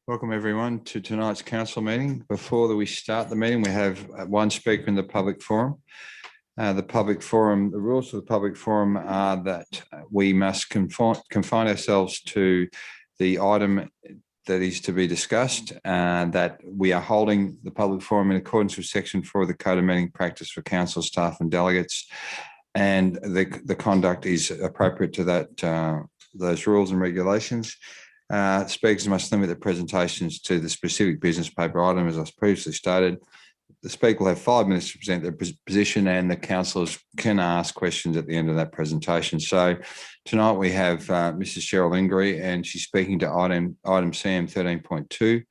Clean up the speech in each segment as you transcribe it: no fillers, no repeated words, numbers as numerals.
Welcome everyone to tonight's council meeting. Before we start the meeting, we have one speaker in the public forum. The rules of the public forum are that we must confine ourselves to the item that is to be discussed, and that we are holding the public forum in accordance with Section 4 of the Code of Meeting Practice for council staff and delegates, and the conduct is appropriate to that those rules and regulations. Speakers must limit their presentations to the specific business paper item, as I previously stated. The speaker will have 5 minutes to present their position, and the councillors can ask questions at the end of that presentation. So tonight we have Mrs. Cheryl Ingray, and she's speaking to item CM 13.2,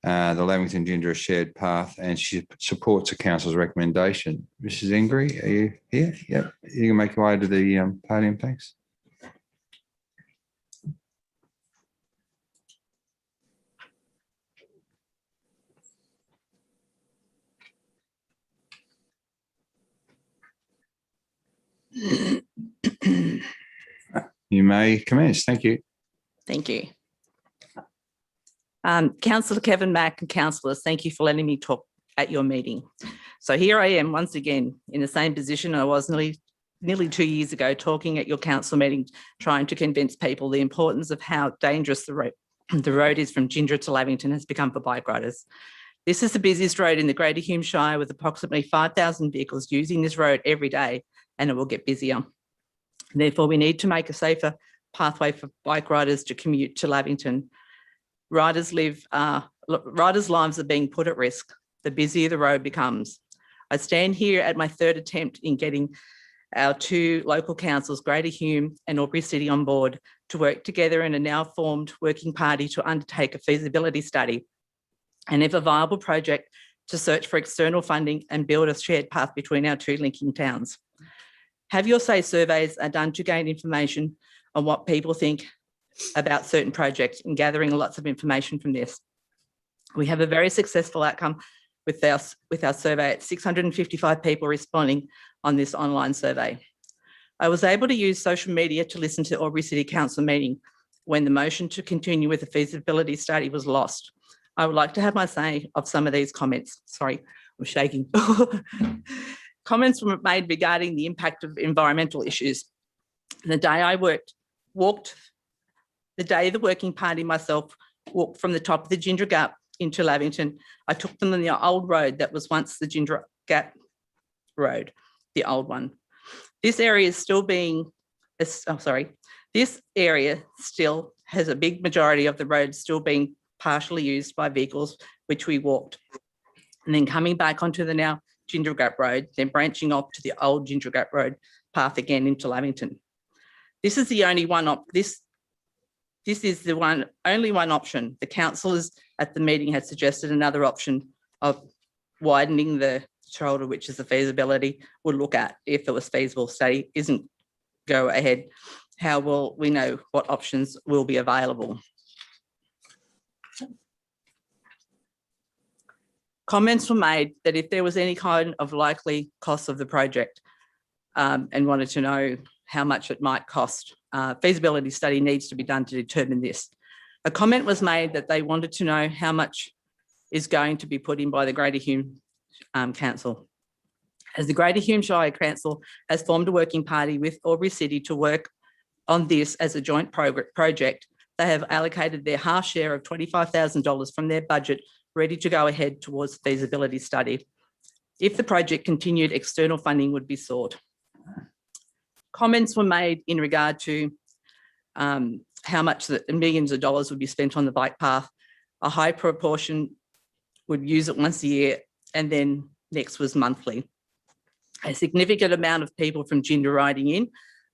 the Lavington Ginger Shared Path, and she supports the council's recommendation. Mrs. Ingray, are you here? Yep. You can make your way to the podium, thanks. You may commence. Thank you. Thank you. Councillor Kevin Mack and councillors, thank you for letting me talk at your meeting. So here I am once again in the same position I was nearly 2 years ago, talking at your council meeting, trying to convince people the importance of how dangerous the road is from Ginger to Lavington has become for bike riders. This is the busiest road in the Greater Hume Shire, with approximately 5,000 vehicles using this road every day, and it will get busier. Therefore, we need to make a safer pathway for bike riders to commute to Lavington. Riders' lives are being put at risk the busier the road becomes. I stand here at my third attempt in getting our two local councils, Greater Hume and Aubry City, on board to work together in a now formed working party to undertake a feasibility study, and if a viable project, to search for external funding and build a shared path between our two linking towns. Have your say surveys are done to gain information on what people think about certain projects, and gathering lots of information from this. We have a very successful outcome with our survey at 655 people responding on this online survey. I was able to use social media to listen to Aubry City Council meeting when the motion to continue with the feasibility study was lost. I would like to have my say of some of these comments. Sorry, I'm shaking. Comments were made regarding the impact of environmental issues. The day the working party myself walked from the top of the Ginger Gap into Lavington, I took them on the old road that was once the Ginger Gap Road, the old one. This area still has a big majority of the road still being partially used by vehicles, which we walked. And then coming back onto the now Ginger Gap Road, then branching off to the old Ginger Gap Road path again into Lavington. This is the only one only one option. The councillors at the meeting had suggested another option of widening the shoulder, which is the feasibility would look at if it was feasible. Study isn't go ahead. How will we know what options will be available? Comments were made that if there was any kind of likely cost of the project, and wanted to know how much it might cost, feasibility study needs to be done to determine this. A comment was made that they wanted to know how much is going to be put in by the Greater Hume Council. As the Greater Hume Shire Council has formed a working party with Aubry City to work on this as a joint project, they have allocated their half share of $25,000 from their budget, ready to go ahead towards feasibility study. If the project continued, external funding would be sought. Comments were made in regard to how much the millions of dollars would be spent on the bike path. A high proportion would use it once a year, and then next was monthly. A significant amount of people from Ginger riding in,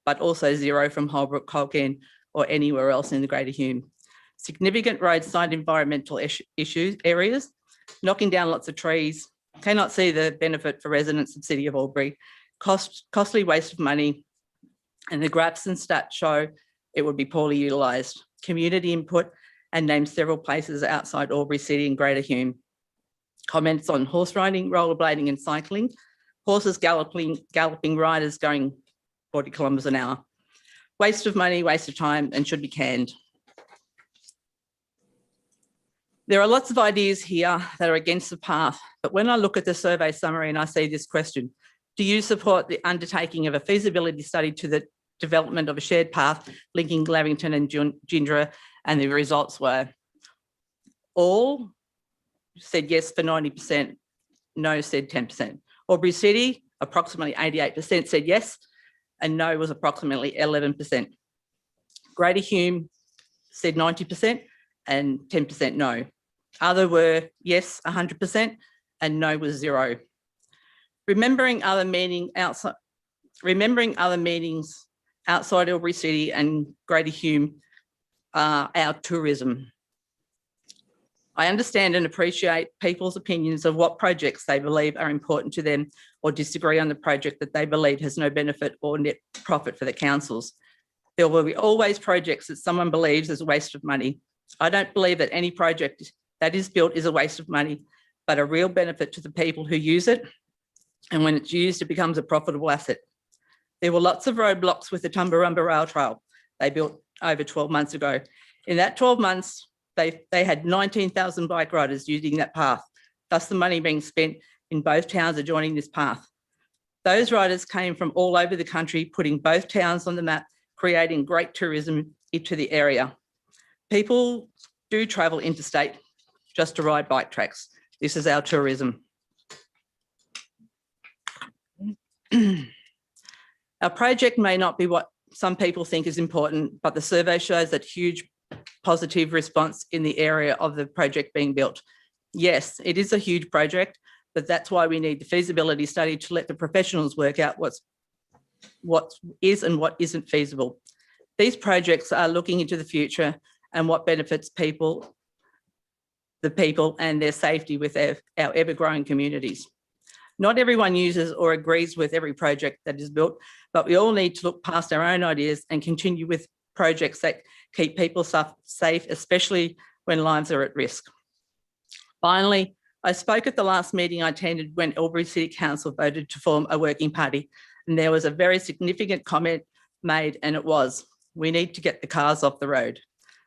but also zero from Holbrook, Colquhoun, or anywhere else in the Greater Hume. Significant roadside environmental areas, knocking down lots of trees, cannot see the benefit for residents of the City of Aubry, costly waste of money, and the graphs and stats show it would be poorly utilised. Community input and named several places outside Aubry City and Greater Hume. Comments on horse riding, rollerblading and cycling, horses galloping riders going 40 kilometres an hour. Waste of money, waste of time, and should be canned. There are lots of ideas here that are against the path, but when I look at the survey summary and I see this question, do you support the undertaking of a feasibility study to the development of a shared path linking Lavington and Gindra? And the results were all said yes for 90%, no said 10%. Aubrey City, approximately 88% said yes, and no was approximately 11%. Greater Hume said 90% and 10% no. Other were yes, 100%, and no was 0. Remembering other meetings outside Aubrey City and Greater Hume are our tourism. I understand and appreciate people's opinions of what projects they believe are important to them, or disagree on the project that they believe has no benefit or net profit for the councils. There will be always projects that someone believes is a waste of money. I don't believe that any project that is built is a waste of money, but a real benefit to the people who use it. And when it's used, it becomes a profitable asset. There were lots of roadblocks with the Tumbarumba Rail Trail they built over 12 months ago. In that 12 months, they had 19,000 bike riders using that path, thus the money being spent in both towns adjoining this path. Those riders came from all over the country, putting both towns on the map, creating great tourism into the area. People do travel interstate just to ride bike tracks. This is our tourism. Our project may not be what some people think is important, but the survey shows that huge positive response in the area of the project being built. Yes, it is a huge project, but that's why we need the feasibility study to let the professionals work out what is and what isn't feasible. These projects are looking into the future and what benefits people, the people and their safety with our ever-growing communities. Not everyone uses or agrees with every project that is built, but we all need to look past our own ideas and continue with projects that keep people safe, especially when lives are at risk. Finally, I spoke at the last meeting I attended when Aubry City Council voted to form a working party, and there was a very significant comment made, and it was, we need to get the cars off the road.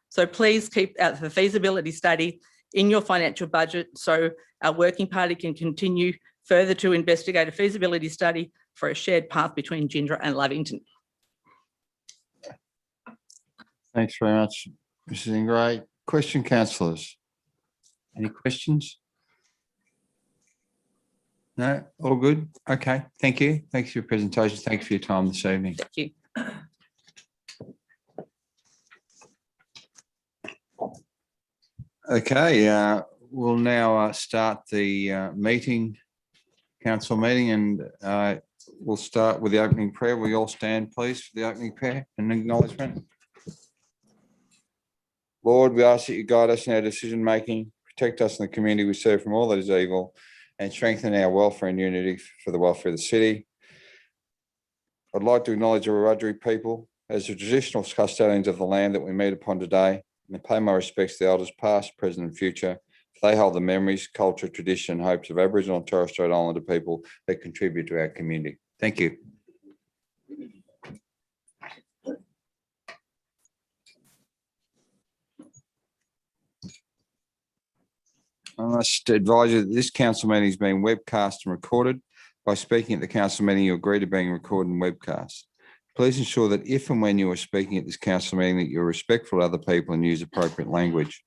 So please keep the feasibility study in your financial budget so our working party can continue further to investigate a feasibility study for a shared path between Gindra and Lavington. Thanks very much, Mrs. Ingray. Question, councillors? Any questions? No, all good. Okay, thank you. Thanks for your presentation. Thanks for your time this evening. Thank you. Okay, we'll now start the council meeting, and we'll start with the opening prayer. Will you all stand, please, for the opening prayer and acknowledgement? Lord, we ask that you guide us in our decision-making, protect us in the community we serve from all that is evil, and strengthen our welfare and unity for the welfare of the city. I'd like to acknowledge the Wiradjuri people as the traditional custodians of the land that we meet upon today, and pay my respects to the elders past, present and future. They hold the memories, culture, tradition and hopes of Aboriginal and Torres Strait Islander people that contribute to our community. Thank you. I must advise you that this council meeting is being webcast and recorded. By speaking at the council meeting, you agree to being recorded and webcast. Please ensure that if and when you are speaking at this council meeting that you're respectful of other people and use appropriate language.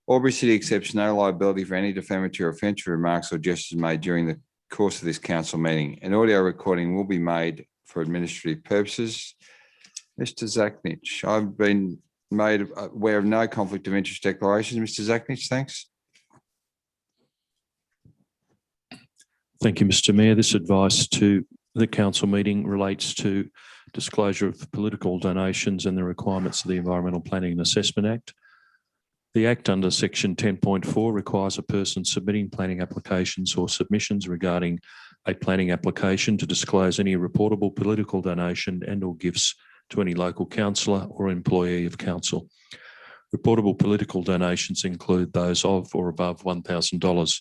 Aubry City accepts no liability for any defamatory or offensive remarks or gestures made during the course of this council meeting. An audio recording will be made for administrative purposes. Mr. Zachnich, I've been made aware of no conflict of interest declarations. Mr. Zachnich, thanks. Thank you, Mr. Mayor. This advice to the council meeting relates to disclosure of political donations and the requirements of the Environmental Planning and Assessment Act. The Act under Section 10.4 requires a person submitting planning applications or submissions regarding a planning application to disclose any reportable political donation and or gifts to any local councillor or employee of council. Reportable political donations include those of or above $1,000.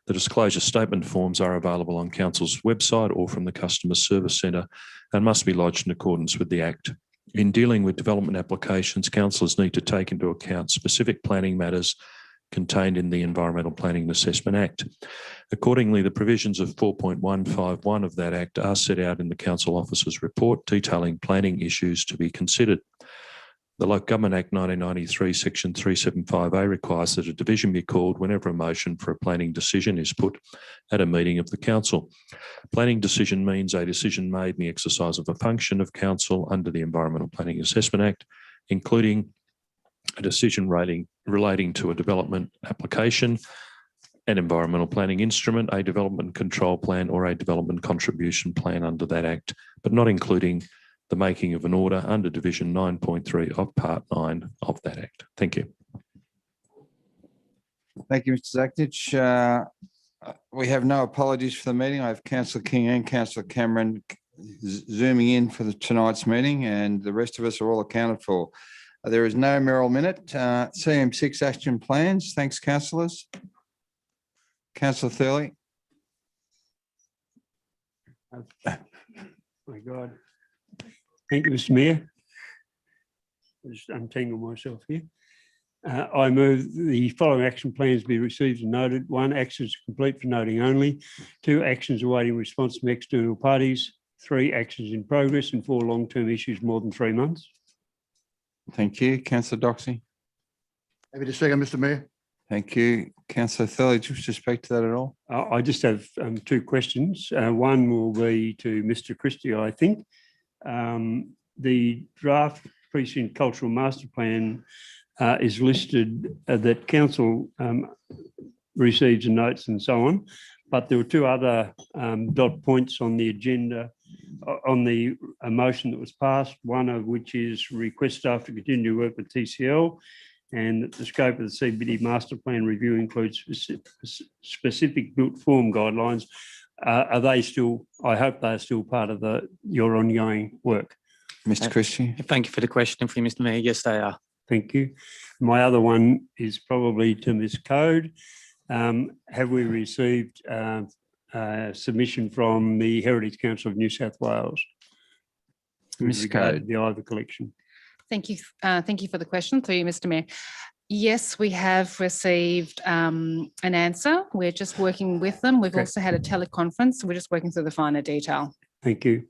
The disclosure statement forms are available on Council's website or from the Customer Service Centre and must be lodged in accordance with the Act. In dealing with development applications, councillors need to take into account specific planning matters contained in the Environmental Planning and Assessment Act. Accordingly, the provisions of 4.151 of that Act are set out in the Council Officer's report detailing planning issues to be considered. The Local Government Act 1993, Section 375A requires that a division be called whenever a motion for a planning decision is put at a meeting of the Council. Planning decision means a decision made in the exercise of a function of Council under the Environmental Planning and Assessment Act, including a decision relating to a development application, an environmental planning instrument, a development control plan, or a development contribution plan under that Act, but not including the making of an order under Division 9.3 of Part 9 of that Act. Thank you. Thank you, Mr. Zaknich. We have no apologies for the meeting. I have Councillor King and Councillor Cameron zooming in for tonight's meeting, and the rest of us are all accounted for. There is no Merrill minute. CM6 action plans. Thanks, councillors. Councillor Thurley. My God. Thank you, Mr. Mayor. I'll just untangle myself here. I move the following action plans be received and noted. 1, actions complete for noting only. 2, actions awaiting response from external parties. 3, actions in progress, and 4, long-term issues more than 3 months. Thank you. Councillor Doxey. Happy to second, Mr. Mayor. Thank you. Councillor Thurley, do you wish to speak to that at all? I just have 2 questions. One will be to Mr. Christie, I think. The draft precinct cultural master plan is listed that council receives and notes and so on, but there were 2 other dot points on the agenda on the motion that was passed, one of which is request staff to continue to work with TCL, and the scope of the CBD master plan review includes specific built form guidelines. Are they still, I hope they're still part of your ongoing work. Mr. Christie. Thank you for the question, Mr. Mayor. Yes, they are. Thank you. My other one is probably to Ms. Code. Have we received submission from the Heritage Council of New South Wales? Ms. Code. The Ivor collection. Thank you. Thank you for the question through you, Mr. Mayor. Yes, we have received an answer. We're just working with them. We've also had a teleconference. We're just working through the finer detail. Thank you.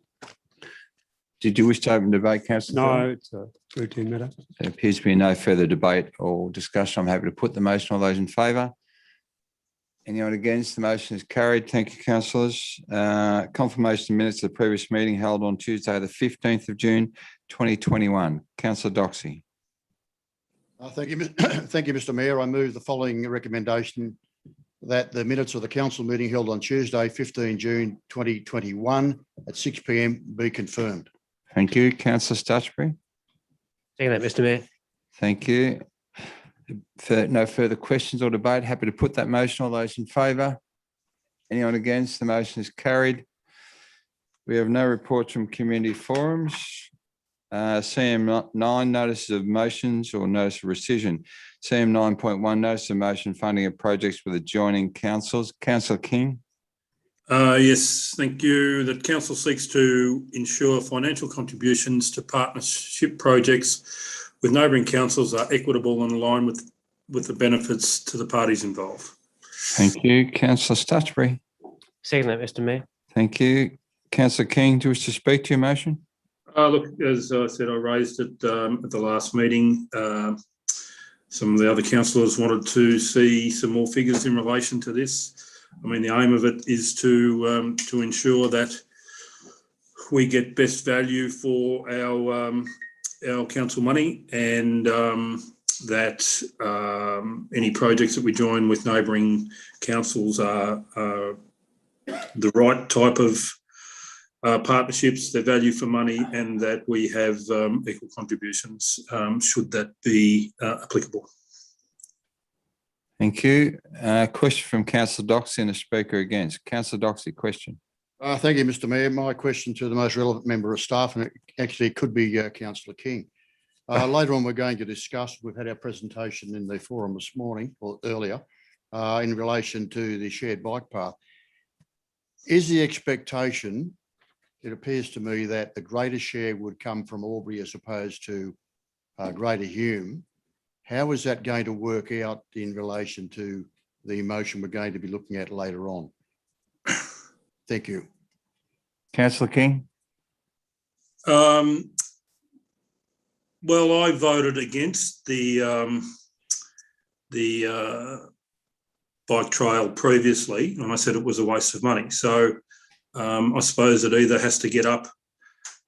Did you wish to open debate, Councillor? No, it's a routine matter. There appears to be no further debate or discussion. I'm happy to put the motion. All those in favour? Anyone against? The motion is carried. Thank you, councillors. Confirmation minutes of the previous meeting held on Tuesday, the 15th of June, 2021. Councillor Doxey. Thank you, Mr. Mayor. I move the following recommendation that the minutes of the council meeting held on Tuesday, 15 June 2021 at 6 p.m. be confirmed. Thank you. Councillor Stutchbury. Second that, Mr. Mayor. Thank you. No further questions or debate. Happy to put that motion. All those in favour? Anyone against? The motion is carried. We have no reports from community forums. CM9, notices of motions or notice of rescission. CM 9.1, notice of motion funding of projects with adjoining councils. Councillor King. Yes, thank you. That council seeks to ensure financial contributions to partnership projects with neighbouring councils are equitable and aligned with the benefits to the parties involved. Thank you. Councillor Stutchbury. Second that, Mr. Mayor. Thank you. Councillor King, do you wish to speak to your motion? Look, as I said, I raised it at the last meeting. Some of the other councillors wanted to see some more figures in relation to this. I mean, the aim of it is to ensure that we get best value for our council money, and that any projects that we join with neighbouring councils are the right type of partnerships, their value for money, and that we have equal contributions should that be applicable. Thank you. Question from Councillor Doxey and a speaker against. Councillor Doxey, question. Thank you, Mr. Mayor. My question to the most relevant member of staff, and it actually could be Councillor King. Later on, we're going to discuss, we've had our presentation in the forum this morning or earlier, in relation to the shared bike path. Is the expectation, it appears to me, that the greater share would come from Aubry as opposed to Greater Hume, How is that going to work out in relation to the motion we're going to be looking at later on? Thank you. Councillor King? Well, I voted against the bike trail previously, and I said it was a waste of money. So I suppose it either has to get up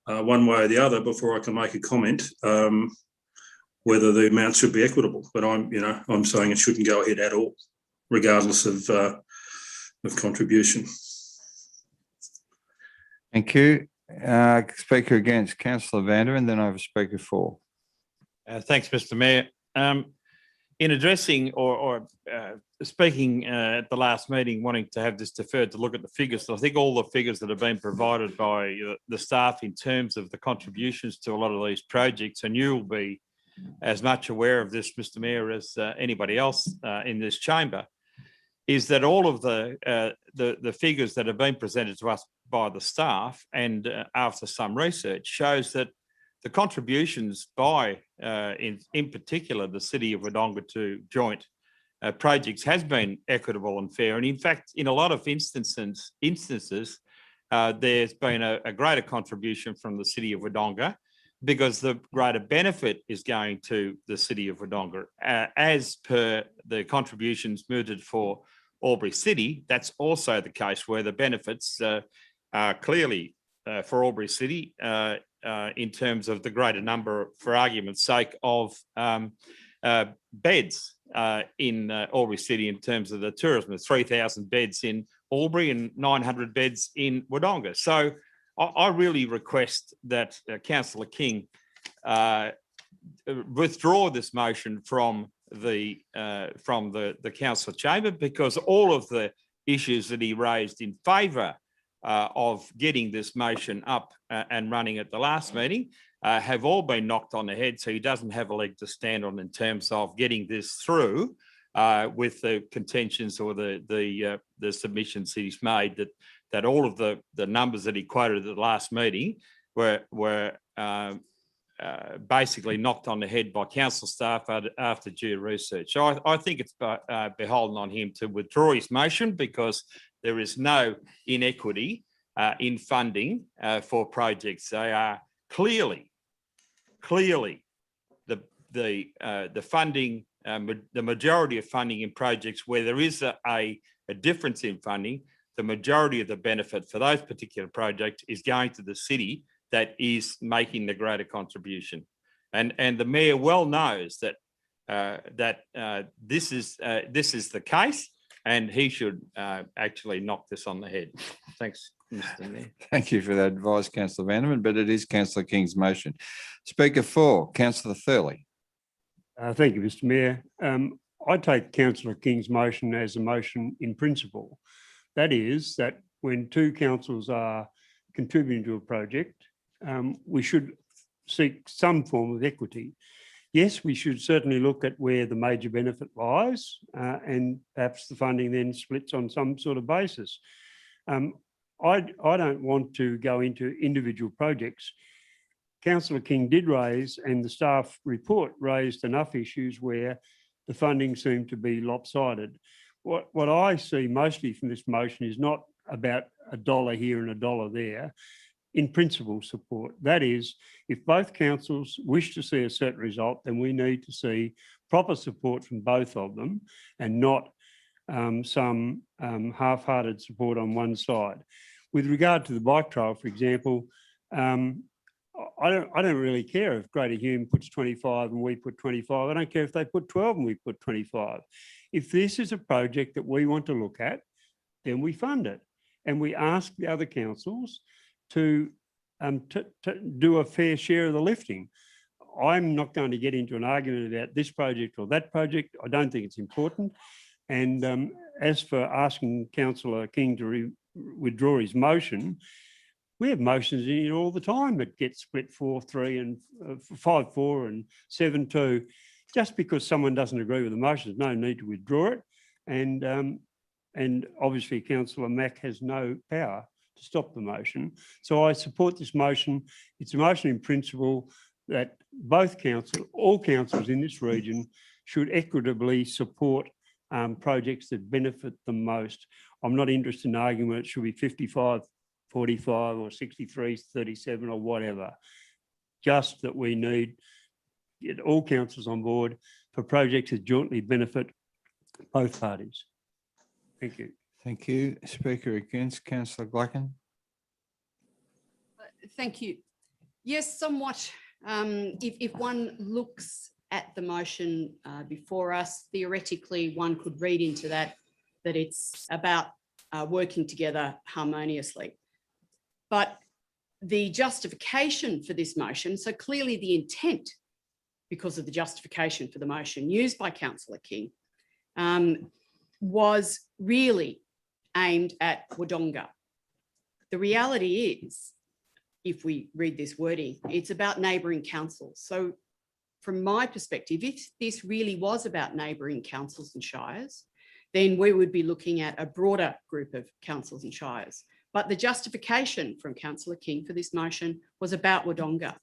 one way or the other before I can make a comment whether the amount should be equitable. But I'm saying it shouldn't go ahead at all, regardless of contribution. Thank you. Speaker against, Councillor Vander, and then I have a speaker for. Thanks, Mr. Mayor. In addressing or speaking at the last meeting, wanting to have this deferred to look at the figures, I think all the figures that have been provided by the staff in terms of the contributions to a lot of these projects, and you'll be as much aware of this, Mr. Mayor, as anybody else in this chamber, is that all of the figures that have been presented to us by the staff and after some research shows that the contributions by, in particular, the City of Wodonga to joint projects has been equitable and fair. And in fact, in a lot of instances, there's been a greater contribution from the City of Wodonga because the greater benefit is going to the City of Wodonga. As per the contributions mooted for Aubry City, that's also the case where the benefits are clearly for Aubry City in terms of the greater number, for argument's sake, of beds in Aubry City in terms of the tourism. There's 3,000 beds in Aubry and 900 beds in Wodonga. So I really request that Councillor King withdraw this motion from the council chamber, because all of the issues that he raised in favour of getting this motion up and running at the last meeting have all been knocked on the head, so he doesn't have a leg to stand on in terms of getting this through with the contentions or the submissions that he's made, that all of the numbers that he quoted at the last meeting were basically knocked on the head by council staff after due research. So I think it's beholden on him to withdraw his motion, because there is no inequity in funding for projects. They are clearly the funding, the majority of funding in projects where there is a difference in funding. The majority of the benefit for those particular projects is going to the city that is making the greater contribution, and the mayor well knows that this is the case, and he should actually knock this on the head. Thanks, Mr. Mayor. Thank you for that advice, Councillor Vanderman, but it is Councillor King's motion. Speaker for, Councillor Thurley. Thank you, Mr. Mayor. I take Councillor King's motion as a motion in principle. That is, that when two councils are contributing to a project, we should seek some form of equity. Yes, we should certainly look at where the major benefit lies, and perhaps the funding then splits on some sort of basis. I don't want to go into individual projects. Councillor King did raise, and the staff report raised, enough issues where the funding seemed to be lopsided. What I see mostly from this motion is not about $1 here and $1 there. In principle support. That is, if both councils wish to see a certain result, then we need to see proper support from both of them, and not some half-hearted support on one side. With regard to the bike trail, for example, I don't really care if Greater Hume puts 25 and we put 25. I don't care if they put 12 and we put 25. If this is a project that we want to look at, then we fund it, and we ask the other councils to do a fair share of the lifting. I'm not going to get into an argument about this project or that project. I don't think it's important. And as for asking Councillor King to withdraw his motion, we have motions in here all the time that get split 4-3 and 5-4 and 7-2. Just because someone doesn't agree with the motion, there's no need to withdraw it. And obviously Councillor Mack has no power to stop the motion. So I support this motion. It's a motion in principle. that all councils in this region should equitably support projects that benefit them most. I'm not interested in arguing it should be 55, 45 or 63, 37 or whatever. Just that we need get all councils on board for projects that jointly benefit both parties. Thank you. Thank you. Speaker against, Councillor Glacken. Thank you. Yes, somewhat. If one looks at the motion before us, theoretically, one could read into that it's about working together harmoniously. But the justification for this motion, so clearly the intent, because of the justification for the motion used by Councillor King, was really aimed at Wodonga. The reality is, if we read this wording, it's about neighbouring councils. So from my perspective, if this really was about neighbouring councils and shires, then we would be looking at a broader group of councils and shires. But the justification from Councillor King for this motion was about Wodonga.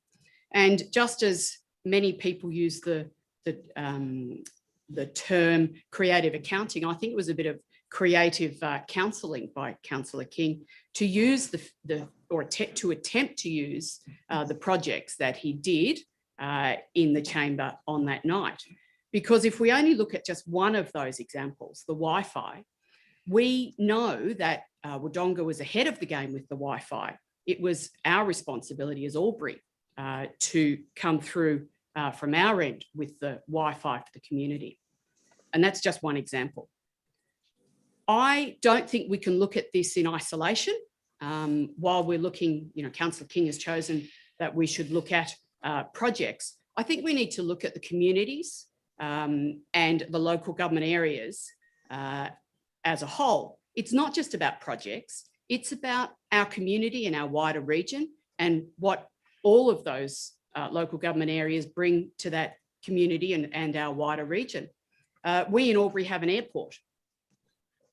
And just as many people use the term creative accounting, I think it was a bit of creative counselling by Councillor King to use to attempt to use the projects that he did in the chamber on that night. Because if we only look at just one of those examples, the Wi-Fi, we know that Wodonga was ahead of the game with the Wi-Fi. It was our responsibility as Aubry to come through from our end with the Wi-Fi for the community. And that's just one example. I don't think we can look at this in isolation. While we're looking, Councillor King has chosen that we should look at projects. I think we need to look at the communities and the local government areas as a whole. It's not just about projects, it's about our community and our wider region and what all of those local government areas bring to that community and our wider region. We in Aubry have an airport.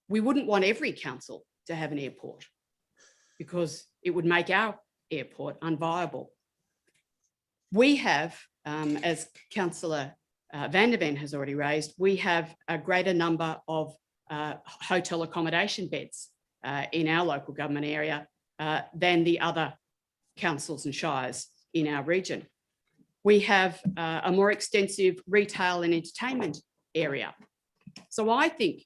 We wouldn't want every council to have an airport because it would make our airport unviable. We have, as Councillor Van der Ven has already raised, we have a greater number of hotel accommodation beds in our local government area than the other councils and shires in our region. We have a more extensive retail and entertainment area. So I think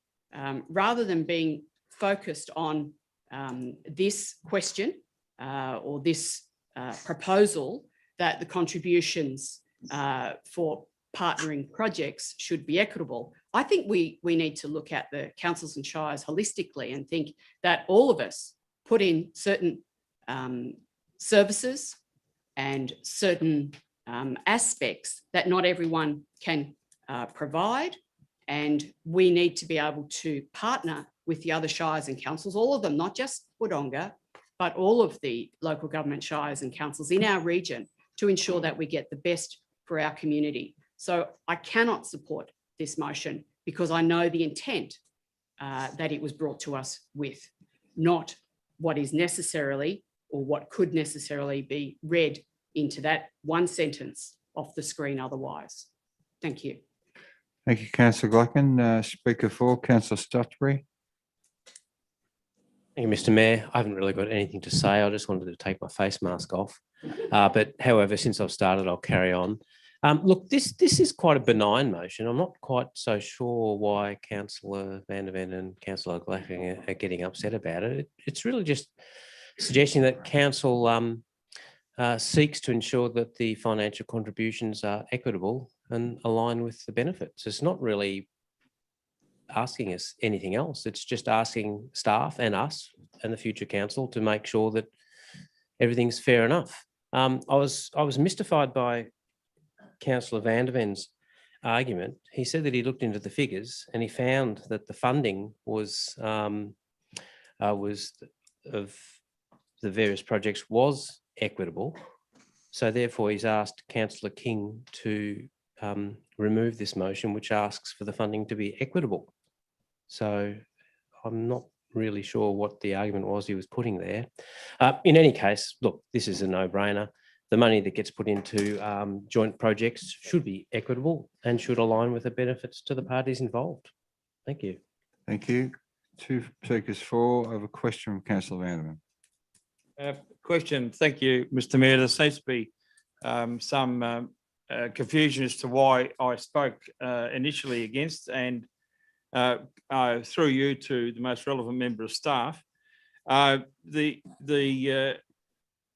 rather than being focused on this question or this proposal that the contributions for partnering projects should be equitable, I think we need to look at the councils and shires holistically and think that all of us put in certain services and certain aspects that not everyone can provide. And we need to be able to partner with the other shires and councils, all of them, not just Wodonga, but all of the local government shires and councils in our region to ensure that we get the best for our community. So I cannot support this motion because I know the intent that it was brought to us with, not what is necessarily or what could necessarily be read into that one sentence off the screen otherwise. Thank you. Thank you, Councillor Glacken. Speaker 4, Councillor Stutchbury. Thank you, Mr. Mayor. I haven't really got anything to say. I just wanted to take my face mask off. But however, since I've started, I'll carry on. Look, this is quite a benign motion. I'm not quite so sure why Councillor Van der Ven and Councillor Glacken are getting upset about it. It's really just suggesting that Council seeks to ensure that the financial contributions are equitable and align with the benefits. It's not really asking us anything else. It's just asking staff and us and the future council to make sure that everything's fair enough. I was mystified by Councillor Van der Ven's argument. He said that he looked into the figures and he found that the funding was of the various projects was equitable. So therefore he's asked Councillor King to remove this motion, which asks for the funding to be equitable. So I'm not really sure what the argument was he was putting there. In any case, look, this is a no-brainer. the money that gets put into joint projects should be equitable and should align with the benefits to the parties involved. Thank you. Thank you. 2 speakers for. I have a question from Councillor Vanderman. Question. Thank you, Mr. Mayor. There seems to be some confusion as to why I spoke initially against, and through you to the most relevant member of staff.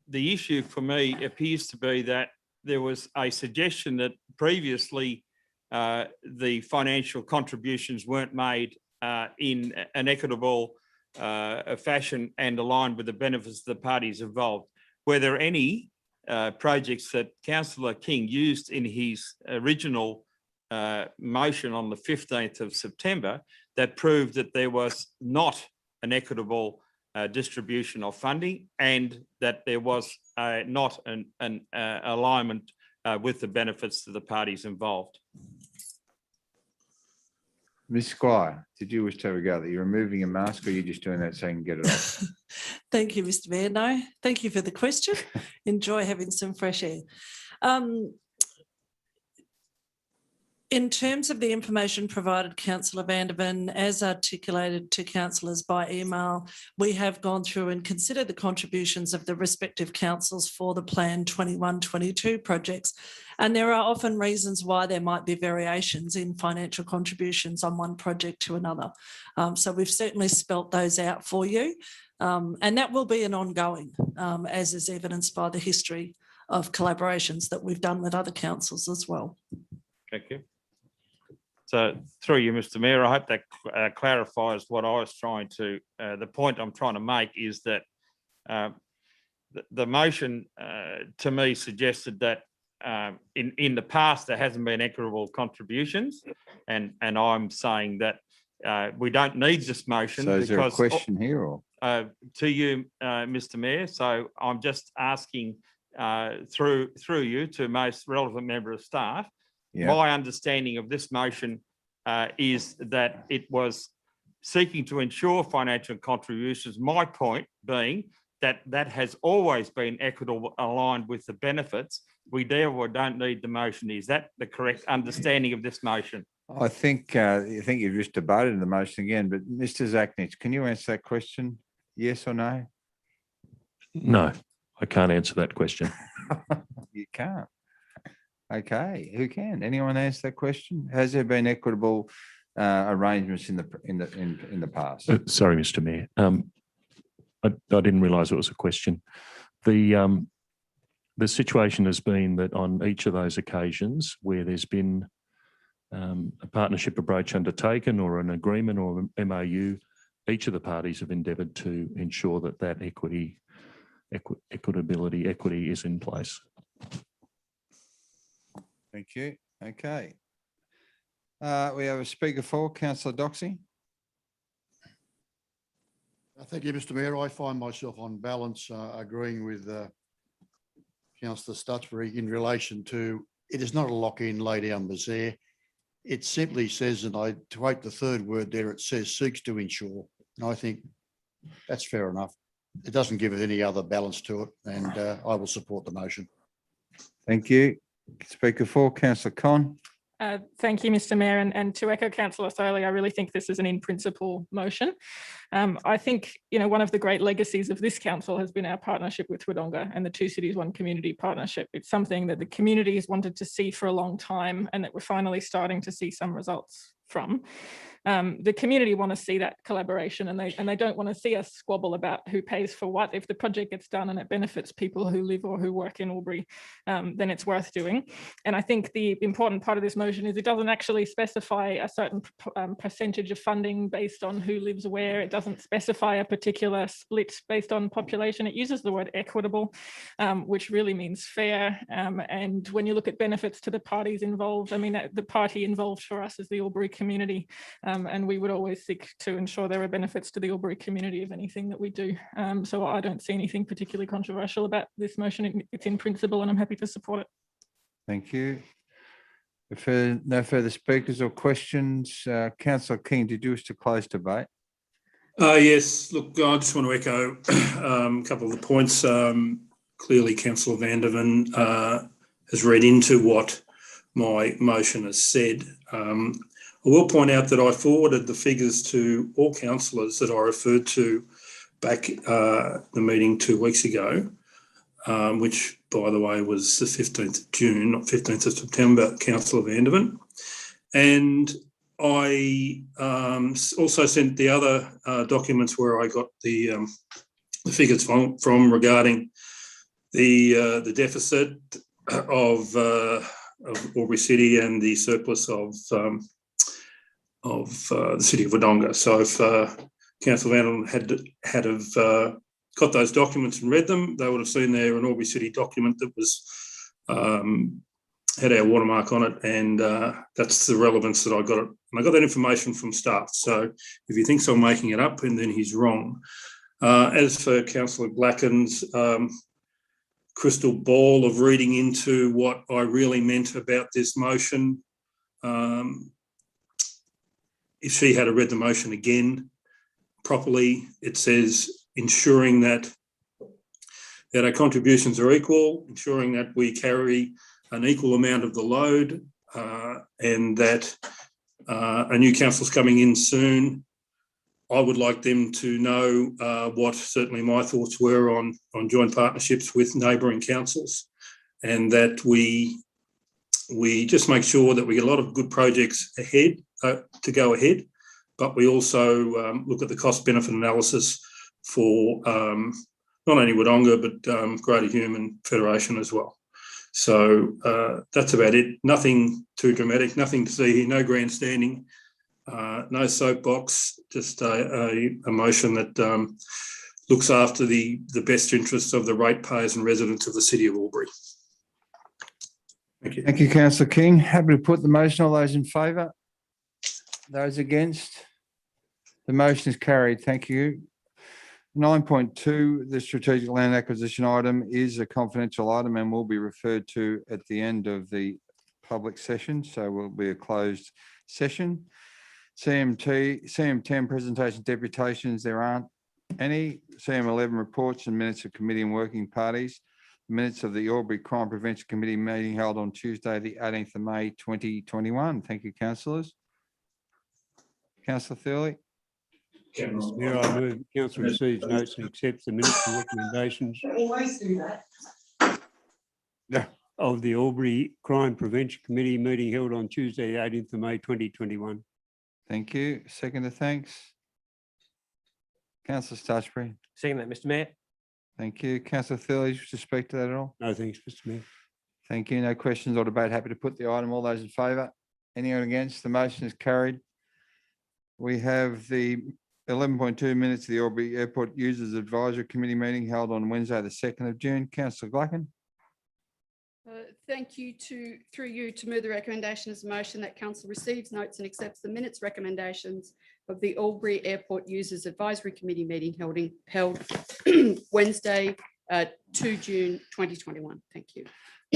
The issue for me appears to be that there was a suggestion that previously the financial contributions weren't made in an equitable fashion and aligned with the benefits of the parties involved. Were there any projects that Councillor King used in his original motion on the 15th of September that proved that there was not an equitable distribution of funding and that there was not an alignment with the benefits to the parties involved? Ms Squire, did you wish to have a go? That you're removing a mask, or are you just doing that so you can get it off? Thank you, Mr. Mayor. No, thank you for the question. Enjoy having some fresh air. In terms of the information provided, Councillor Vanderman, as articulated to councillors by email, we have gone through and considered the contributions of the respective councils for the Plan 21-22 projects. And there are often reasons why there might be variations in financial contributions on one project to another. So we've certainly spelt those out for you. And that will be an ongoing, as is evidenced by the history of collaborations that we've done with other councils as well. Thank you. So through you, Mr. Mayor, I hope that clarifies what I was trying to, the point I'm trying to make is that the motion to me suggested that in the past there hasn't been equitable contributions, and I'm saying that we don't need this motion. So is there a question here, or? To you, Mr. Mayor, so I'm just asking through you to most relevant member of staff. Yeah. My understanding of this motion is that it was seeking to ensure financial contributions. My point being that that has always been equitable, aligned with the benefits. We therefore don't need the motion. Is that the correct understanding of this motion? I think you've just debated the motion again, but Mr. Zachnich, can you answer that question? Yes or no? No, I can't answer that question. You can't. Okay, who can? Anyone answer that question? Has there been equitable arrangements in the past? Sorry, Mr. Mayor. I didn't realise it was a question. The situation has been that on each of those occasions where there's been a partnership approach undertaken or an agreement or MOU, each of the parties have endeavoured to ensure that that equity is in place. Thank you. Okay. We have a speaker for Councillor Doxey. Thank you, Mr. Mayor. I find myself on balance agreeing with Councillor Stutchbury in relation to it is not a lock-in, lay down misère. It simply says, and to quote the third word there, it says seeks to ensure. And I think that's fair enough. It doesn't give it any other balance to it, and I will support the motion. Thank you. Speaker for Councillor Con. Thank you, Mr. Mayor. And to echo Councillor Soley, I really think this is an in-principle motion. I think, one of the great legacies of this council has been our partnership with Wodonga and the Two Cities, One Community partnership. It's something that the community has wanted to see for a long time and that we're finally starting to see some results from. The community want to see that collaboration, and they don't want to see us squabble about who pays for what. If the project gets done and it benefits people who live or who work in Aubry, then it's worth doing. And I think the important part of this motion is it doesn't actually specify a certain percentage of funding based on who lives where. It doesn't specify a particular split based on population. It uses the word equitable, which really means fair. And when you look at benefits to the parties involved, I mean, the party involved for us is the Aubry community. And we would always seek to ensure there are benefits to the Aubry community of anything that we do. So I don't see anything particularly controversial about this motion. It's in principle and I'm happy to support it. Thank you. If no further speakers or questions, Councillor King, did you wish to close debate? Yes, look, I just want to echo a couple of the points clearly Councillor Vandervan has read into what my motion has said. I will point out that I forwarded the figures to all councillors that I referred to back the meeting 2 weeks ago, which, by the way, was the 15th of June, not 15th of September, Councillor Vandervan. And I also sent the other documents where I got the figures from regarding the deficit of Aubry City and the surplus of the City of Wodonga. So if Councillor Vandervan had got those documents and read them, they would have seen there an Aubry City document that was had our watermark on it, and that's the relevance that I got it. And I got that information from staff. So if he thinks I'm making it up, and then he's wrong. As for Councillor Blacken's crystal ball of reading into what I really meant about this motion, if she had read the motion again properly, it says ensuring that our contributions are equal, ensuring that we carry an equal amount of the load, and that a new council's coming in soon. I would like them to know what certainly my thoughts were on joint partnerships with neighbouring councils, and that we just make sure that we get a lot of good projects ahead to go ahead, but we also look at the cost benefit analysis for not only Wodonga but Greater Hume Federation as well. So that's about it. Nothing too dramatic, nothing to see here, no grandstanding, no soapbox, just a motion that looks after the best interests of the ratepayers and residents of the City of Aubry. Thank you. Thank you, Councillor King. Happy to put the motion. All those in favour? Those against? The motion is carried. Thank you. 9.2, the strategic land acquisition item is a confidential item and will be referred to at the end of the public session. So will be a closed session. CM10 presentation deputations, there aren't any. CM11 reports and minutes of committee and working parties. Minutes of the Aubry Crime Prevention Committee meeting held on Tuesday, the 18th of May, 2021. Thank you, councillors. Councillor Thurley. Mr. Mayor, I move council receives notes and accepts the minutes and recommendations. Always do that. Yeah. Of the Aubry Crime Prevention Committee meeting held on Tuesday, 18th of May, 2021. Thank you. Seconder, thanks. Councillor Stutchbury. Second that, Mr. Mayor. Thank you. Councillor Thurley, wish to speak to that at all? No, thanks, Mr. Mayor. Thank you. No questions or debate. Happy to put the item. All those in favour? Anyone against? The motion is carried. We have the 11.2 minutes of the Aubry Airport Users Advisory Committee meeting held on Wednesday, the 2nd of June. Councillor Glacken. Thank you through you to move the recommendation as a motion that council receives, notes and accepts the minutes recommendations of the Aubry Airport Users Advisory Committee meeting held Wednesday, 2 June 2021. Thank you.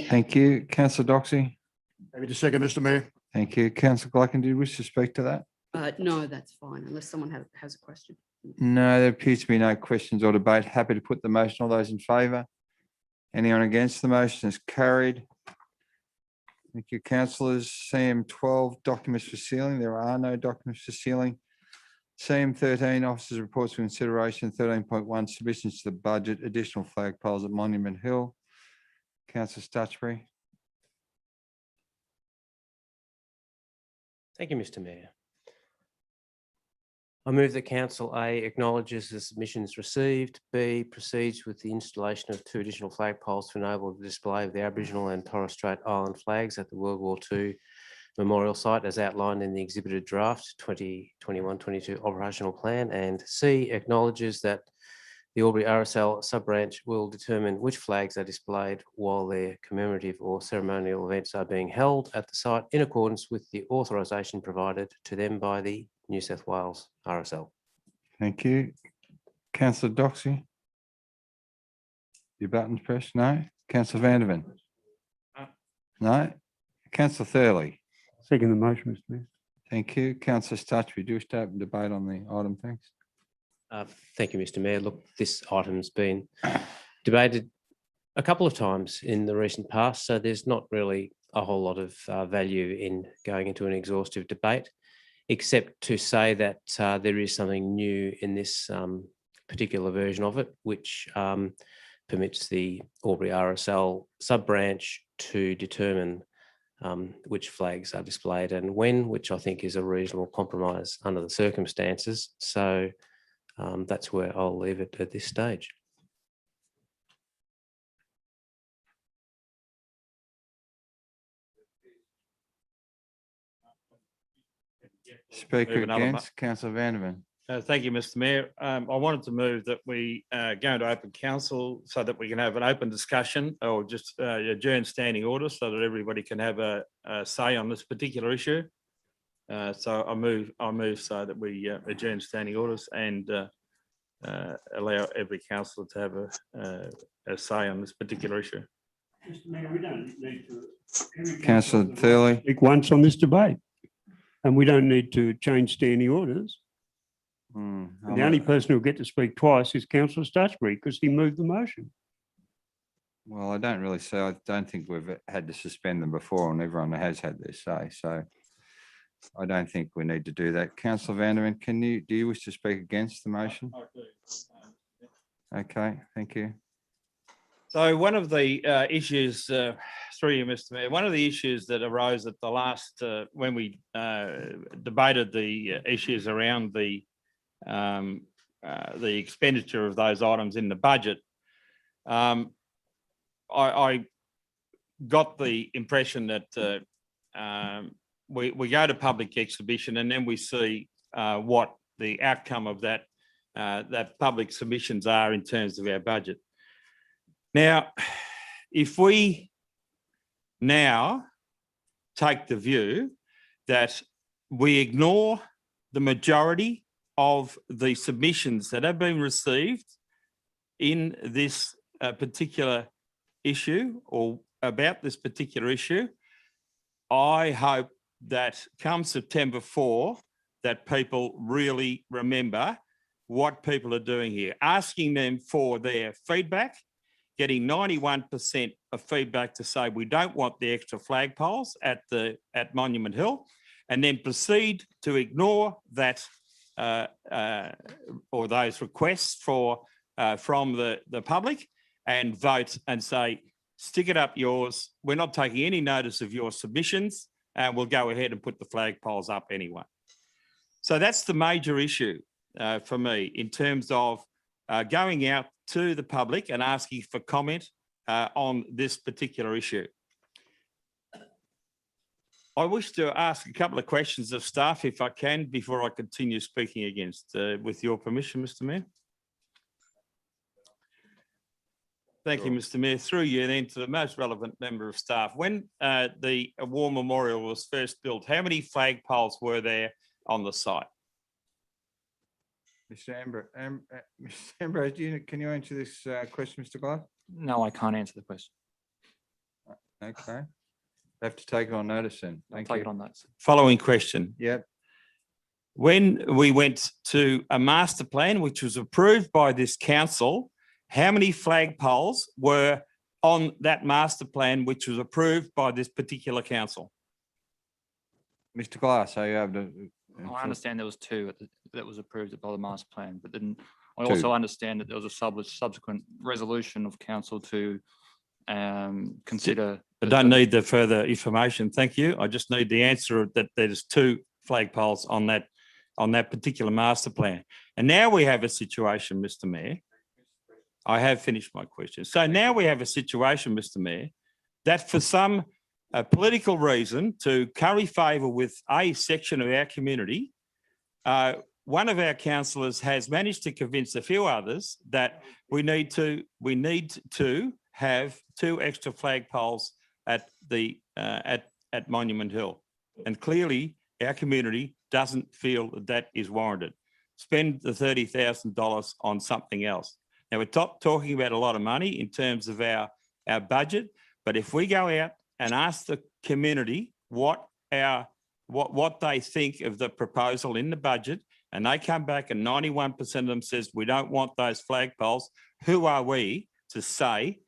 Thank you. Councillor Doxey. Happy to second, Mr. Mayor. Thank you. Councillor Glacken, do you wish to speak to that? No, that's fine, unless someone has a question. No, there appears to be no questions or debate. Happy to put the motion. All those in favour? Anyone against? The motion is carried. Thank you, councillors. CM12, documents for sealing. There are no documents for sealing. CM13, officers' reports for consideration. 13.1, submissions to the budget, additional flagpoles at Monument Hill. Councillor Stutchbury. Thank you, Mr. Mayor. I move that Council A acknowledges the submissions received, B proceeds with the installation of 2 additional flagpoles to enable the display of the Aboriginal and Torres Strait Island flags at the World War II memorial site as outlined in the exhibited draft 2021-22 operational plan, and C acknowledges that the Aubry RSL sub-branch will determine which flags are displayed while their commemorative or ceremonial events are being held at the site in accordance with the authorisation provided to them by the New South Wales RSL. Thank you. Councillor Doxey. Your button's pressed? No. Councillor Vandervan. No. Councillor Thurley. Second the motion, Mr. Mayor. Thank you. Councillor Stutchbury, do you wish to open debate on the item? Thanks. Thank you, Mr. Mayor. Look, this item's been debated a couple of times in the recent past, so there's not really a whole lot of value in going into an exhaustive debate, except to say that there is something new in this particular version of it, which permits the Aubry RSL sub-branch to determine which flags are displayed and when, which I think is a reasonable compromise under the circumstances. So that's where I'll leave it at this stage. Speaker Move another against, Councillor Vanderman. Thank you, Mr. Mayor. I wanted to move that we go into open council so that we can have an open discussion or just adjourn standing order so that everybody can have a say on this particular issue. So I move so that we adjourn standing orders and allow every councillor to have a say on this particular issue. Mr. Mayor, we don't need to. Councillor Thurley. Speak once on this debate, and we don't need to change standing orders. The only person who'll get to speak twice is Councillor Stutchbury because he moved the motion. Well, I don't really say, I don't think we've had to suspend them before and everyone has had their say. So I don't think we need to do that. Councillor Vanderman, do you wish to speak against the motion? Okay, thank you. So one of the issues, through you, Mr. Mayor, one of the issues that arose at the last, when we debated the issues around the expenditure of those items in the budget, I got the impression that we go to public exhibition and then we see what the outcome of that public submissions are in terms of our budget. Now, if we now take the view that we ignore the majority of the submissions that have been received in this particular issue or about this particular issue, I hope that come September 4, that people really remember what people are doing here, asking them for their feedback, getting 91% of feedback to say we don't want the extra flagpoles at Monument Hill, and then proceed to ignore that or those requests from the public and vote and say, stick it up yours. We're not taking any notice of your submissions and we'll go ahead and put the flagpoles up anyway. So that's the major issue for me in terms of going out to the public and asking for comment on this particular issue. I wish to ask a couple of questions of staff, if I can, before I continue speaking against, with your permission, Mr. Mayor. Thank you, Mr. Mayor. Through you then to the most relevant member of staff. When the War Memorial was first built, how many flagpoles were there on the site? Mr. Ambrose, can you answer this question, Mr. Glass? No, I can't answer the question. Okay. Have to take it on notice then. I'll take it on notice. Following question. Yep. When we went to a master plan, which was approved by this council, how many flagpoles were on that master plan, which was approved by this particular council? Mr. Glass, are you able to? I understand there was 2 that was approved by the master plan, but then I 2. also understand that there was a subsequent resolution of council to consider. I don't need the further information. Thank you. I just need the answer that there's 2 flagpoles on that particular master plan. And now we have a situation, Mr. Mayor. I have finished my question. So now we have a situation, Mr. Mayor, that for some political reason to curry favour with a section of our community, one of our councillors has managed to convince a few others that we need to have 2 extra flagpoles at Monument Hill, and clearly our community doesn't feel that is warranted. Spend the $30,000 on something else. Now we're talking about a lot of money in terms of our budget, but if we go out and ask the community what they think of the proposal in the budget, and they come back and 91% of them says we don't want those flagpoles, who are we to say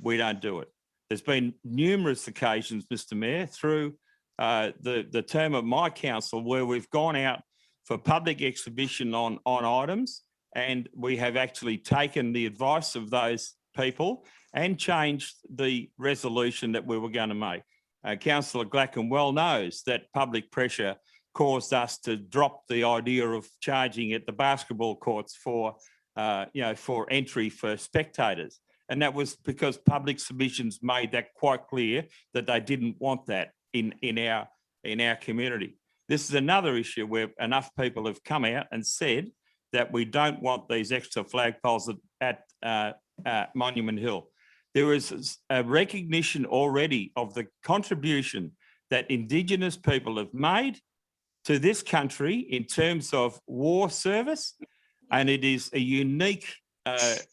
we don't do it. There's been numerous occasions, Mr. Mayor, through the term of my council where we've gone out for public exhibition on items, and we have actually taken the advice of those people and changed the resolution that we were going to make. Councillor Glacken well knows that public pressure caused us to drop the idea of charging at the basketball courts for, for entry for spectators. And that was because public submissions made that quite clear that they didn't want that in our community. This is another issue where enough people have come out and said that we don't want these extra flagpoles at Monument Hill. There is a recognition already of the contribution that Indigenous people have made to this country in terms of war service, and it is a unique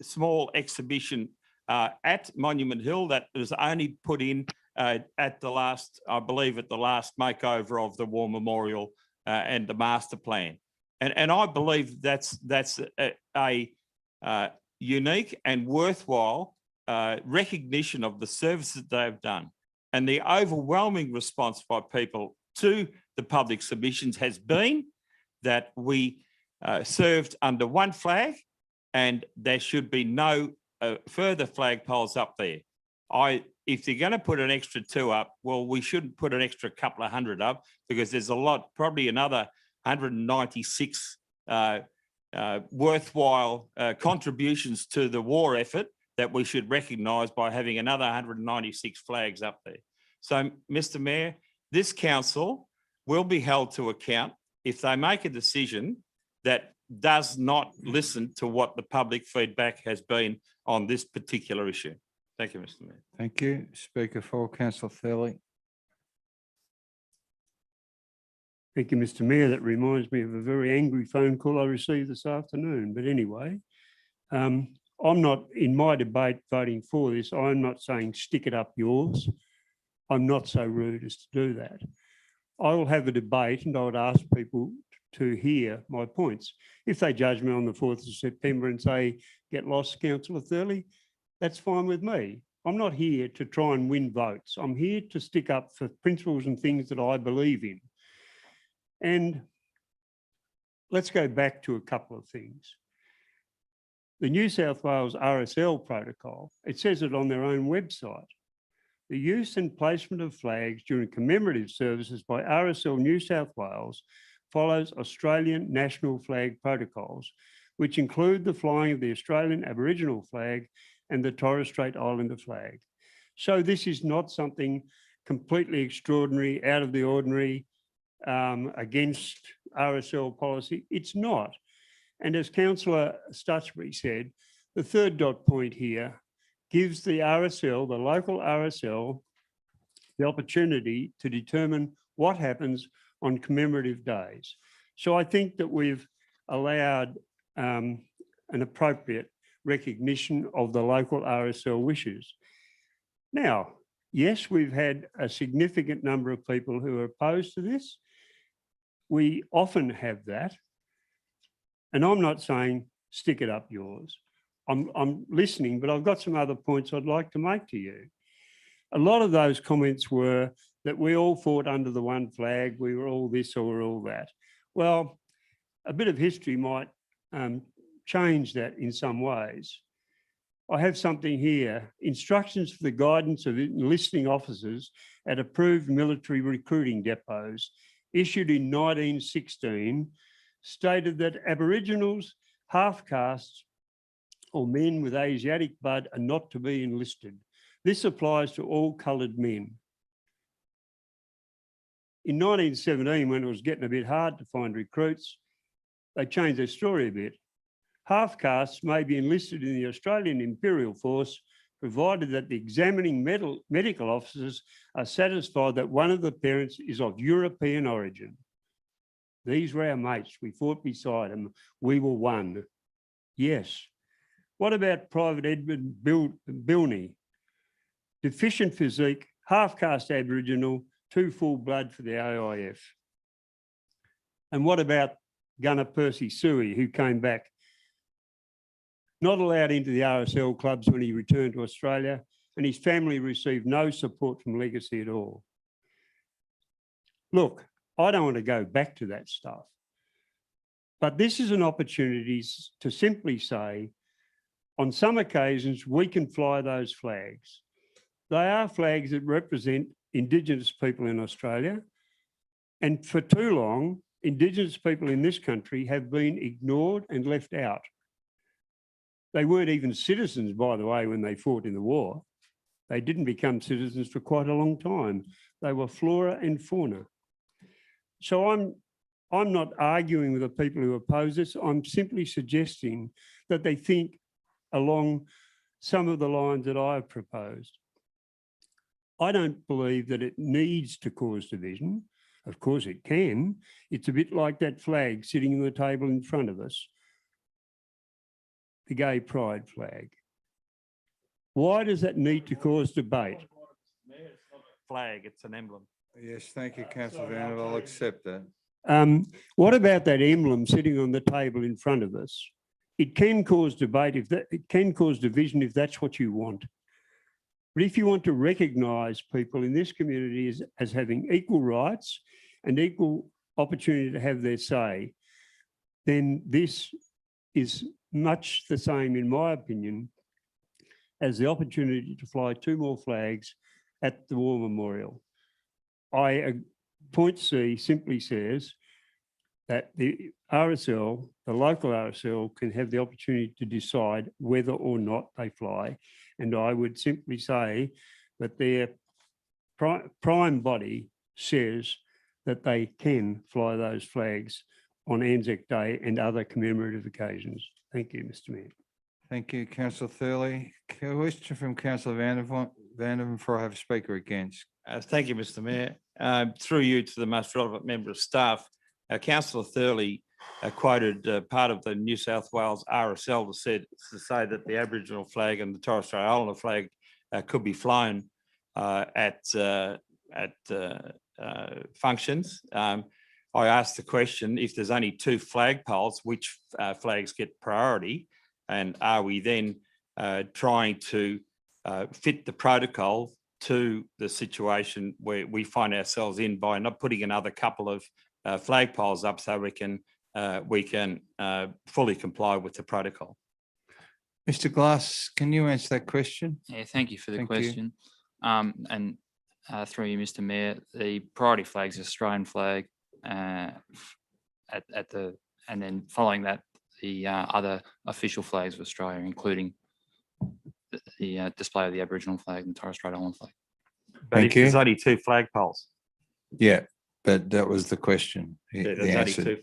small exhibition at Monument Hill that was only put in at the last, I believe, at the last makeover of the War Memorial and the master plan. And I believe that's a unique and worthwhile recognition of the services they've done. And the overwhelming response by people to the public submissions has been that we served under one flag and there should be no further flagpoles up there. If you're going to put an extra 2 up, well, we shouldn't put an extra couple of hundred up because there's a lot, probably another 196 worthwhile contributions to the war effort that we should recognise by having another 196 flags up there. So, Mr. Mayor, this council will be held to account if they make a decision that does not listen to what the public feedback has been on this particular issue. Thank you, Mr. Mayor. Thank you. Speaker 4, Councillor Thurley. Thank you, Mr. Mayor. That reminds me of a very angry phone call I received this afternoon. But anyway, I'm not, in my debate voting for this, I'm not saying stick it up yours. I'm not so rude as to do that. I will have a debate and I would ask people to hear my points. If they judge me on the 4th of September and say, get lost, Councillor Thurley, that's fine with me. I'm not here to try and win votes. I'm here to stick up for principles and things that I believe in. And let's go back to a couple of things. The New South Wales RSL protocol, it says it on their own website. The use and placement of flags during commemorative services by RSL New South Wales follows Australian national flag protocols, which include the flying of the Australian Aboriginal flag and the Torres Strait Islander flag. So this is not something completely extraordinary, out of the ordinary, against RSL policy. It's not. And as Councillor Stutchbury said, the third dot point here gives the RSL, the local RSL, the opportunity to determine what happens on commemorative days. So I think that we've allowed an appropriate recognition of the local RSL wishes. Now, yes, we've had a significant number of people who are opposed to this. We often have that. And I'm not saying stick it up yours. I'm listening, but I've got some other points I'd like to make to you. A lot of those comments were that we all fought under the one flag, we were all this or we're all that. Well, a bit of history might change that in some ways. I have something here, instructions for the guidance of enlisting officers at approved military recruiting depots issued in 1916 stated that Aboriginals, half-castes or men with Asiatic blood are not to be enlisted. This applies to all coloured men. In 1917, when it was getting a bit hard to find recruits, they changed their story a bit. Half-castes may be enlisted in the Australian Imperial Force provided that the examining medical officers are satisfied that one of the parents is of European origin. These were our mates. We fought beside them. We were one. Yes. What about Private Edmund Bilney? Deficient physique, half-caste Aboriginal, 2 full blood for the AIF. And what about Gunner Percy Suey, who came back, not allowed into the RSL clubs when he returned to Australia, and his family received no support from Legacy at all. Look, I don't want to go back to that stuff, but this is an opportunity to simply say, on some occasions, we can fly those flags. They are flags that represent Indigenous people in Australia. And for too long, Indigenous people in this country have been ignored and left out. They weren't even citizens, by the way, when they fought in the war. They didn't become citizens for quite a long time. They were flora and fauna. So I'm not arguing with the people who oppose this. I'm simply suggesting that they think along some of the lines that I've proposed. I don't believe that it needs to cause division. Of course it can. It's a bit like that flag sitting on the table in front of us, the gay pride flag. Why does that need to cause debate? Flag, it's an emblem. Yes, thank you, Councillor Vandervan. I'll accept that. What about that emblem sitting on the table in front of us? It can cause debate, it can cause division if that's what you want. But if you want to recognise people in this community as having equal rights and equal opportunity to have their say, then this is much the same, in my opinion, as the opportunity to fly 2 more flags at the War Memorial. Point C simply says that the RSL, the local RSL, can have the opportunity to decide whether or not they fly. And I would simply say that their prime body says that they can fly those flags on Anzac Day and other commemorative occasions. Thank you, Mr. Mayor. Thank you, Councillor Thurley. Question from Councillor Vandervan before I have a speaker against. Thank you, Mr. Mayor. Through you to the most relevant member of staff, Councillor Thurley quoted part of the New South Wales RSL to say that the Aboriginal flag and the Torres Strait Islander flag could be flown at functions. I asked the question, if there's only 2 flagpoles, which flags get priority? And are we then trying to fit the protocol to the situation where we find ourselves in by not putting another couple of flagpoles up so we can fully comply with the protocol? Mr. Glass, can you answer that question? Yeah, thank you for the Thank you. question. And through you, Mr. Mayor, the priority flag is Australian flag, and then following that, the other official flags of Australia, including the display of the Aboriginal flag and Torres Strait Islander flag. But if there's only 2 flagpoles. Yeah, but that was the question. Yeah, The there's only answer. 2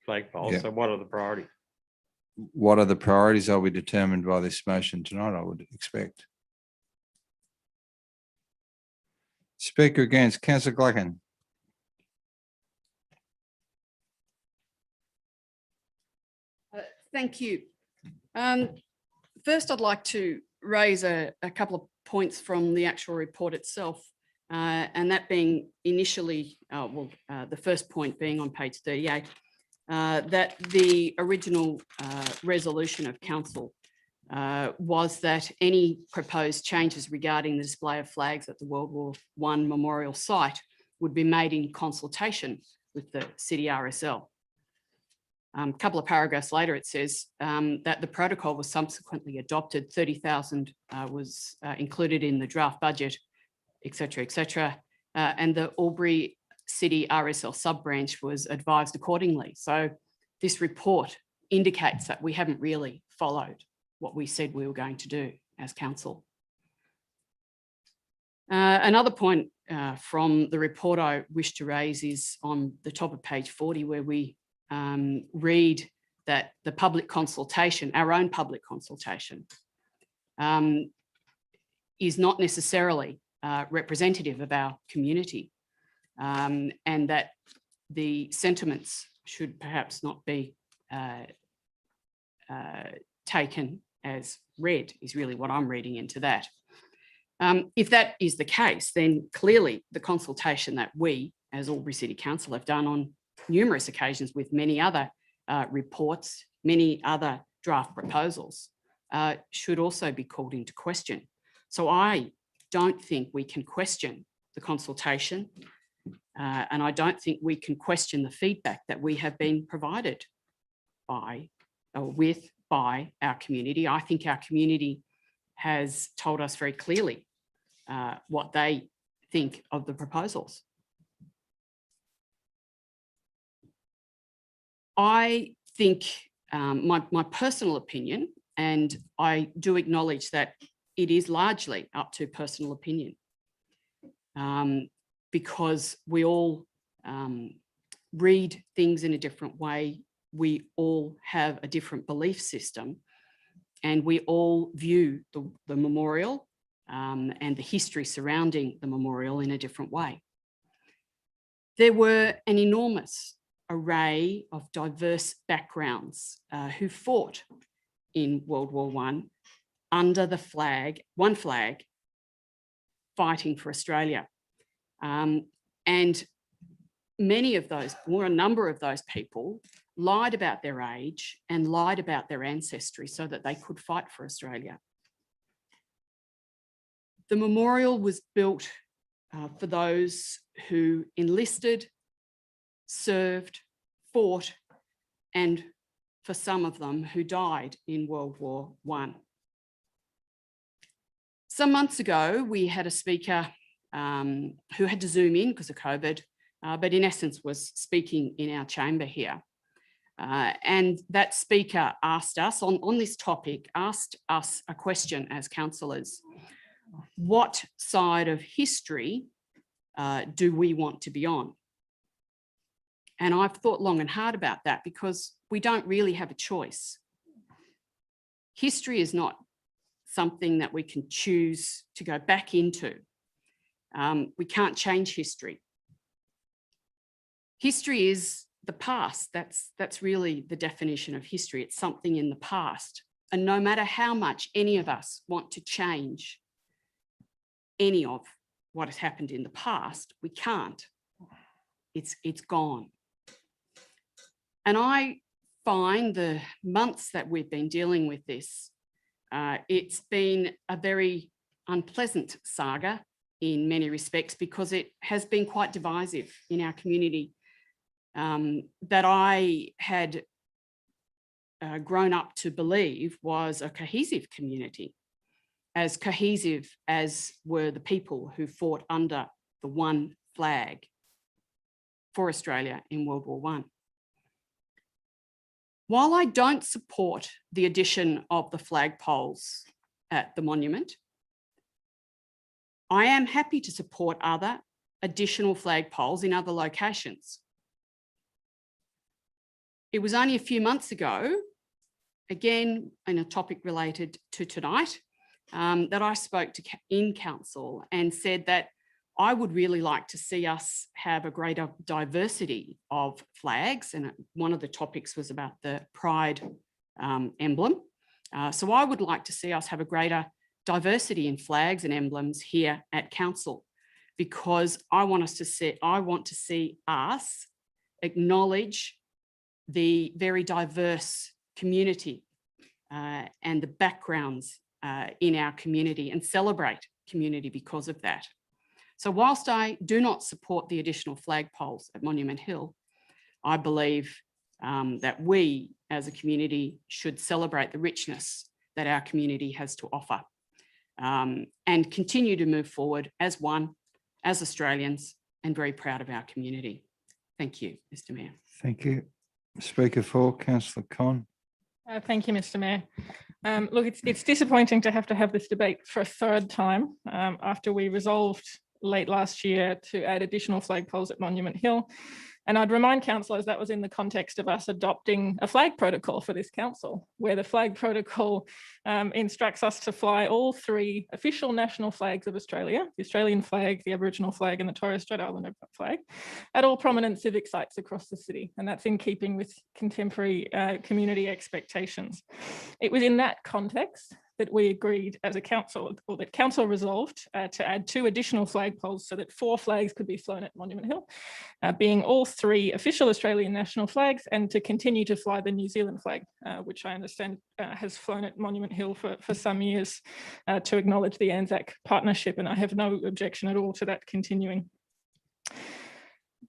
flagpoles. Yeah. So what are the priorities? What are the priorities? Will be determined by this motion tonight, I would expect. Speaker against, Councillor Glacken. Thank you. First, I'd like to raise a couple of points from the actual report itself, and that being initially, the first point being on page 38, that the original resolution of council was that any proposed changes regarding the display of flags at the World War I memorial site would be made in consultation with the City RSL. A couple of paragraphs later, it says that the protocol was subsequently adopted. 30,000 was included in the draft budget, et cetera, and the Aubry City RSL sub-branch was advised accordingly. So this report indicates that we haven't really followed what we said we were going to do as council. Another point from the report I wish to raise is on the top of page 40, where we read that the public consultation, our own public consultation, is not necessarily representative of our community, and that the sentiments should perhaps not be taken as read, is really what I'm reading into that. If that is the case, then clearly the consultation that we, as Aubry City Council, have done on numerous occasions with many other reports, many other draft proposals, should also be called into question. So I don't think we can question the consultation, and I don't think we can question the feedback that we have been provided by our community. I think our community has told us very clearly what they think of the proposals. I think my personal opinion, and I do acknowledge that it is largely up to personal opinion, because we all read things in a different way. We all have a different belief system, and we all view the memorial and the history surrounding the memorial in a different way. There were an enormous array of diverse backgrounds who fought in World War I under the flag, one flag, fighting for Australia. And many of those, or a number of those people, lied about their age and lied about their ancestry so that they could fight for Australia. The memorial was built for those who enlisted, served, fought, and for some of them who died in World War I. Some months ago, we had a speaker who had to Zoom in because of COVID, but in essence was speaking in our chamber here. And that speaker asked us on this topic, asked us a question as councillors: what side of history do we want to be on? And I've thought long and hard about that, because we don't really have a choice. History is not something that we can choose to go back into. We can't change history. History is the past. That's really the definition of history. It's something in the past. And no matter how much any of us want to change any of what has happened in the past, we can't. It's gone. And I find the months that we've been dealing with this, it's been a very unpleasant saga in many respects, because it has been quite divisive in our community, that I had grown up to believe was a cohesive community, as cohesive as were the people who fought under the one flag for Australia in World War I. While I don't support the addition of the flagpoles at the monument, I am happy to support other additional flagpoles in other locations. It was only a few months ago, again, in a topic related to tonight, that I spoke to in council and said that I would really like to see us have a greater diversity of flags. And one of the topics was about the Pride emblem. So I would like to see us have a greater diversity in flags and emblems here at council, because I want to see us acknowledge the very diverse community and the backgrounds in our community, and celebrate community because of that. So whilst I do not support the additional flagpoles at Monument Hill, I believe that we as a community should celebrate the richness that our community has to offer, and continue to move forward as one, as Australians, and very proud of our community. Thank you, Mr. Mayor. Thank you. Speaker 4, Councillor Con. Thank you, Mr. Mayor. Look, it's disappointing to have this debate for a third time after we resolved late last year to add additional flagpoles at Monument Hill. And I'd remind councillors that was in the context of us adopting a flag protocol for this council, where the flag protocol instructs us to fly all 3 official national flags of Australia, the Australian flag, the Aboriginal flag, and the Torres Strait Islander flag, at all prominent civic sites across the city. And that's in keeping with contemporary community expectations. It was in that context that we agreed as a council, or that council resolved to add 2 additional flagpoles so that 4 flags could be flown at Monument Hill, being all 3 official Australian national flags, and to continue to fly the New Zealand flag, which I understand has flown at Monument Hill for some years to acknowledge the Anzac partnership, and I have no objection at all to that continuing.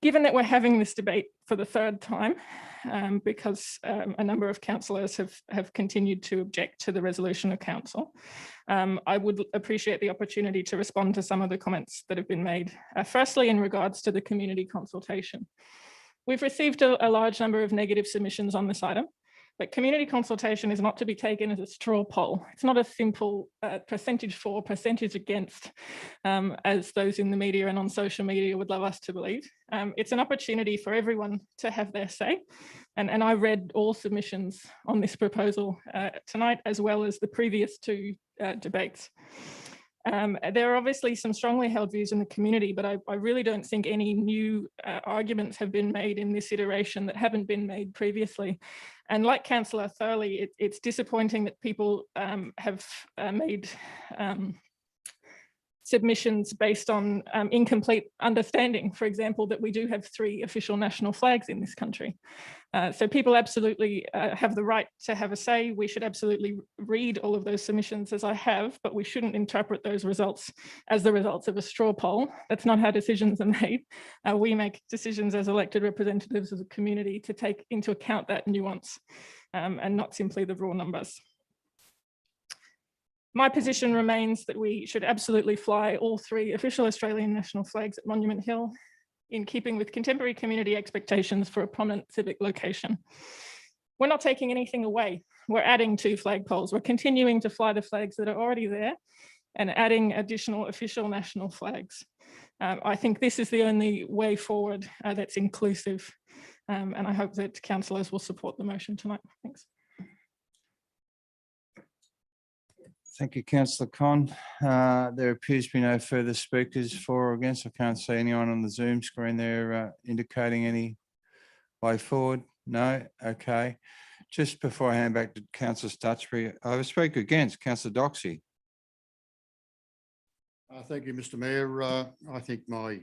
Given that we're having this debate for the 3rd time, because a number of councillors have continued to object to the resolution of council, I would appreciate the opportunity to respond to some of the comments that have been made. Firstly, in regards to the community consultation. We've received a large number of negative submissions on this item, but community consultation is not to be taken as a straw poll. It's not a simple percentage for, percentage against, as those in the media and on social media would love us to believe. It's an opportunity for everyone to have their say. And I read all submissions on this proposal tonight, as well as the previous 2 debates. There are obviously some strongly held views in the community, but I really don't think any new arguments have been made in this iteration that haven't been made previously. And like Councillor Thurley, it's disappointing that people have made submissions based on incomplete understanding. For example, that we do have 3 official national flags in this country. So people absolutely have the right to have a say. We should absolutely read all of those submissions as I have, but we shouldn't interpret those results as the results of a straw poll. That's not how decisions are made. We make decisions as elected representatives of the community to take into account that nuance and not simply the raw numbers. My position remains that we should absolutely fly all 3 official Australian national flags at Monument Hill, in keeping with contemporary community expectations for a prominent civic location. We're not taking anything away. We're adding 2 flagpoles. We're continuing to fly the flags that are already there and adding additional official national flags. I think this is the only way forward that's inclusive, and I hope that councillors will support the motion tonight. Thanks. Thank you, Councillor Con. There appears to be no further speakers for or against. I can't see anyone on the Zoom screen there indicating any way forward. No? Okay. Just before I hand back to Councillor Stutchbury, I have a speaker against, Councillor Doxey. Thank you, Mr. Mayor. I think my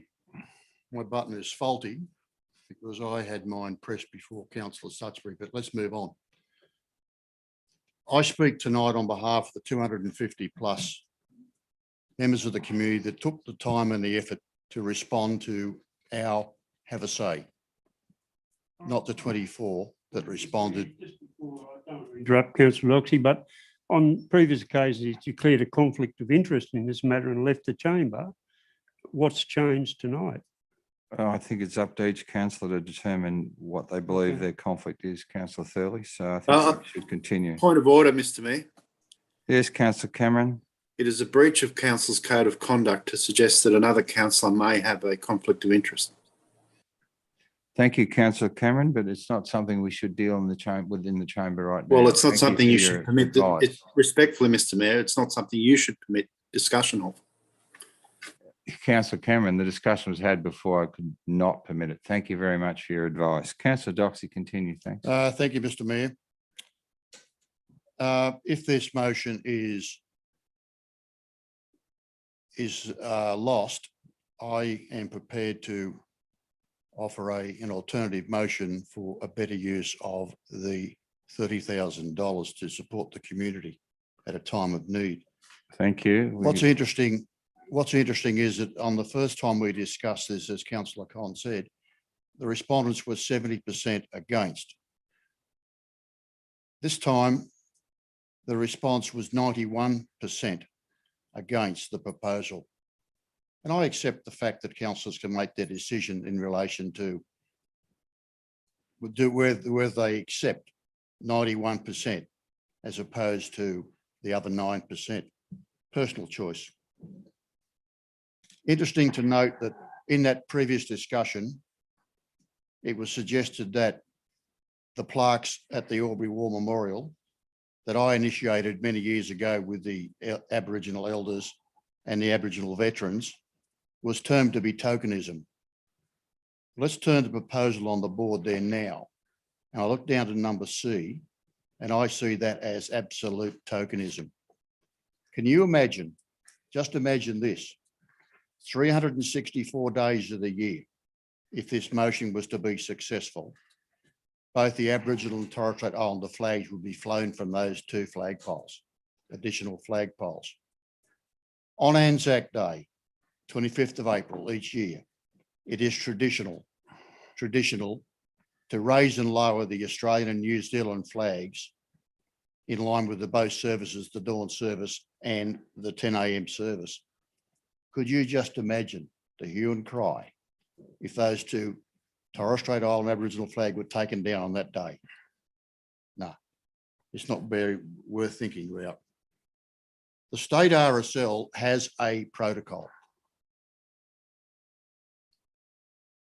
button is faulty because I had mine pressed before Councillor Stutchbury, but let's move on. I speak tonight on behalf of the 250 plus members of the community that took the time and the effort to respond to our have a say, not the 24 that responded. Interrupt Councillor Doxey, but on previous occasions, you declared a conflict of interest in this matter and left the chamber. What's changed tonight? I think it's up to each councillor to determine what they believe their conflict is, Councillor Thurley. So I think we should continue. Point of order, Mr. Mayor. Yes, Councillor Cameron. It is a breach of council's code of conduct to suggest that another councillor may have a conflict of interest. Thank you, Councillor Cameron, but it's not something we should deal in the within the chamber right now. Well, it's not Thank something you for should your permit. advice. Respectfully, Mr. Mayor, it's not something you should permit discussion of. Councillor Cameron, the discussion was had before I could not permit it. Thank you very much for your advice. Councillor Doxey, continue. Thanks. Thank you, Mr. Mayor. If this motion is lost, I am prepared to offer an alternative motion for a better use of the $30,000 to support the community at a time of need. Thank you. What's interesting is that on the first time we discussed this, as Councillor Con said, the respondents were 70% against. This time, the response was 91% against the proposal. And I accept the fact that councillors can make their decision in relation to whether they accept 91% as opposed to the other 9%. Personal choice. Interesting to note that in that previous discussion, it was suggested that the plaques at the Aubry War Memorial that I initiated many years ago with the Aboriginal elders and the Aboriginal veterans was termed to be tokenism. Let's turn the proposal on the board there now. And I look down to number C and I see that as absolute tokenism. Can you imagine, just imagine this, 364 days of the year, if this motion was to be successful, both the Aboriginal and Torres Strait Islander flags would be flown from those two flagpoles, additional flagpoles. On Anzac Day, 25th of April each year, it is traditional to raise and lower the Australian and New Zealand flags in line with the both services, the dawn service and the 10 a.m. service. Could you just imagine the hue and cry if those two Torres Strait Island Aboriginal flag were taken down on that day? No, it's not very worth thinking about. The state RSL has a protocol.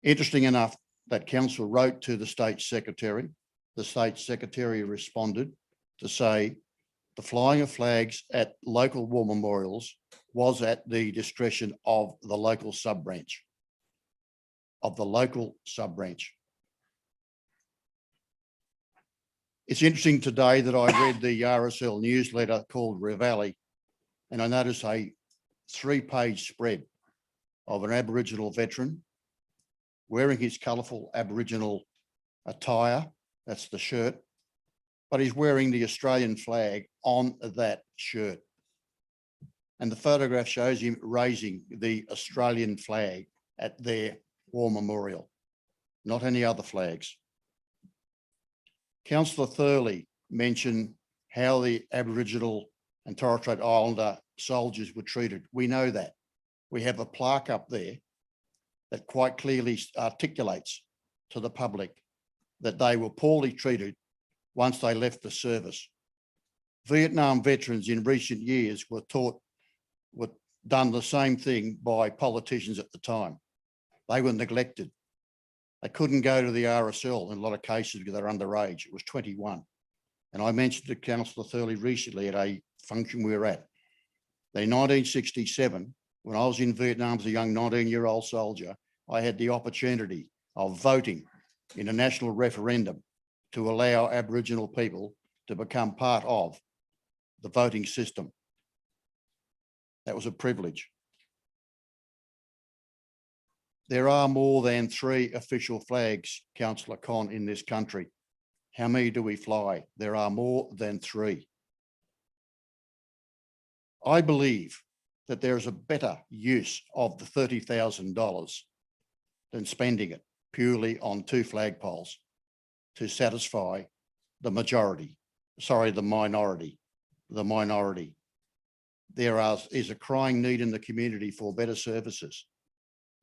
Interesting enough, that council wrote to the state secretary. The state secretary responded to say the flying of flags at local war memorials was at the discretion of the local sub-branch. It's interesting today that I read the RSL newsletter called Revalley, and I noticed a 3-page spread of an Aboriginal veteran wearing his colourful Aboriginal attire, that's the shirt, but he's wearing the Australian flag on that shirt. And the photograph shows him raising the Australian flag at their war memorial, not any other flags. Councillor Thurley mentioned how the Aboriginal and Torres Strait Islander soldiers were treated. We know that. We have a plaque up there that quite clearly articulates to the public that they were poorly treated once they left the service. Vietnam veterans in recent years were done the same thing by politicians at the time. They were neglected. They couldn't go to the RSL in a lot of cases because they're underage. It was 21. And I mentioned to Councillor Thurley recently at a function we were at. In 1967, when I was in Vietnam as a young 19-year-old soldier, I had the opportunity of voting in a national referendum to allow Aboriginal people to become part of the voting system. That was a privilege. There are more than 3 official flags, Councillor Con, in this country. How many do we fly? There are more than 3. I believe that there is a better use of the $30,000 than spending it purely on 2 flagpoles to satisfy the minority. There is a crying need in the community for better services,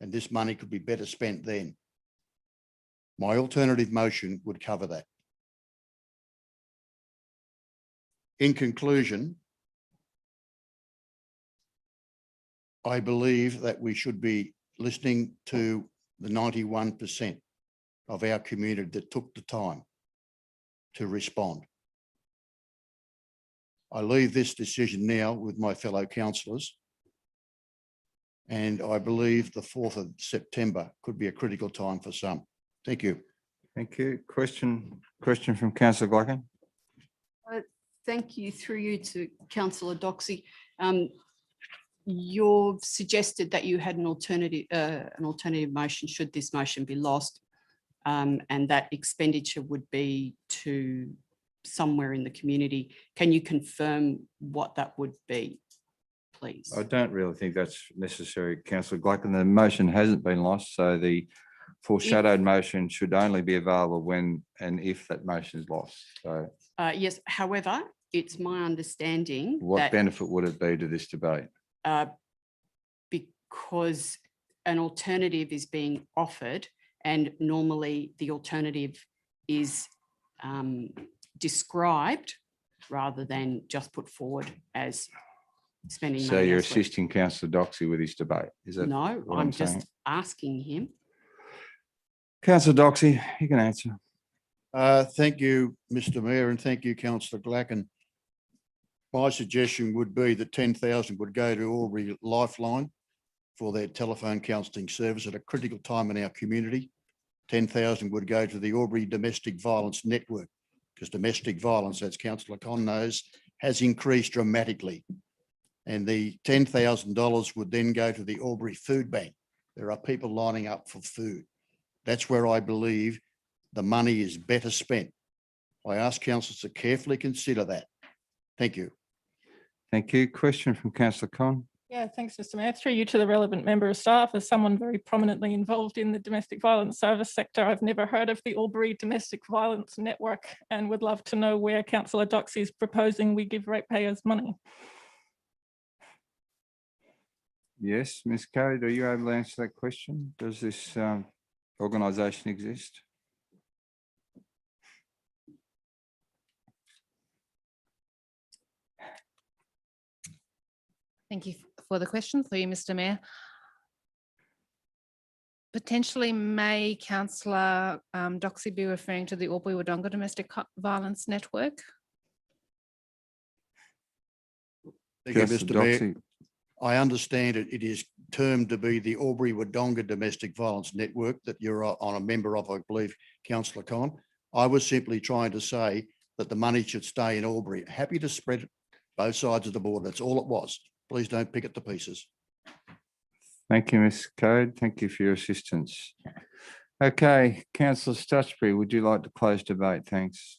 and this money could be better spent then. My alternative motion would cover that. In conclusion, I believe that we should be listening to the 91% of our community that took the time to respond. I leave this decision now with my fellow councillors, and I believe the 4th of September could be a critical time for some. Thank you. Thank you. Question from Councillor Glocken. Thank you. Through you to Councillor Doxey. You've suggested that you had an alternative motion should this motion be lost, and that expenditure would be to somewhere in the community. Can you confirm what that would be, please? I don't really think that's necessary, Councillor Glocken. The motion hasn't been lost, so the foreshadowed motion should only be available when and if that motion is lost. So yes, however, it's my understanding what that benefit would it be to this debate? Because an alternative is being offered, and normally the alternative is described rather than just put forward as spending money. So you're elsewhere. assisting Councillor Doxey with his debate? Is that No, what I'm saying? just asking him. Councillor Doxey, you can answer. Thank you, Mr. Mayor, and thank you, Councillor Glocken. My suggestion would be that 10,000 would go to Aubry Lifeline for their telephone counselling service at a critical time in our community. 10,000 would go to the Aubry Domestic Violence Network, because domestic violence, as Councillor Con knows, has increased dramatically And the $10,000 would then go to the Aubry Food Bank. There are people lining up for food. That's where I believe the money is better spent. I ask councillors to carefully consider that. Thank you. Thank you. Question from Councillor Con. Yeah, thanks, Mr. Mayor. Through you to the relevant member of staff, as someone very prominently involved in the domestic violence service sector, I've never heard of the Aubry Domestic Violence Network and would love to know where Councillor Doxey is proposing we give ratepayers money. Yes, Ms. Cade, are you able to answer that question? Does this organisation exist? Thank you for the question, through you, Mr. Mayor. Potentially, may Councillor Doxey be referring to the Aubry-Wodonga Domestic Violence Network? Thank you, Councillor Mr. Mayor. Doxey. I understand it is termed to be the Aubry-Wodonga Domestic Violence Network that you're on a member of, I believe, Councillor Con. I was simply trying to say that the money should stay in Aubry. Happy to spread it both sides of the board. That's all it was. Please don't pick it to pieces. Thank you, Ms. Cade. Thank you for your assistance. Okay, Councillor Stutchbury, would you like to close debate? Thanks.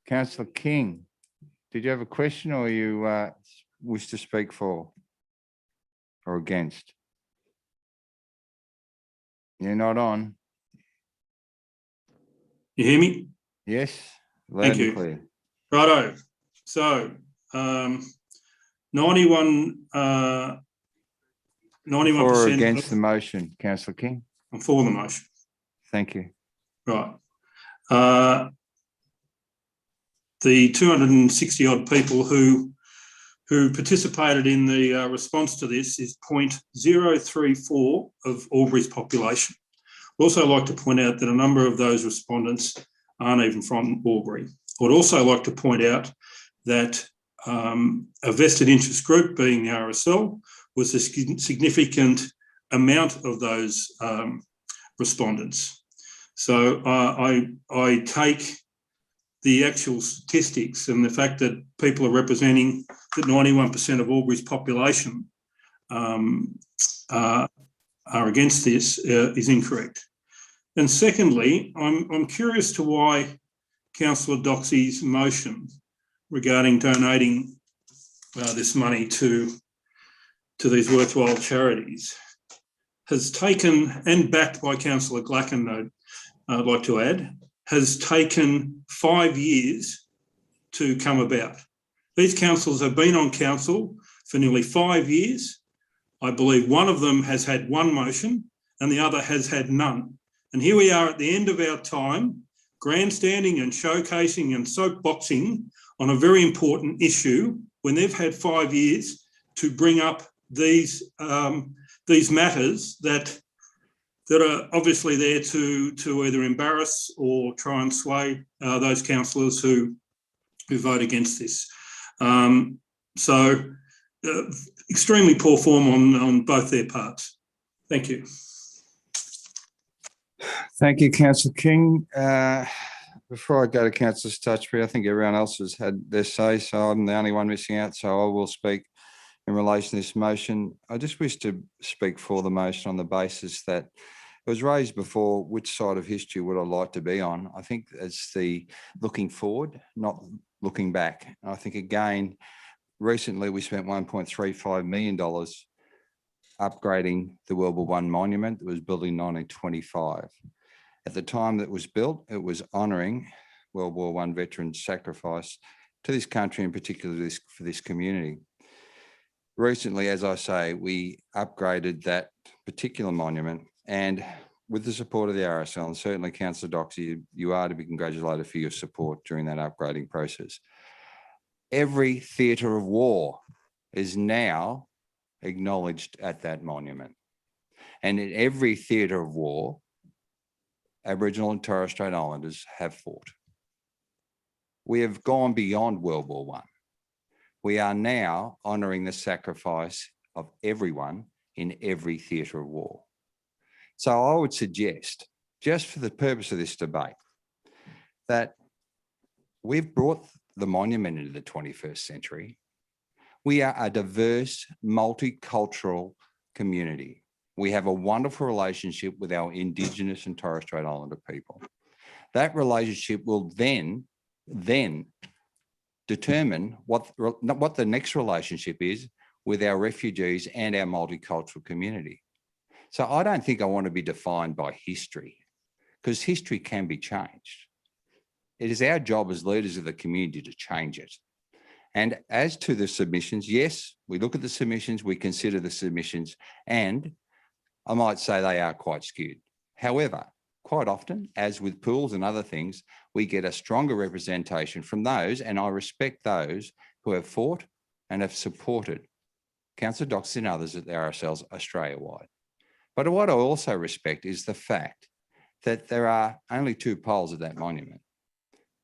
Councillor King, did you have a question or you wish to speak for or against? You're not on. You hear me? Yes, loud Thank and you. clear. Righto. So 91 For or 91% against the motion, Councillor King? I'm for the motion. Thank you. Right. The 260 odd people who participated in the response to this is 0.034 of Aubry's population. I'd also like to point out that a number of those respondents aren't even from Aubry. I would also like to point out that a vested interest group, being the RSL, was a significant amount of those respondents. So I take the actual statistics and the fact that people are representing that 91% of Aubry's population are against this is incorrect. And secondly, I'm curious to why Councillor Doxey's motion regarding donating this money to these worthwhile charities has taken, and backed by Councillor Glacken, I'd like to add, has taken 5 years to come about. These councillors have been on council for nearly 5 years. I believe one of them has had one motion and the other has had none. And here we are at the end of our time, grandstanding and showcasing and soapboxing on a very important issue when they've had 5 years to bring up these matters that are obviously there to either embarrass or try and sway those councillors who vote against this. So extremely poor form on both their parts. Thank you. Thank you, Councillor King. Before I go to Councillor Stutchbury, I think everyone else has had their say, so I'm the only one missing out, so I will speak in relation to this motion. I just wish to speak for the motion on the basis that it was raised before, which side of history would I like to be on? I think it's the looking forward, not looking back. I think, again, recently we spent $1.35 million upgrading the World War I monument that was built in 1925. At the time that it was built, it was honouring World War I veterans' sacrifice to this country, in particular for this community. Recently, as I say, we upgraded that particular monument, and with the support of the RSL, and certainly Councillor Doxey, you are to be congratulated for your support during that upgrading process. Every theatre of war is now acknowledged at that monument. And in every theatre of war, Aboriginal and Torres Strait Islanders have fought. We have gone beyond World War I. We are now honouring the sacrifice of everyone in every theatre of war. So I would suggest, just for the purpose of this debate, that we've brought the monument into the 21st century. We are a diverse, multicultural community. We have a wonderful relationship with our Indigenous and Torres Strait Islander people. That relationship will then determine what the next relationship is with our refugees and our multicultural community. So I don't think I want to be defined by history, because history can be changed. It is our job as leaders of the community to change it. And as to the submissions, yes, we look at the submissions, we consider the submissions, and I might say they are quite skewed. However, quite often, as with pools and other things, we get a stronger representation from those, and I respect those who have fought and have supported Councillor Doxy and others at the RSLs Australia-wide. But what I also respect is the fact that there are only 2 poles at that monument.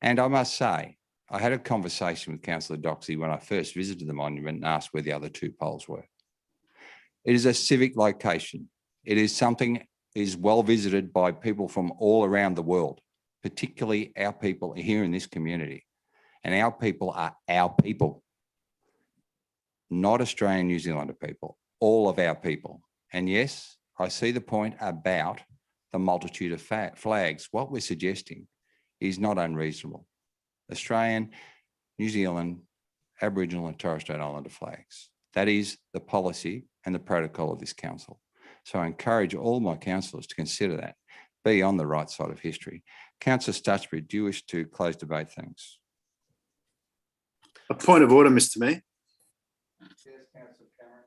And I must say, I had a conversation with Councillor Doxy when I first visited the monument and asked where the other 2 poles were. It is a civic location. It is something is well visited by people from all around the world, particularly our people here in this community. And our people are our people, not Australian New Zealander people, all of our people. And yes, I see the point about the multitude of flags. What we're suggesting is not unreasonable. Australian, New Zealand, Aboriginal and Torres Strait Islander flags. That is the policy and the protocol of this council. So I encourage all my councillors to consider that, be on the right side of history. Councillor Stutchbury, do you wish to close debate? Thanks. A point of order, Mr. Mayor. Yes, Councillor Cameron.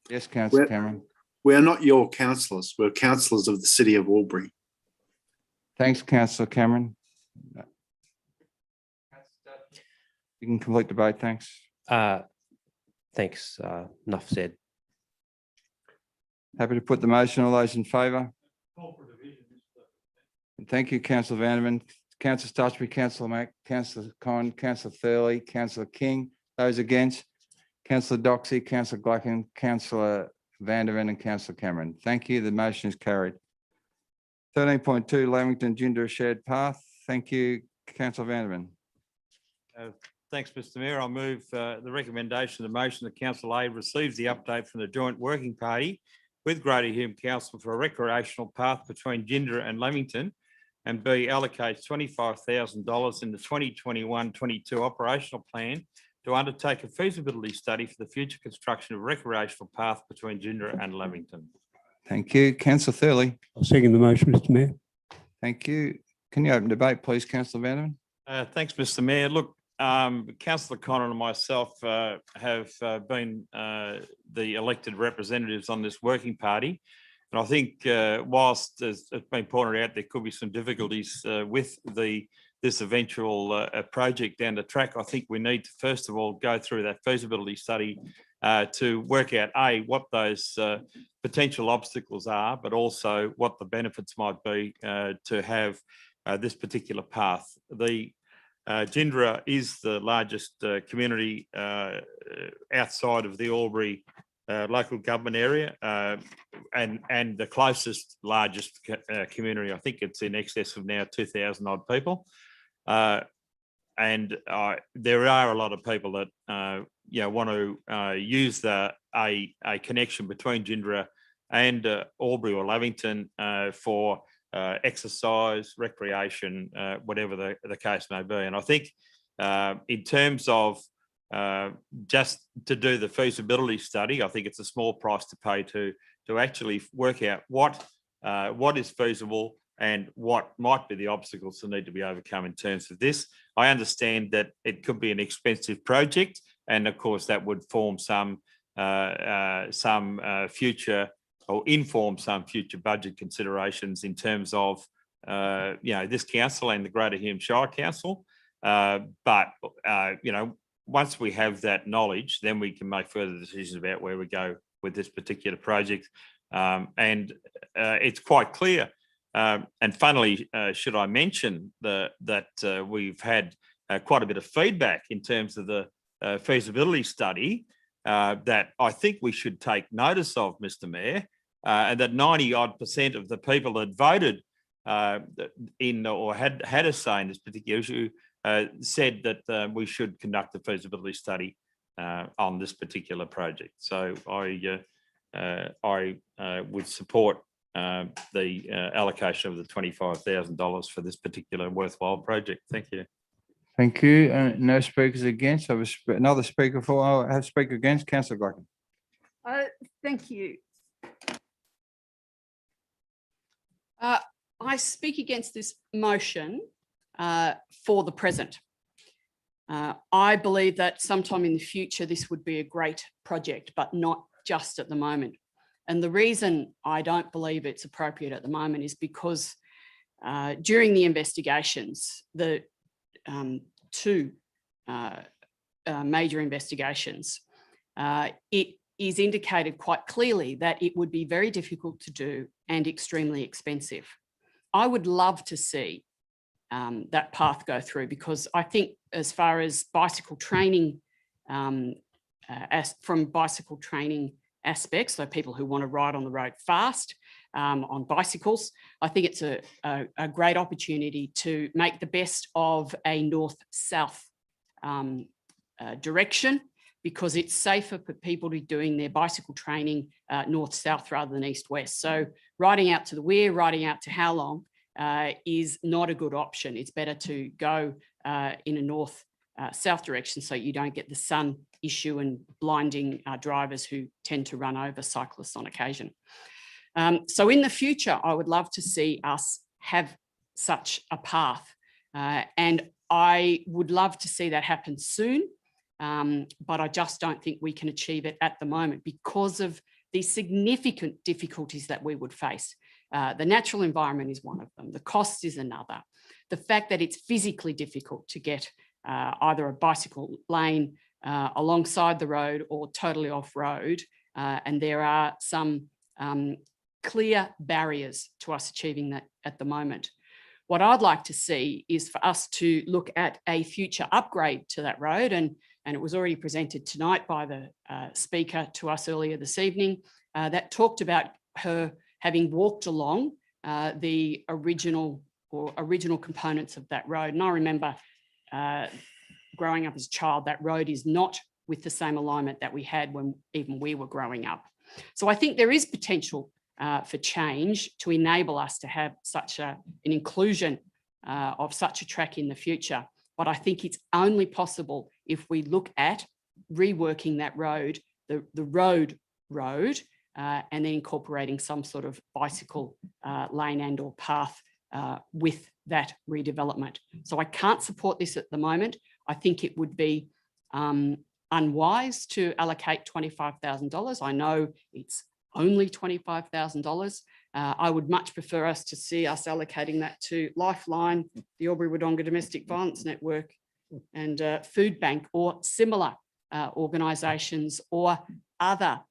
Yes, Councillor Cameron. We are not your councillors. We're councillors of the city of Aubry. Thanks, Councillor Cameron. You can complete debate, thanks. Thanks. Enough said. Happy to put the motion. All those in favour? Thank you, Councillor Vanderman. Councillor Stutchbury, Councillor Mack, Councillor Con, Councillor Thurley, Councillor King. Those against? Councillor Doxy, Councillor Glacken, Councillor Vandervan and Councillor Cameron. Thank you. The motion is carried. 13.2 Lamington Gender Shared Path. Thank you, Councillor Vandervan. Thanks, Mr. Mayor. I'll move the recommendation of the motion that Council A receives the update from the Joint Working Party with Greater Hume Council for a recreational path between Gindra and Lamington, and B, allocates $25,000 in the 2021-22 operational plan to undertake a feasibility study for the future construction of a recreational path between Gindra and Lamington. Thank you. Councillor Thurley. I'll second the motion, Mr. Mayor. Thank you. Can you open debate, please, Councillor Vanderman? Thanks, Mr. Mayor. Look, Councillor Connor and myself have been the elected representatives on this working party. And I think whilst as it's been pointed out, there could be some difficulties with this eventual project down the track, I think we need to first of all go through that feasibility study to work out what those potential obstacles are, but also what the benefits might be to have this particular path. The Gindra is the largest community outside of the Aubry local government area and the closest largest community. I think it's in excess of now 2,000 odd people. And there are a lot of people that want to use a connection between Gindra and Aubry or Lavington for exercise, recreation, whatever the case may be. And I think in terms of just to do the feasibility study, I think it's a small price to pay to actually work out what is feasible and what might be the obstacles that need to be overcome in terms of this. I understand that it could be an expensive project, and of course that would form some future or inform some future budget considerations in terms of this council and the Greater Hume Shire Council. But once we have that knowledge, then we can make further decisions about where we go with this particular project. And it's quite clear. And funnily, should I mention that we've had quite a bit of feedback in terms of the feasibility study that I think we should take notice of, Mr. Mayor, and that 90% of the people that voted in or had a say in this particular issue said that we should conduct a feasibility study on this particular project. So I would support the allocation of the $25,000 for this particular worthwhile project. Thank you. Thank you. No speakers against. I have another speaker for. I have speaker against. Councillor Glycan. Thank you. I speak against this motion for the present. I believe that sometime in the future, this would be a great project, but not just at the moment. And the reason I don't believe it's appropriate at the moment is because during the investigations, the two major investigations, it is indicated quite clearly that it would be very difficult to do and extremely expensive. I would love to see that path go through, because I think as far as bicycle training, from bicycle training aspects, so people who want to ride on the road fast on bicycles, I think it's a great opportunity to make the best of a north-south direction, because it's safer for people to be doing their bicycle training north-south rather than east-west. So riding out to the Weir, riding out to How Long is not a good option. It's better to go in a north-south direction so you don't get the sun issue and blinding drivers who tend to run over cyclists on occasion. So in the future, I would love to see us have such a path. And I would love to see that happen soon. But I just don't think we can achieve it at the moment because of the significant difficulties that we would face. The natural environment is one of them. The cost is another. The fact that it's physically difficult to get either a bicycle lane alongside the road or totally off-road. And there are some clear barriers to us achieving that at the moment. What I'd like to see is for us to look at a future upgrade to that road, and it was already presented tonight by the speaker to us earlier this evening, that talked about her having walked along the original components of that road. And I remember growing up as a child, that road is not with the same alignment that we had when even we were growing up. So I think there is potential for change to enable us to have such an inclusion of such a track in the future. But I think it's only possible if we look at reworking that road, the road, and then incorporating some sort of bicycle lane and or path with that redevelopment. So I can't support this at the moment. I think it would be unwise to allocate $25,000. I know it's only $25,000. I would much prefer us to see us allocating that to Lifeline, the Aubry-Wodonga Domestic Violence Network, and Food Bank, or similar organisations, or other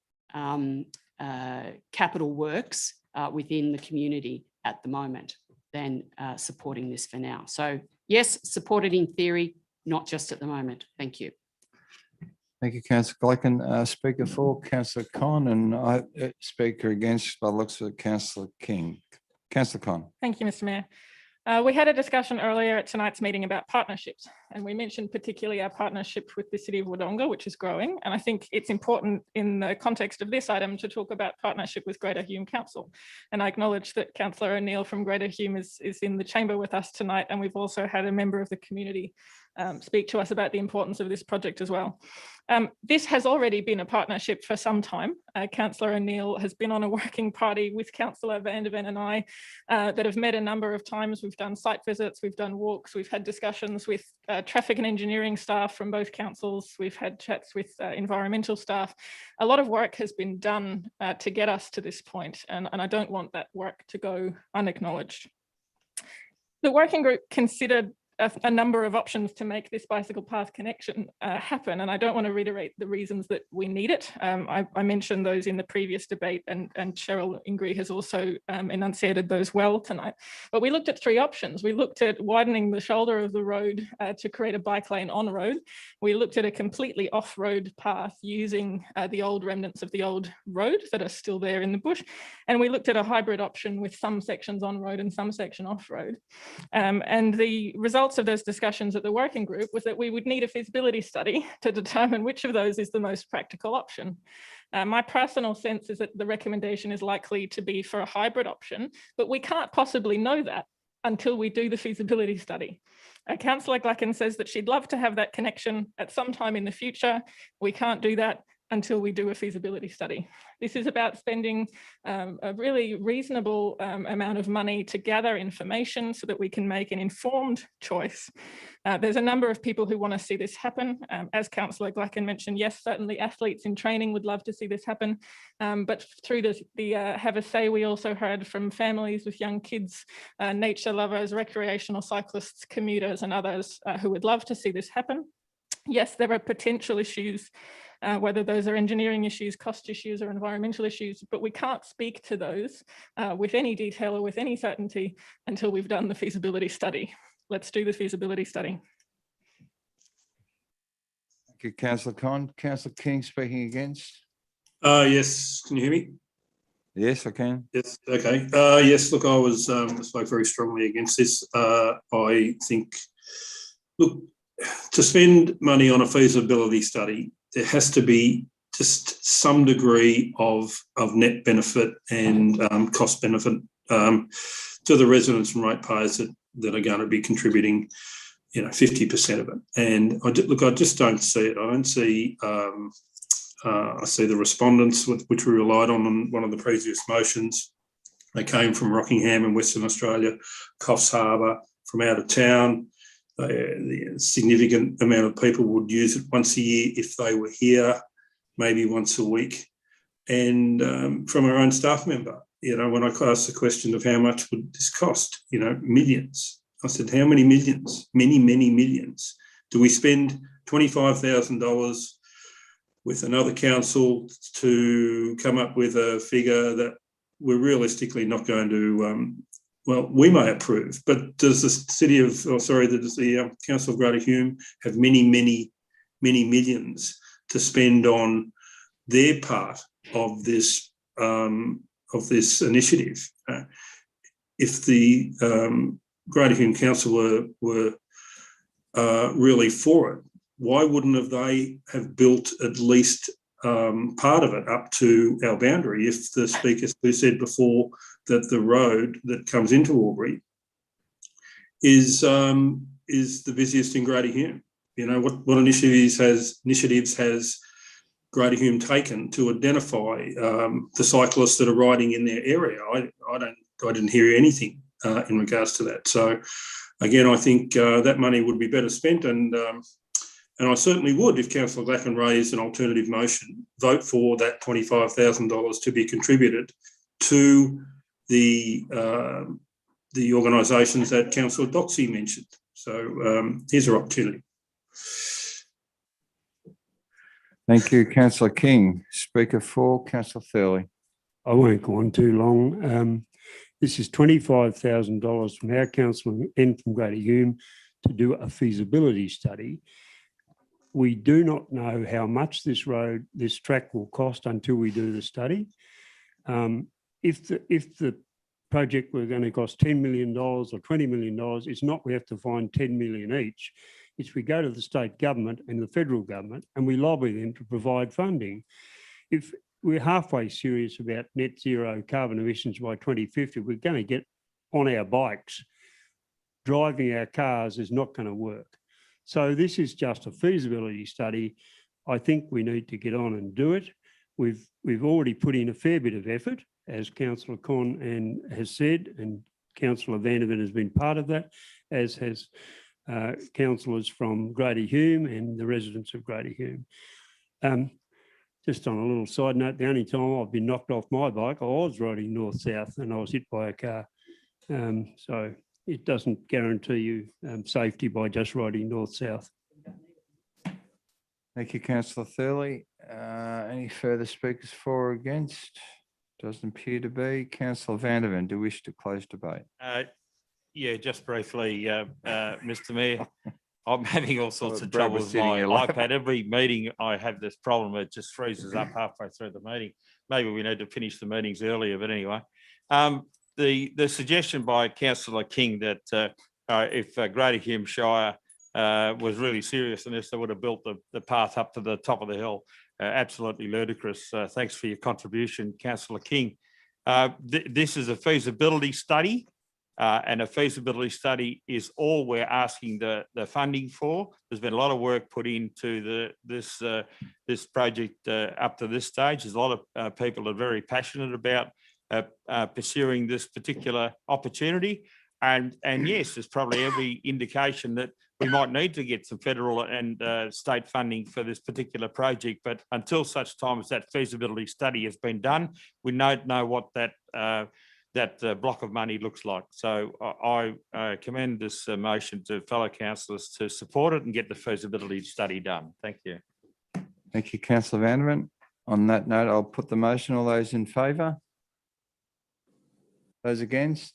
capital works within the community at the moment, than supporting this for now. So yes, support it in theory, not just at the moment. Thank you. Thank you, Councillor Glycan. Speaker for, Councillor Con, and speaker against, by the looks of Councillor King. Councillor Con. Thank you, Mr. Mayor. We had a discussion earlier at tonight's meeting about partnerships, and we mentioned particularly our partnership with the City of Wodonga, which is growing. And I think it's important in the context of this item to talk about partnership with Greater Hume Council. And I acknowledge that Councillor O'Neill from Greater Hume is in the chamber with us tonight, and we've also had a member of the community speak to us about the importance of this project as well. This has already been a partnership for some time. Councillor O'Neill has been on a working party with Councillor Van der Ven and I that have met a number of times. We've done site visits, we've done walks, we've had discussions with traffic and engineering staff from both councils. We've had chats with environmental staff. A lot of work has been done to get us to this point, and I don't want that work to go unacknowledged. The working group considered a number of options to make this bicycle path connection happen, and I don't want to reiterate the reasons that we need it. I mentioned those in the previous debate, and Cheryl Ingrie has also enunciated those well tonight. But we looked at three options. We looked at widening the shoulder of the road to create a bike lane on road. We looked at a completely off-road path using the old remnants of the old road that are still there in the bush, and we looked at a hybrid option with some sections on road and some section off road. And the results results of those discussions at the working group was that we would need a feasibility study to determine which of those is the most practical option. My personal sense is that the recommendation is likely to be for a hybrid option, but we can't possibly know that until we do the feasibility study. Councillor Glacken says that she'd love to have that connection at some time in the future. We can't do that until we do a feasibility study. This is about spending a really reasonable amount of money to gather information so that we can make an informed choice. There's a number of people who want to see this happen. As Councillor Glacken mentioned, yes, certainly athletes in training would love to see this happen. But through the Have a Say, we also heard from families with young kids, nature lovers, recreational cyclists, commuters, and others who would love to see this happen. Yes, there are potential issues, whether those are engineering issues, cost issues, or environmental issues, but we can't speak to those with any detail or with any certainty until we've done the feasibility study. Let's do the feasibility study. Thank you, Councillor Con. Councillor King speaking against. Yes, can you hear me? Yes, I can. Yes, okay. Yes, look, I spoke very strongly against this. I think, look, to spend money on a feasibility study, there has to be just some degree of net benefit and cost benefit to the residents and ratepayers that are going to be contributing, 50% of it. And I just don't see it. I don't see. I see the respondents, which we relied on one of the previous motions. They came from Rockingham in Western Australia, Coffs Harbour, from out of town. The significant amount of people would use it once a year if they were here, maybe once a week. And from our own staff member, when I asked the question of how much would this cost, millions. I said, how many millions? Many, many millions. Do we spend $25,000 with another council to come up with a figure that we're realistically not going to we may approve, but does the Council of Greater Hume have many, many, many millions to spend on their part of this initiative? If the Greater Hume Council were really for it, why wouldn't they have built at least part of it up to our boundary? If the speaker who said before that the road that comes into Aubry is the busiest in Greater Hume, what initiatives has Greater Hume taken to identify the cyclists that are riding in their area? I didn't hear anything in regards to that. So again, I think that money would be better spent, and I certainly would, if Councillor Glacken raised an alternative motion, vote for that $25,000 to be contributed to the organisations that Councillor Doxey mentioned. So here's our opportunity. Thank you, Councillor King. Speaker 4, Councillor Thurley. I won't go on too long. This is $25,000 from our council and from Greater Hume to do a feasibility study. We do not know how much this track will cost until we do the study. If the project were going to cost $10 million or $20 million, it's not we have to find 10 million each. It's we go to the state government and the federal government and we lobby them to provide funding. If we're halfway serious about net zero carbon emissions by 2050, we're going to get on our bikes. Driving our cars is not going to work. So this is just a feasibility study. I think we need to get on and do it. We've already put in a fair bit of effort, as Councillor Con has said, and Councillor Vanderven has been part of that, as has councillors from Greater Hume and the residents of Greater Hume. Just on a little side note, the only time I've been knocked off my bike, I was riding north-south and I was hit by a car. So it doesn't guarantee you safety by just riding north-south. Thank you, Councillor Thurley. Any further speakers for or against? Doesn't appear to be. Councillor Vanderven, do you wish to close debate? Yeah, just briefly, Mr. Mayor. I'm having all sorts of Brad trouble was with sitting my here laughing. iPad. Every meeting I have this problem, it just freezes up halfway through the meeting. Maybe we need to finish the meetings earlier, but anyway. The suggestion by Councillor King that if Greater Hume Shire was really serious in this, they would have built the path up to the top of the hill. Absolutely ludicrous. Thanks for your contribution, Councillor King. This is a feasibility study, and a feasibility study is all we're asking the funding for. There's been a lot of work put into this project up to this stage. There's a lot of people that are very passionate about pursuing this particular opportunity. And yes, there's probably every indication that we might need to get some federal and state funding for this particular project. But until such time as that feasibility study has been done, we don't know what that block of money looks like. So I commend this motion to fellow councillors to support it and get the feasibility study done. Thank you. Thank you, Councillor Vanderman. On that note, I'll put the motion. All those in favour? Those against?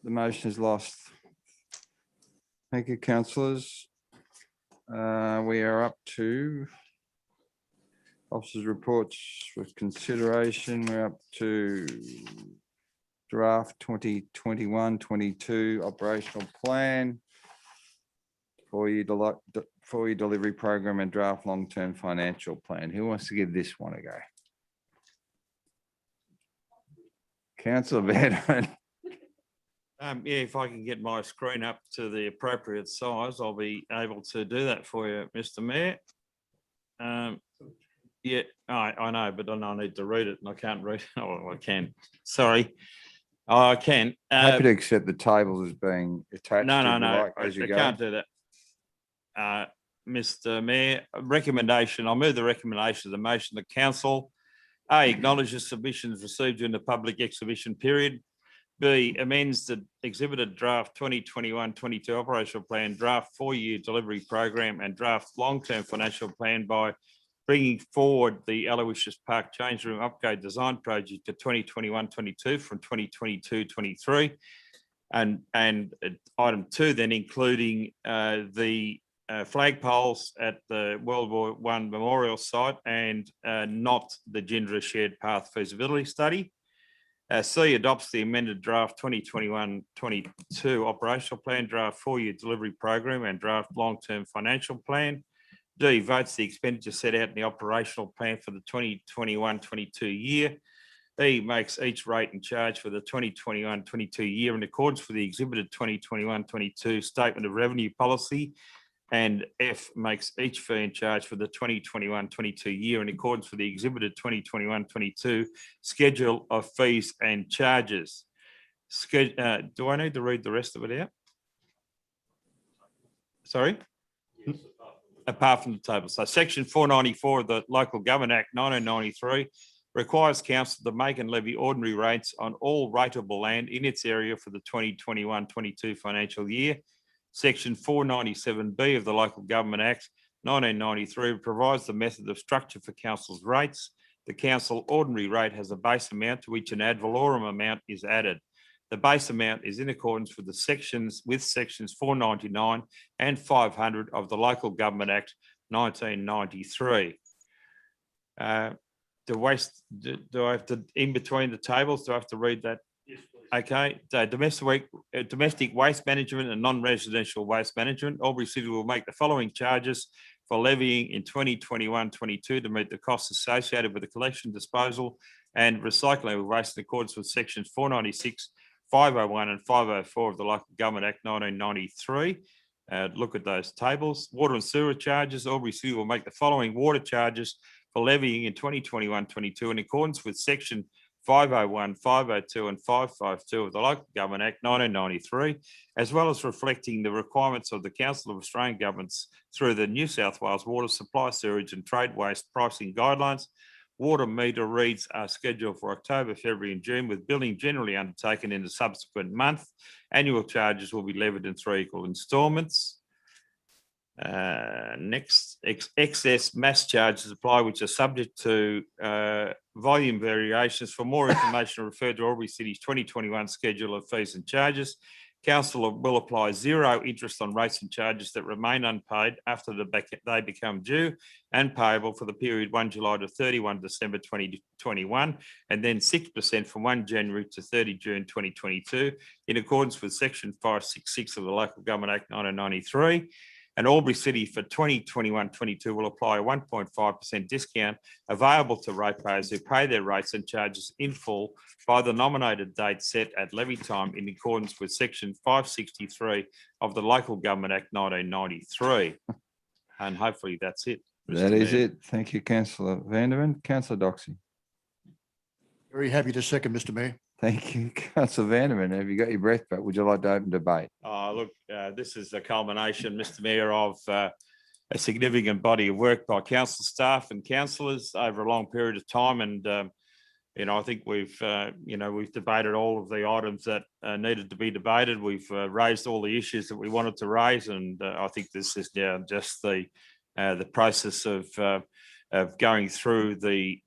The motion is lost. Thank you, councillors. We are up to officers' reports with consideration. We're up to draft 2021-22 operational plan, four-year delivery program and draft long-term financial plan. Who wants to give this one a go? Councillor Vanderman. Yeah, if I can get my screen up to the appropriate size, I'll be able to do that for you, Mr. Mayor. Yeah, I know, but then I need to read it and I can't read. Oh, I can. Sorry. Oh, I can. Happy to accept the tables as being attached. No, as you I go. can't do that. Mr. Mayor, recommendation. I move the recommendation of the motion. The council A, acknowledges submissions received during the public exhibition period. B, amends the exhibited draft 2021-22 operational plan, draft 4-year delivery program and draft long-term financial plan by bringing forward the Aloysius Park change room upgrade design project to 2021-22 from 2022-23. And item 2, then including the flagpoles at the World War I Memorial Site and not the Gindra Shared Path Feasibility Study. C, adopts the amended draft 2021-22 operational plan, draft 4-year delivery program and draft long-term financial plan. D, votes the expenditure set out in the operational plan for the 2021-22 year. E, makes each rate and charge for the 2021-22 year in accordance with the exhibited 2021-22 statement of revenue policy. And F, makes each fee and charge for the 2021-22 year in accordance with the exhibited 2021-22 schedule of fees and charges. Do I need to read the rest of it out? Sorry? Yes, apart from the table. So section 494 of the Local Government Act 1993 requires council to make and levy ordinary rates on all rateable land in its area for the 2021-22 financial year. Section 497B of the Local Government Act 1993 provides the method of structure for council's rates. The council ordinary rate has a base amount to which an ad valorem amount is added. The base amount is in accordance with sections 499 and 500 of the Local Government Act 1993. Do I have to, in between the tables, do I have to read that? Yes, please. Okay, so domestic waste management and non-residential waste management. Aubry City will make the following charges for levying in 2021-22 to meet the costs associated with the collection, disposal and recycling of waste in accordance with sections 496, 501 and 504 of the Local Government Act 1993. Look at those tables. Water and sewer charges. Aubry City will make the following water charges for levying in 2021-22 in accordance with section 501, 502 and 552 of the Local Government Act 1993, as well as reflecting the requirements of the Council of Australian Governments through the New South Wales Water Supply, Sewerage and Trade Waste Pricing Guidelines. Water meter reads are scheduled for October, February and June, with billing generally undertaken in the subsequent month. Annual charges will be levied in 3 equal instalments. Next, excess mass charges apply, which are subject to volume variations. For more information, refer to Aubry City's 2021 schedule of fees and charges. Council will apply zero interest on rates and charges that remain unpaid after they become due and payable for the period 1 July to 31 December 2021, and then 6% from 1 January to 30 June 2022, in accordance with Section 566 of the Local Government Act 1993. And Aubry City for 2021-22 will apply a 1.5% discount available to ratepayers who pay their rates and charges in full by the nominated date set at levy time in accordance with Section 563 of the Local Government Act 1993. And hopefully that's it. That is it. Thank you, Councillor Vanderman. Councillor Doxey. Very happy to second, Mr Mayor. Thank you, Councillor Vanderman. Have you got your breath back? Would you like to open debate? Look, this is a culmination, Mr Mayor, of a significant body of work by council staff and councillors over a long period of time. And, I think we've debated all of the items that needed to be debated. We've raised all the issues that we wanted to raise. And I think this is now just the process of going through the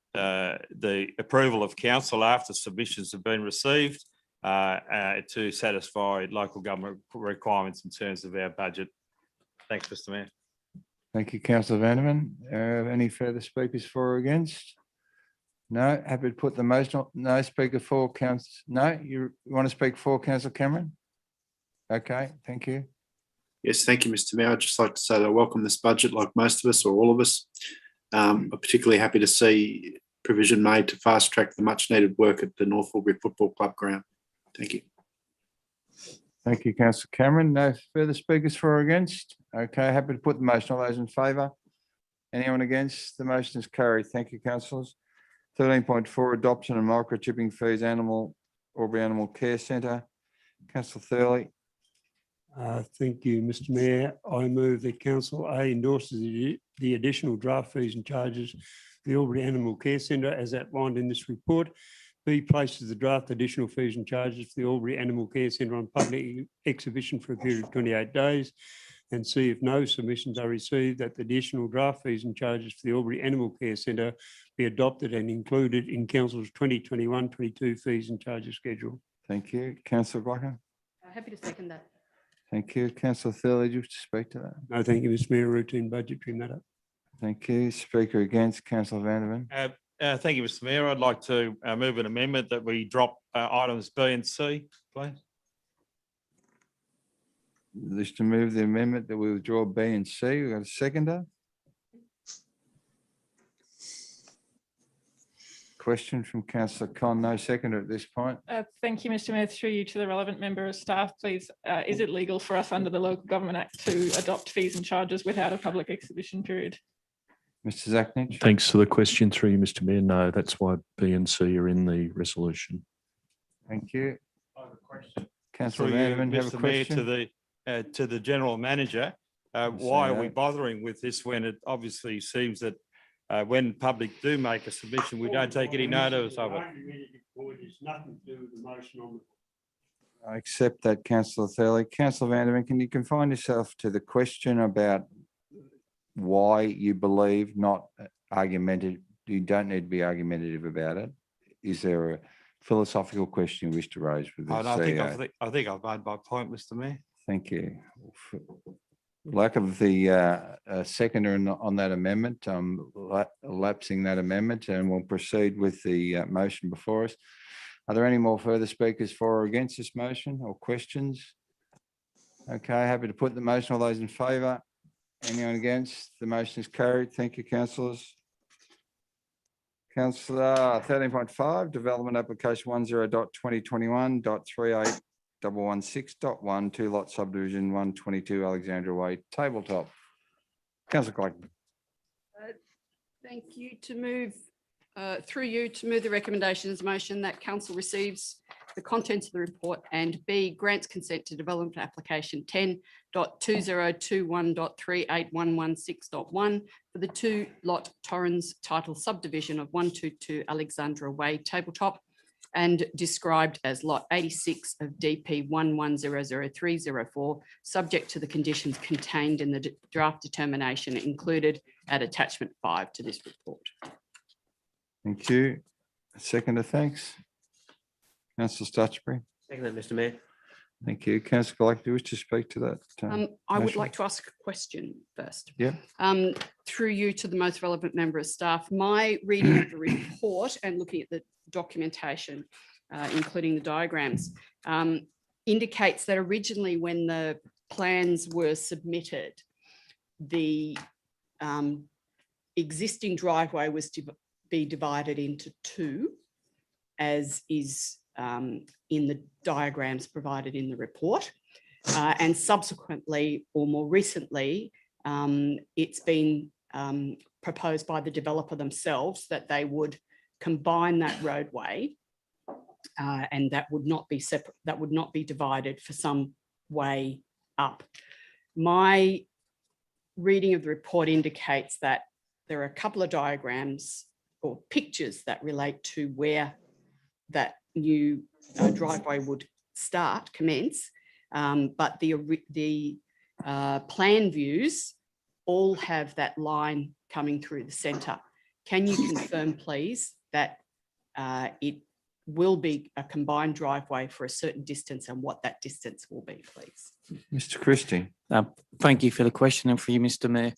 approval of council after submissions have been received to satisfy local government requirements in terms of our budget. Thanks, Mr Mayor. Thank you, Councillor Vanderman. Any further speakers for or against? No. Happy to put the motion. No speaker for, Councillor. No, you want to speak for, Councillor Cameron? Okay, thank you. Yes, thank you, Mr Mayor. I'd just like to say that I welcome this budget like most of us or all of us. I'm particularly happy to see provision made to fast track the much needed work at the North Aubry Football Club ground. Thank you. Thank you, Councillor Cameron. No further speakers for or against? Okay, happy to put the motion. All those in favour? Anyone against? The motion is carried. Thank you, councillors. 13.4, adoption and microchipping fees, Aubry Animal Care Centre. Councillor Thurley. Thank you, Mr Mayor. I move that Council A endorses the additional draft fees and charges for the Aubry Animal Care Centre as outlined in this report. B, places the draft additional fees and charges for the Aubry Animal Care Centre on public exhibition for a period of 28 days. And C, if no submissions are received, that the additional draft fees and charges for the Aubry Animal Care Centre be adopted and included in Council's 2021-22 fees and charges schedule. Thank you. Councillor Glocker. Happy to second that. Thank you. Councillor Thurley, do you wish to speak to that? No, thank you, Mr Mayor. Routine budgetary matter. Thank you. Speaker against, Councillor Vanderman. Thank you, Mr Mayor. I'd like to move an amendment that we drop items B and C, please. Wish to move the amendment that we withdraw B and C. We've got a seconder. Question from Councillor Con. No seconder at this point. Thank you, Mr Mayor. Through you to the relevant member of staff, please. Is it legal for us under the Local Government Act to adopt fees and charges without a public exhibition period? Mr Zachnich. Thanks for the question through you, Mr Mayor. No, that's why B and C are in the resolution. Thank you. I have a question. Councillor Through you, Vanderman, have a Mr Mayor, question? to the General Manager. Why are we bothering with this when it obviously seems that when public do make a submission, we don't take any notice of it? I accept that, Councillor Thurley. Councillor Vanderman, can you confine yourself to the question about why you believe, not argumentative? You don't need to be argumentative about it. Is there a philosophical question you wish to raise with the CEO? I think I've made my point, Mr Mayor. Thank you. Lack of the seconder on that amendment, lapsing that amendment, and we'll proceed with the motion before us. Are there any more further speakers for or against this motion or questions? Okay, happy to put the motion. All those in favour? Anyone against? The motion is carried. Thank you, councillors. Councillor 13.5, development application 10.2021.38.116.1, 2-lot subdivision 122 Alexandra Way, tabletop. Councillor Clayton. Thank you. To move through you to move the recommendations motion that council receives the contents of the report and B, grants consent to development application 10.2021.38.116.1 for the 2-lot Torrens title subdivision of 122 Alexandra Way, tabletop, and described as lot 86 of DP 11000304, subject to the conditions contained in the draft determination included at attachment 5 to this report. Thank you. Seconder, thanks. Councillor Stutchbury. Second that, Mr Mayor. Thank you. Councillor Gleick, do you wish to speak to that? I would motion? like to ask a question first. Yeah. Through you to the most relevant member of staff, my reading of the report and looking at the documentation, including the diagrams, indicates that originally when the plans were submitted, the existing driveway was to be divided into two, as is in the diagrams provided in the report. And subsequently, or more recently, it's been proposed by the developer themselves that they would combine that roadway and that would not be separate, that would not be divided for some way up. My reading of the report indicates that there are a couple of diagrams or pictures that relate to where that new driveway would commence, but the plan views all have that line coming through the centre. Can you confirm, please, that it will be a combined driveway for a certain distance and what that distance will be, please? Mr. Christie. Thank you for the question, and for you, Mr. Mayor.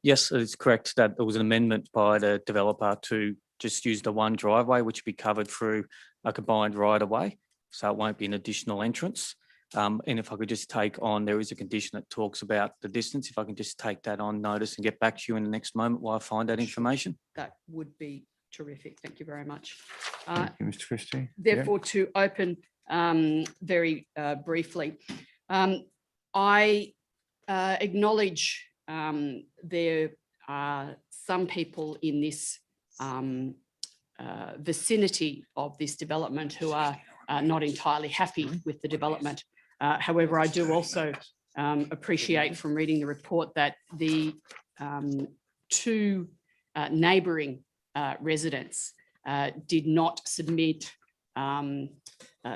Yes, it's correct that there was an amendment by the developer to just use the one driveway, which would be covered through a combined right-of-way, so it won't be an additional entrance. And if I could just take on, there is a condition that talks about the distance. If I can just take that on notice and get back to you in the next moment while I find that information. That would be terrific. Thank you very much. Thank you, Mr. Christie. Therefore, to open very briefly, I acknowledge there are some people in this vicinity of this development who are not entirely happy with the development. However, I do also appreciate from reading the report that the two neighbouring residents did not submit,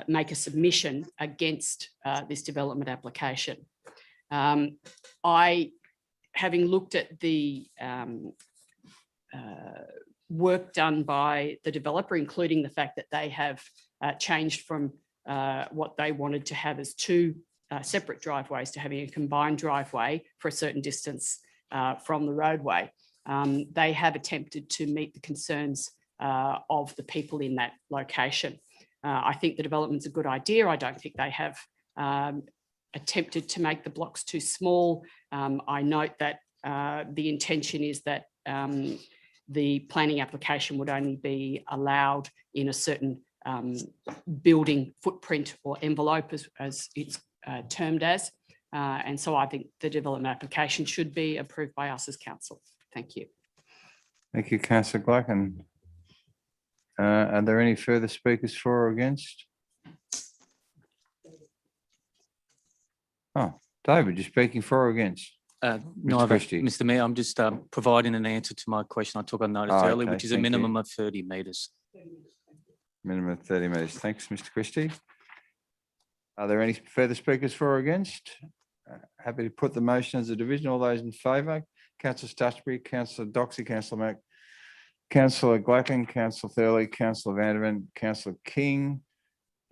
make a submission against this development application. Having looked at the work done by the developer, including the fact that they have changed from what they wanted to have as two separate driveways to having a combined driveway for a certain distance from the roadway, they have attempted to meet the concerns of the people in that location. I think the development's a good idea. I don't think they have attempted to make the blocks too small. I note that the intention is that the planning application would only be allowed in a certain building footprint or envelope, as it's termed as. And so I think the development application should be approved by us as council. Thank you. Thank you, Councillor Gleick. And are there any further speakers for or against? Oh, David, you're speaking for or against? Neither, Mr. Mayor. I'm just providing an answer to my question I took on notice earlier, which is a minimum of 30 metres. Minimum of 30 metres. Thanks, Mr. Christie. Are there any further speakers for or against? Happy to put the motion as a division. All those in favour? Councillor Stutchbury, Councillor Doxey, Councillor Mack, Councillor Glacken, Councillor Thurley, Councillor Vandervan, Councillor King,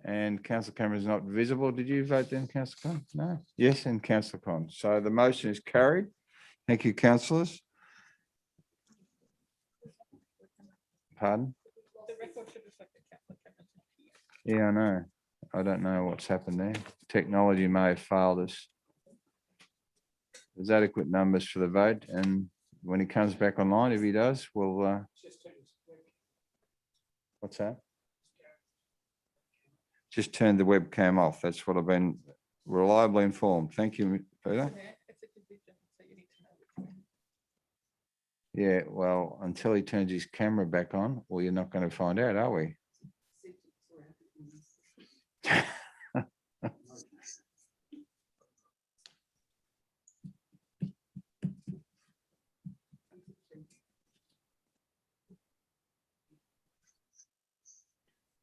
and Councillor Cameron is not visible. Did you vote then, Councillor Con? No? Yes, and Councillor Con. So the motion is carried. Thank you, councillors. Pardon? Yeah, I know. I don't know what's happened there. Technology may have failed us. There's adequate numbers for the vote, and when he comes back online, if he does, we'll. What's that? Just turned the webcam off. That's what I've been reliably informed. Thank you, Peter. Yeah, well, until he turns his camera back on, well, you're not going to find out, are we?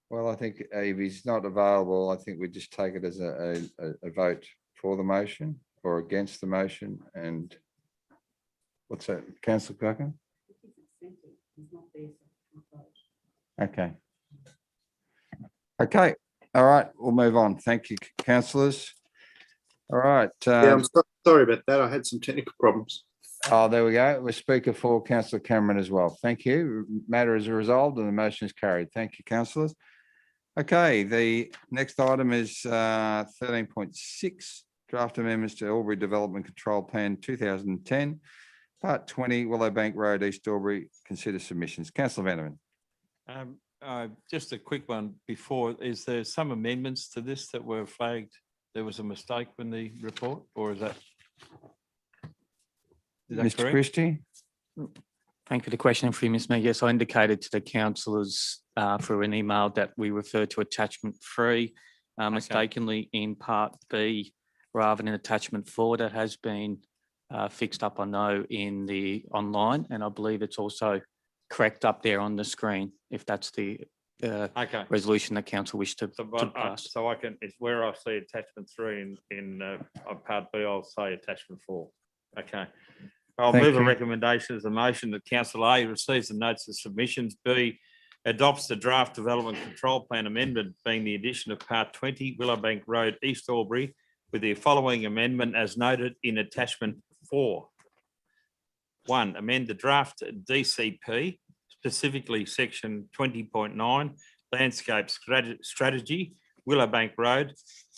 Well, I think if he's not available, I think we just take it as a vote for the motion or against the motion. And what's that, Councillor Glacken? Okay. Okay. All right, we'll move on. Thank you, councillors. All right. Yeah, I'm sorry about that. I had some technical problems. Oh, there we go. We're speaker for Councillor Cameron as well. Thank you. Matter is resolved and the motion is carried. Thank you, councillors. Okay, the next item is 13.6, draft amendments to Aubry Development Control Plan 2010, Part 20, Willowbank Road, East Aubry. Consider submissions. Councillor Vanderman. Just a quick one before, is there some amendments to this that were flagged? There was a mistake in the report, or is that? Mr. correct? Christie? Thank you for the question, through Ms. Mayor. Yes, I indicated to the councillors through an email that we refer to attachment 3 mistakenly in part B rather than attachment 4. That has been fixed up, I know, in the online, and I believe it's also correct up there on the screen if that's the resolution that council wished to pass. So I can, it's where I see attachment 3 in part B, I'll say attachment 4. Okay. I'll move a recommendation as a motion that Council A receives the notes of submissions. B, adopts the draft development control plan amendment being the addition of part 20 Willowbank Road, East Aubry, with the following amendment as noted in attachment 4. 1, amend the draft DCP, specifically section 20.9, landscape strategy, Willowbank Road,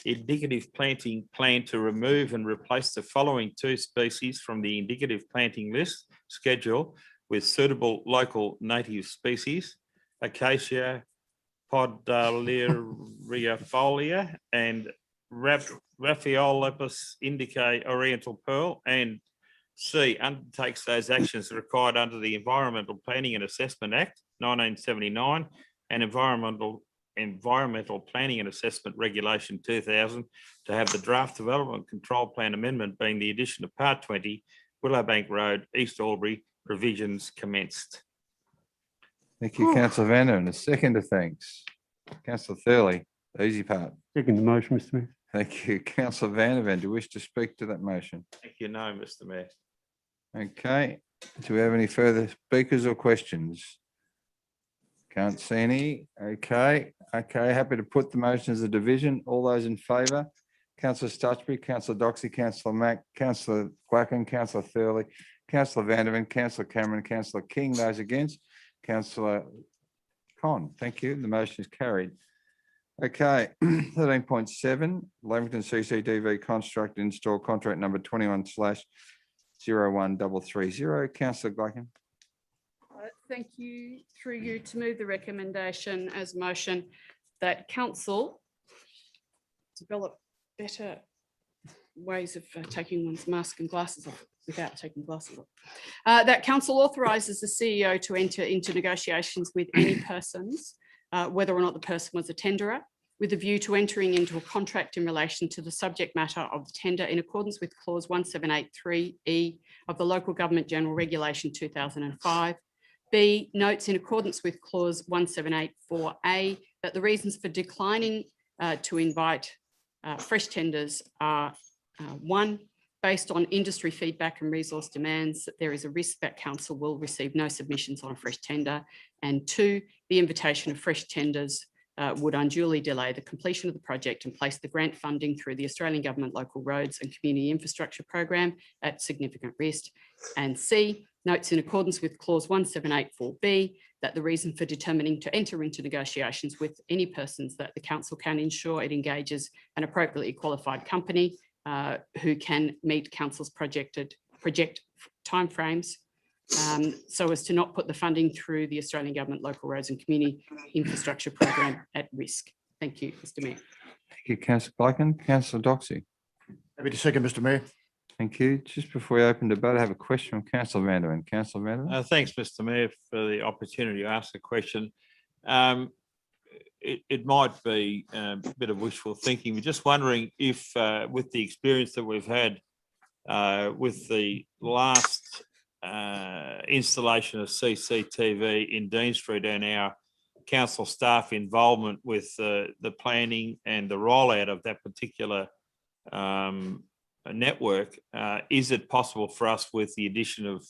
indicative planting plan to remove and replace the following 2 species from the indicative planting list schedule with suitable local native species, Acacia podaleriafolia and Rhaphiolopus indica oriental pearl, and C, undertakes those actions required under the Environmental Planning and Assessment Act 1979 and Environmental Planning and Assessment Regulation 2000 to have the draft development control plan amendment being the addition of part 20 Willowbank Road, East Aubry, revisions commenced. Thank you, Councillor Vanderman. A second of thanks. Councillor Thurley, the easy part. Second the motion, Mr. Mayor. Thank you. Councillor Vandervan, do you wish to speak to that motion? Thank you, no, Mr. Mayor. Okay. Do we have any further speakers or questions? Can't see any. Okay. Happy to put the motion as a division. All those in favour? Councillor Stutchbury, Councillor Doxey, Councillor Mack, Councillor Quacken, Councillor Thurley, Councillor Vandervan, Councillor Cameron, Councillor King. Those against? Councillor Con. Thank you. The motion is carried. Okay. 13.7, Lavington CCTV construct install contract number 21/01330. Councillor Glycan. Thank you, through you, to move the recommendation as motion that council develop better ways of taking one's mask and glasses off without taking glasses off. That council authorises the CEO to enter into negotiations with any persons, whether or not the person was a tenderer, with a view to entering into a contract in relation to the subject matter of the tender in accordance with clause 1783E of the Local Government General Regulation 2005. B, notes in accordance with clause 1784A that the reasons for declining to invite fresh tenders are 1, based on industry feedback and resource demands, that there is a risk that council will receive no submissions on a fresh tender, and 2, the invitation of fresh tenders would unduly delay the completion of the project and place the grant funding through the Australian Government Local Roads and Community Infrastructure Program at significant risk, and C, notes in accordance with clause 1784B that the reason for determining to enter into negotiations with any persons that the council can ensure it engages an appropriately qualified company who can meet council's project timeframes, so as to not put the funding through the Australian Government Local Roads and Community Infrastructure Program at risk. Thank you, Mr. Mayor. Thank you, Councillor Glycan. Councillor Doxey. Happy to second, Mr. Mayor. Thank you. Just before we open debate, I have a question from Councillor Vanderman. Councillor Vanderman. Thanks, Mr. Mayor, for the opportunity to ask a question. It might be a bit of wishful thinking. We're just wondering if, with the experience that we've had with the last installation of CCTV in Dean Street and our council staff involvement with the planning and the rollout of that particular network, is it possible for us, with the addition of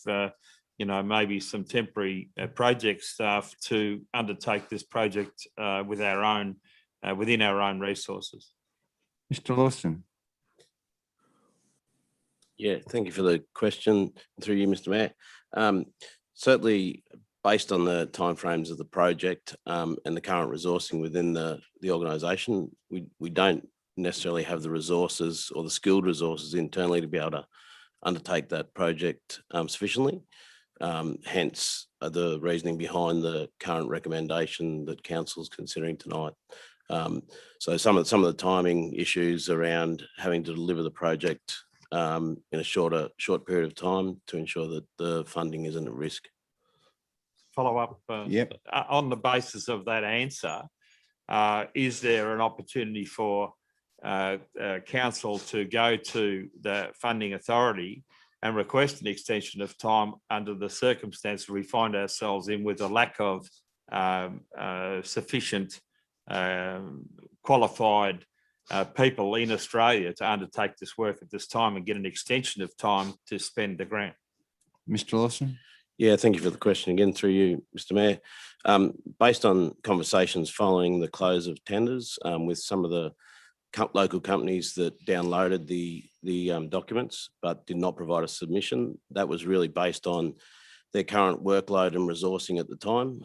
maybe some temporary project staff, to undertake this project with our own within our own resources. Mr. Lawson. Yeah, thank you for the question through you, Mr. Mayor. Certainly, based on the timeframes of the project and the current resourcing within the organisation, we don't necessarily have the resources or the skilled resources internally to be able to undertake that project sufficiently. Hence the reasoning behind the current recommendation that council is considering tonight. So some of the timing issues around having to deliver the project in a short period of time to ensure that the funding isn't at risk. Follow up on the basis of that answer, is there an opportunity for council to go to the funding authority and request an extension of time under the circumstances we find ourselves in, with a lack of sufficient qualified people in Australia to undertake this work at this time and get an extension of time to spend the grant? Mr. Lawson. Yeah, thank you for the question again through you, Mr. Mayor. Based on conversations following the close of tenders with some of the local companies that downloaded the documents but did not provide a submission, that was really based on their current workload and resourcing at the time.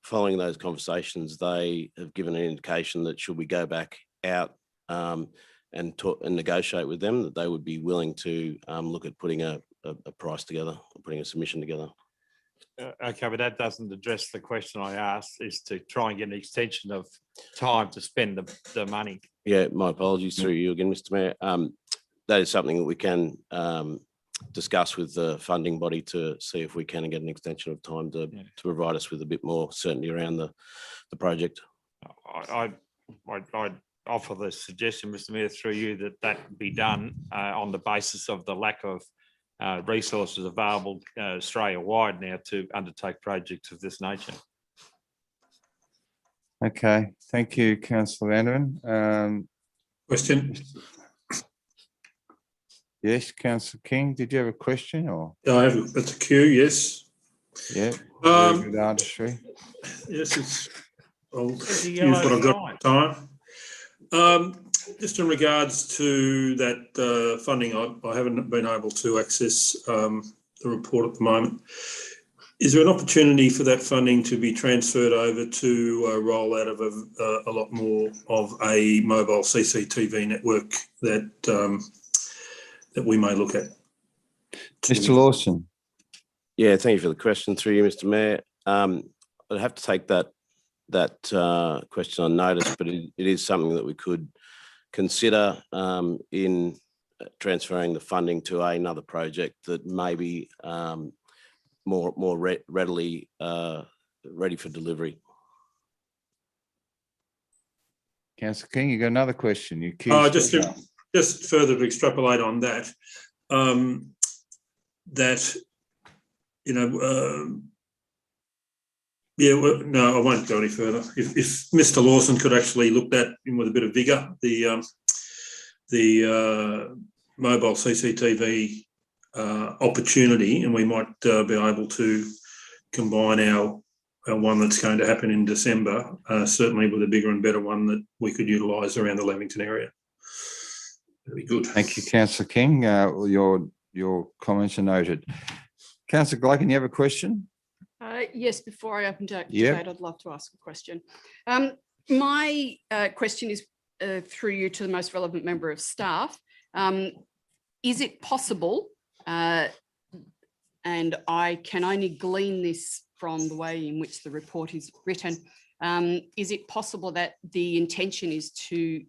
Following those conversations, they have given an indication that should we go back out and negotiate with them, that they would be willing to look at putting a price together, putting a submission together. Okay, but that doesn't address the question I asked, is to try and get an extension of time to spend the money. Yeah, my apologies through you again, Mr. Mayor. That is something that we can discuss with the funding body to see if we can get an extension of time to provide us with a bit more certainty around the project. I'd offer the suggestion, Mr. Mayor, through you, that be done on the basis of the lack of resources available Australia-wide now to undertake projects of this nature. Okay, thank you, Councillor Vanderman. Question? Yes, Councillor King, did you have a question or? I have, that's a queue, yes. Yeah, very good artistry. Yes, I'll use what I've got time. Just in regards to that funding, I haven't been able to access the report at the moment. Is there an opportunity for that funding to be transferred over to roll out of a lot more of a mobile CCTV network that that we may look at? Mr. Lawson. Yeah, thank you for the question through you, Mr. Mayor. I'd have to take that question on notice, but it is something that we could consider in transferring the funding to another project that may be more readily ready for delivery. Councillor King, you got another question? You just further to extrapolate on that, that you know. Yeah, well, no, I won't go any further. If Mr. Lawson could actually look at with a bit of vigour the mobile CCTV opportunity, and we might be able to combine our one that's going to happen in December, certainly with a bigger and better one that we could utilise around the Lamington area. Very good. Thank you, Councillor King. Your comments are noted. Councillor Gleichen, you have a question? Yes, before I open to debate, I'd love to ask a question. My question is through you to the most relevant member of staff. Is it possible, and I can only glean this from the way in which the report is written, is it possible that the intention is to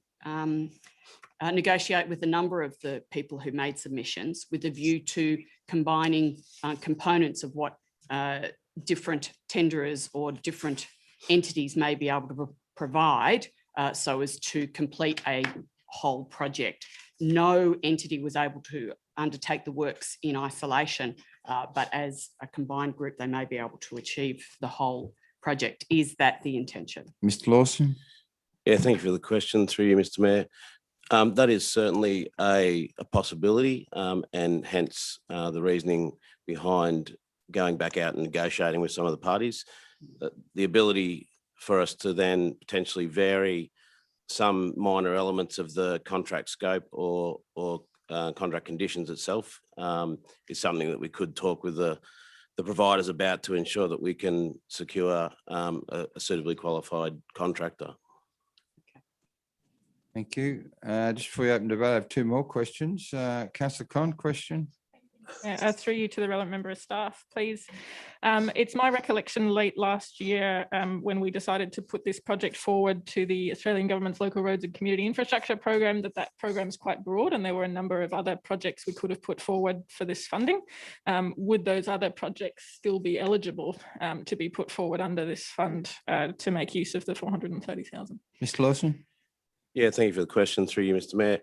negotiate with a number of the people who made submissions with a view to combining components of what different tenderers or different entities may be able to provide so as to complete a whole project? No entity was able to undertake the works in isolation, but as a combined group, they may be able to achieve the whole project. Is that the intention? Mr. Lawson? Yeah, thank you for the question through you, Mr. Mayor. That is certainly a possibility, and hence the reasoning behind going back out and negotiating with some of the parties. The ability for us to then potentially vary some minor elements of the contract scope or contract conditions itself is something that we could talk with the providers about to ensure that we can secure a suitably qualified contractor. Thank you. Just before we open debate, I have two more questions. Councillor Con, question? Through you to the relevant member of staff, please. It's my recollection late last year when we decided to put this project forward to the Australian Government's Local Roads and Community Infrastructure Program that program is quite broad and there were a number of other projects we could have put forward for this funding. Would those other projects still be eligible to be put forward under this fund to make use of the 430,000? Mr. Lawson? Yeah, thank you for the question through you, Mr. Mayor.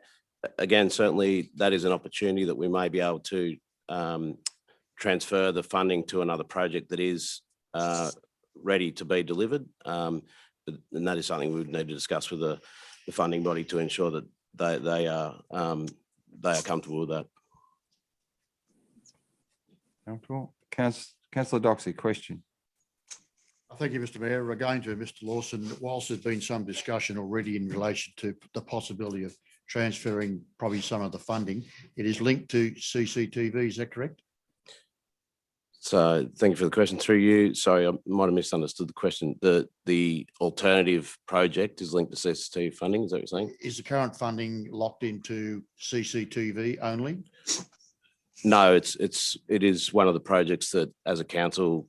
Again, certainly that is an opportunity that we may be able to transfer the funding to another project that is ready to be delivered. And that is something we would need to discuss with the funding body to ensure that they are comfortable with that. Comfortable. Councillor Doxey, question. Thank you, Mr. Mayor. Again to Mr. Lawson, whilst there's been some discussion already in relation to the possibility of transferring probably some of the funding, it is linked to CCTV, is that correct? So thank you for the question through you. Sorry, I might have misunderstood the question. The alternative project is linked to CCTV funding, is that what you're saying? Is the current funding locked into CCTV only? No, it is one of the projects that as a council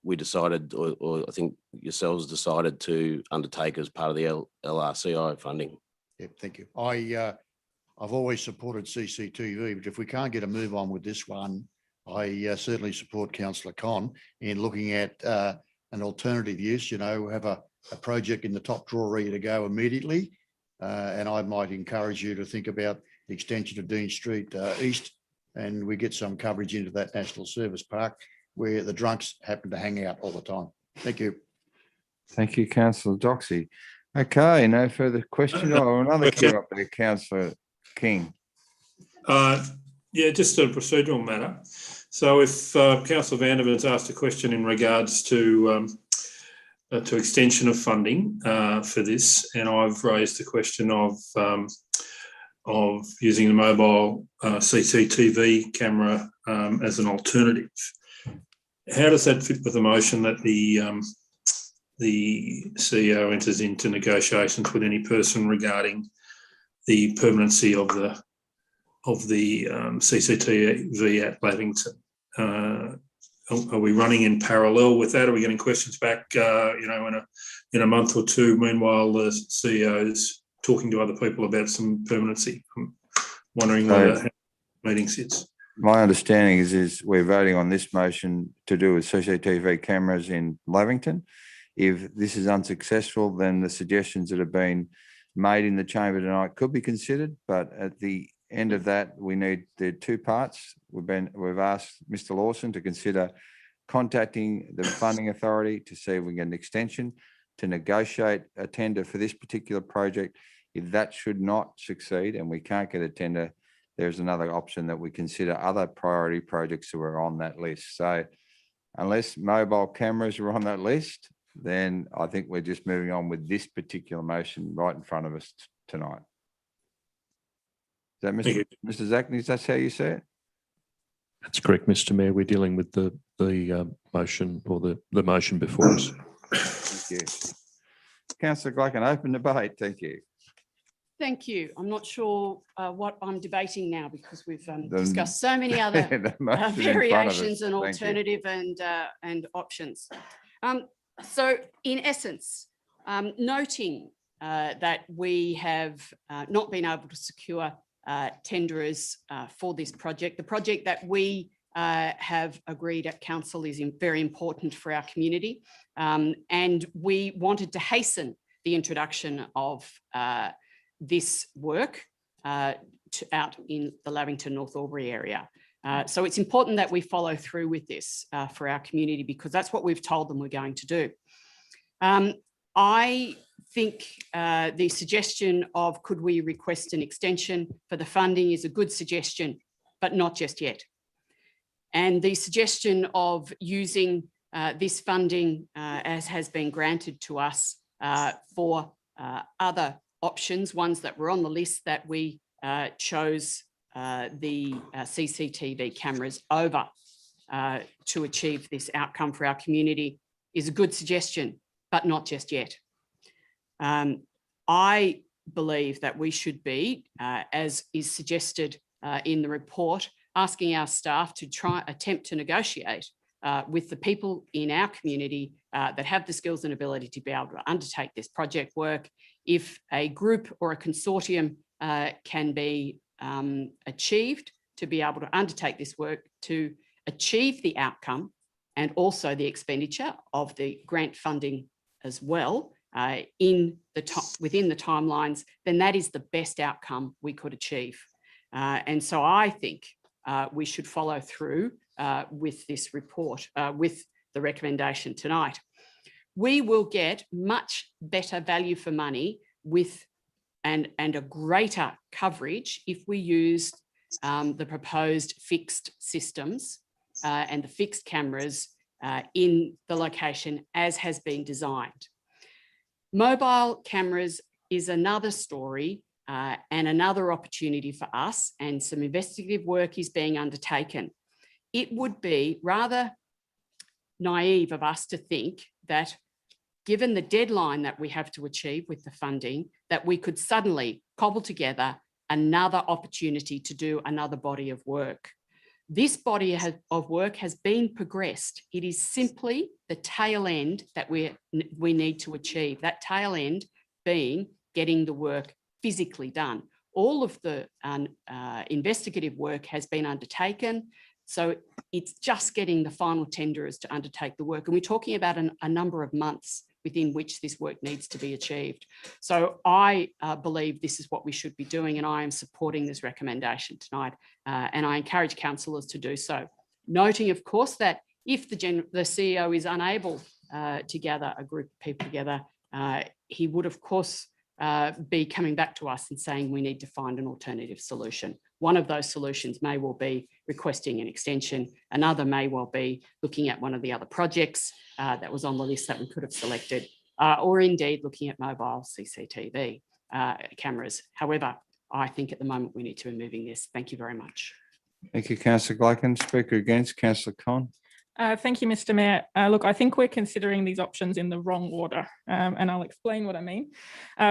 we decided, or I think yourselves decided to undertake as part of the LRCI funding. Yeah, thank you. I've always supported CCTV, but if we can't get a move on with this one, I certainly support Councillor Con in looking at an alternative use. You know, have a project in the top drawer ready to go immediately, and I might encourage you to think about the extension of Dean Street East, and we get some coverage into that National Service Park where the drunks happen to hang out all the time. Thank you. Thank you, Councillor Doxey. Okay, no further questions. Oh, another coming up there, Councillor King. Yeah, just a procedural matter. So if Councillor Vanderven's asked a question in regards to extension of funding for this, and I've raised the question of using the mobile CCTV camera as an alternative. How does that fit with the motion that the CEO enters into negotiations with any person regarding the permanency of the CCTV at Lavington? Are we running in parallel with that? Are we getting questions back, in a month or two? Meanwhile, the CEO's talking to other people about some permanency. I'm wondering how the meeting sits. My understanding is we're voting on this motion to do with CCTV cameras in Lavington. If this is unsuccessful, then the suggestions that have been made in the chamber tonight could be considered. But at the end of that, we need the two parts. We've asked Mr. Lawson to consider contacting the funding authority to see if we can get an extension to negotiate a tender for this particular project. If that should not succeed and we can't get a tender, there's another option that we consider other priority projects that are on that list. So unless mobile cameras are on that list, then I think we're just moving on with this particular motion right in front of us tonight. Is that Mr. Zackney, that's how you say it? That's correct, Mr. Mayor. We're dealing with the motion or the motion before us. Thank you. Councillor Gleichen, open debate. Thank you. Thank you. I'm not sure what I'm debating now because we've discussed so many other variations and alternative and options. So in essence, noting that we have not been able to secure tenderers for this project, the project that we have agreed at council is very important for our community, and we wanted to hasten the introduction of this work out in the Lavington North Aubry area. So it's important that we follow through with this for our community because that's what we've told them we're going to do. I think the suggestion of could we request an extension for the funding is a good suggestion, but not just yet. And the suggestion of using this funding as has been granted to us for other options, ones that were on the list that we chose the CCTV cameras over to achieve this outcome for our community is a good suggestion, but not just yet. I believe that we should be, as is suggested in the report, asking our staff to attempt to negotiate with the people in our community that have the skills and ability to be able to undertake this project work. If a group or a consortium can be achieved to be able to undertake this work to achieve the outcome and also the expenditure of the grant funding as well within the timelines, then that is the best outcome we could achieve. And so I think we should follow through with this report, with the recommendation tonight. We will get much better value for money and a greater coverage if we use the proposed fixed systems and the fixed cameras in the location as has been designed. Mobile cameras is another story and another opportunity for us, and some investigative work is being undertaken. It would be rather naive of us to think that, given the deadline that we have to achieve with the funding, that we could suddenly cobble together another opportunity to do another body of work. This body of work has been progressed. It is simply the tail end that we need to achieve, that tail end being getting the work physically done. All of the investigative work has been undertaken, so it's just getting the final tenderers to undertake the work. And we're talking about a number of months within which this work needs to be achieved. So I believe this is what we should be doing, and I am supporting this recommendation tonight, and I encourage councillors to do so. Noting, of course, that if the CEO is unable to gather a group of people together, he would, of course, be coming back to us and saying we need to find an alternative solution. One of those solutions may well be requesting an extension. Another may well be looking at one of the other projects that was on the list that we could have selected, or indeed looking at mobile CCTV cameras. However, I think at the moment we need to be moving this. Thank you very much. Thank you, Councillor Gleichen. Speaker against, Councillor Con. Thank you, Mr. Mayor. Look, I think we're considering these options in the wrong order, and I'll explain what I mean.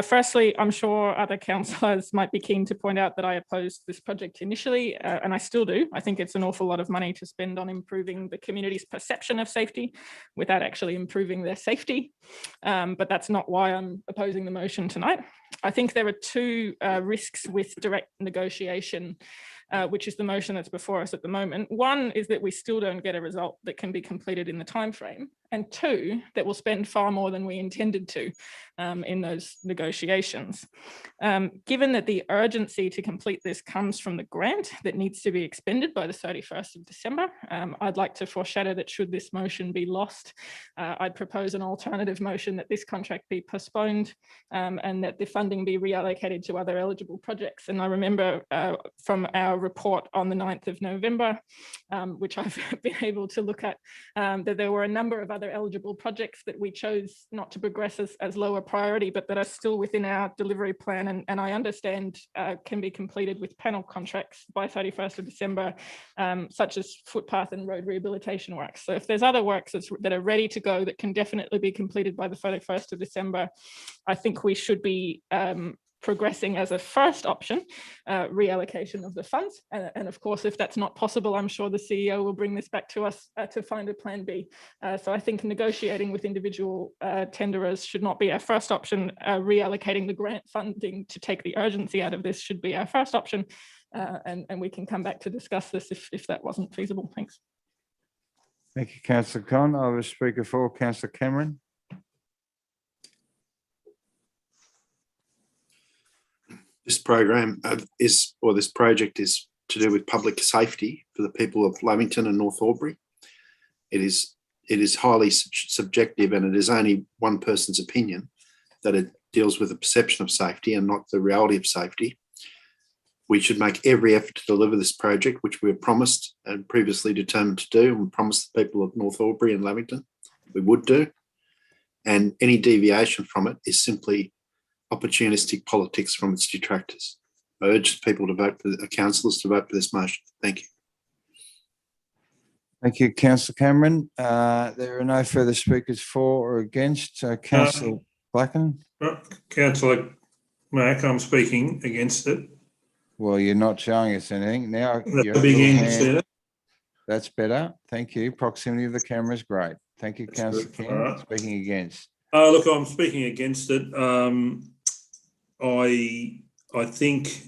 Firstly, I'm sure other councillors might be keen to point out that I opposed this project initially, and I still do. I think it's an awful lot of money to spend on improving the community's perception of safety without actually improving their safety. But that's not why I'm opposing the motion tonight. I think there are two risks with direct negotiation, which is the motion that's before us at the moment. One is that we still don't get a result that can be completed in the timeframe, and two, that we'll spend far more than we intended to in those negotiations. Given that the urgency to complete this comes from the grant that needs to be expended by the 31st of December, I'd like to foreshadow that should this motion be lost, I'd propose an alternative motion that this contract be postponed and that the funding be reallocated to other eligible projects. And I remember from our report on the 9th of November, which I've been able to look at, that there were a number of other eligible projects that we chose not to progress as lower priority, but that are still within our delivery plan, and I understand can be completed with panel contracts by 31st of December, such as footpath and road rehabilitation works. So if there's other works that are ready to go that can definitely be completed by the 31st of December, I think we should be progressing as a first option, reallocation of the funds. And of course, if that's not possible, I'm sure the CEO will bring this back to us to find a plan B. So I think negotiating with individual tenderers should not be our first option. Reallocating the grant funding to take the urgency out of this should be our first option. And we can come back to discuss this if that wasn't feasible. Thanks. Thank you, Councillor Con. I will speaker for Councillor Cameron. This program this project is to do with public safety for the people of Lamington and North Aubry. It is highly subjective, and it is only one person's opinion that it deals with the perception of safety and not the reality of safety. We should make every effort to deliver this project, which we were promised and previously determined to do, and we promised the people of North Aubry and Lamington we would do. And any deviation from it is simply opportunistic politics from its detractors. I urge people to vote for the councillors to vote for this motion. Thank you. Thank you, Councillor Cameron. There are no further speakers for or against. Councillor Blacken? Councillor Mack, I'm speaking against it. Well, you're not showing us anything. Now, That's your a big little end hand- there. That's better. Thank you. Proximity of the camera is great. Thank you, Councillor good. King. All right. Speaking against. Look, I'm speaking against it. I think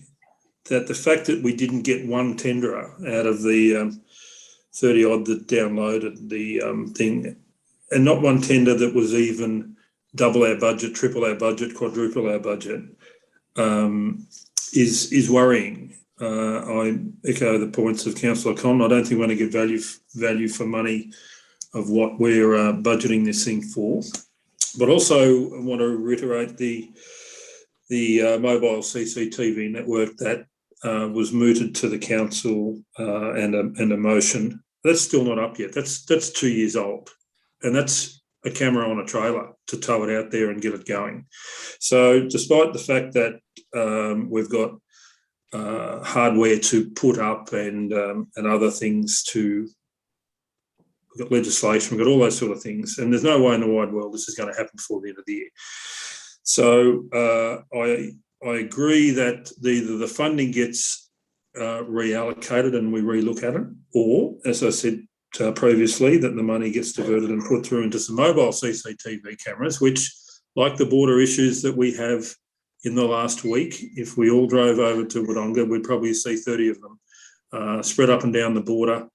that the fact that we didn't get one tenderer out of the 30 odd that downloaded the thing, and not one tender that was even double our budget, triple our budget, quadruple our budget, is worrying. I echo the points of Councillor Con. I don't think we're going to get value for money of what we're budgeting this thing for. But also I want to reiterate the mobile CCTV network that was mooted to the council and a motion. That's still not up yet. That's 2 years old, and that's a camera on a trailer to tow it out there and get it going. So despite the fact that we've got hardware to put up and other things to, we've got legislation, we've got all those sort of things, and there's no way in the wide world this is going to happen before the end of the year. So I agree that either the funding gets reallocated and we relook at it, or, as I said previously, that the money gets diverted and put through into some mobile CCTV cameras, which, like the border issues that we have in the last week, if we all drove over to Wodonga, we'd probably see 30 of them spread up and down the border,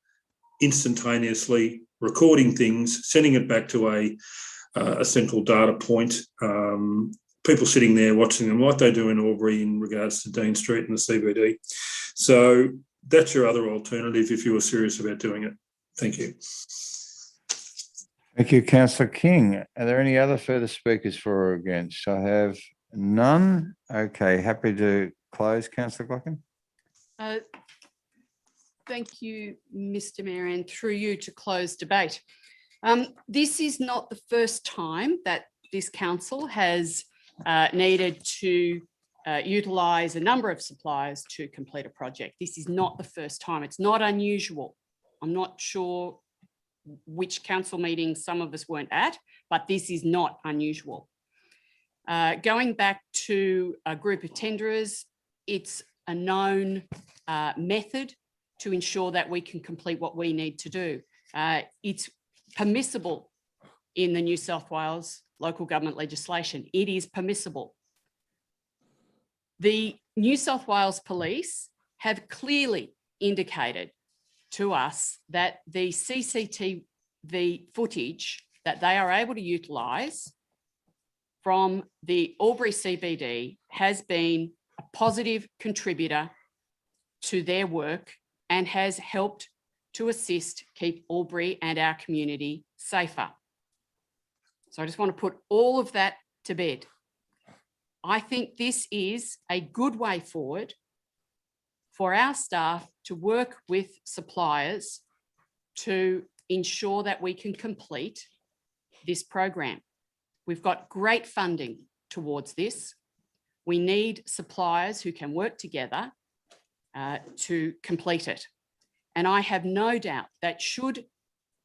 instantaneously recording things, sending it back to a central data point, people sitting there watching them like they do in Aubry in regards to Dean Street and the CBD. So that's your other alternative if you were serious about doing it. Thank you. Thank you, Councillor King. Are there any other further speakers for or against? I have none. Okay, happy to close, Councillor Glocken. Thank you, Mr. Mayor, and through you to close debate. This is not the first time that this council has needed to utilise a number of suppliers to complete a project. This is not the first time. It's not unusual. I'm not sure which council meetings some of us weren't at, but this is not unusual. Going back to a group of tenderers, it's a known method to ensure that we can complete what we need to do. It's permissible in the New South Wales local government legislation. It is permissible. The New South Wales Police have clearly indicated to us that the CCTV footage that they are able to utilise from the Aubry CBD has been a positive contributor to their work and has helped to assist keep Aubry and our community safer. So I just want to put all of that to bed. I think this is a good way forward for our staff to work with suppliers to ensure that we can complete this program. We've got great funding towards this. We need suppliers who can work together to complete it. And I have no doubt that should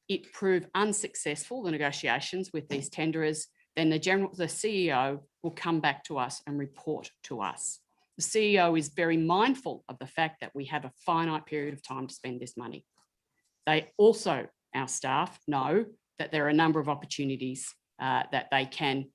it prove unsuccessful, the negotiations with these tenderers, then the CEO will come back to us and report to us. The CEO is very mindful of the fact that we have a finite period of time to spend this money. They also, our staff, know that there are a number of opportunities that they can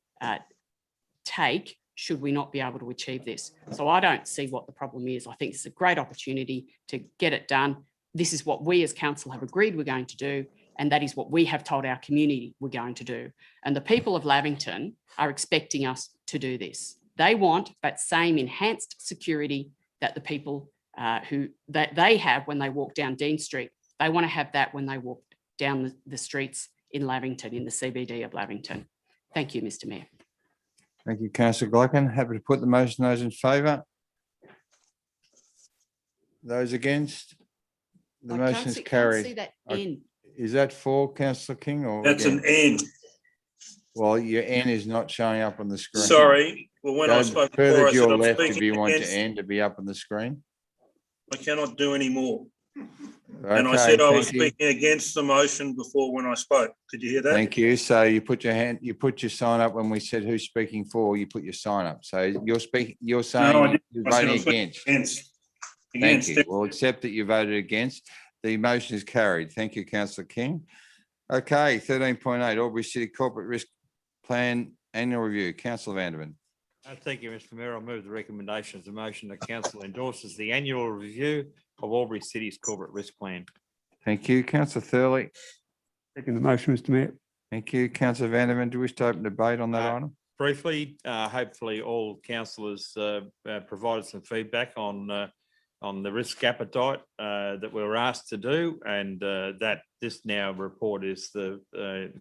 take should we not be able to achieve this. So I don't see what the problem is. I think it's a great opportunity to get it done. This is what we as council have agreed we're going to do, and that is what we have told our community we're going to do. And the people of Lavington are expecting us to do this. They want that same enhanced security that the people that they have when they walk down Dean Street. They want to have that when they walk down the streets in Lavington, in the CBD of Lavington. Thank you, Mr. Mayor. Thank you, Councillor Glocken. Happy to put the motion. Those in favour? Those against? The motion is carried. Can't see that N. Is that for, Councillor King? Or That's against? an N. Well, your N is not showing up on the screen. Sorry, Well, when I Go spoke further before, I to said your I'm left if speaking you want to against, end to be up on the screen. I cannot do any more. And I Okay, said I was thank you. speaking against the motion before when I spoke. Did you hear that? Thank you. So you put your sign up when we said who's speaking for, you put your sign up. So you're speaking, you're No, I saying didn't. you're I said voting I'm speaking against. Against. Thank you. Against. We'll accept that you voted against. The motion is carried. Thank you, councillor King. Okay, 13.8 Aubrey City Corporate Risk Plan Annual Review. Councillor Vanderman. Thank you, Mr Mayor. I'll move the recommendation of the motion that council endorses the annual review of Aubrey City's corporate risk plan. Thank you, councillor Thurley. Second the motion, Mr Mayor. Thank you, councillor Vanderman. Do you wish to open debate on that item? Briefly, hopefully all councillors provided some feedback on the risk appetite that we were asked to do, and that this now report is the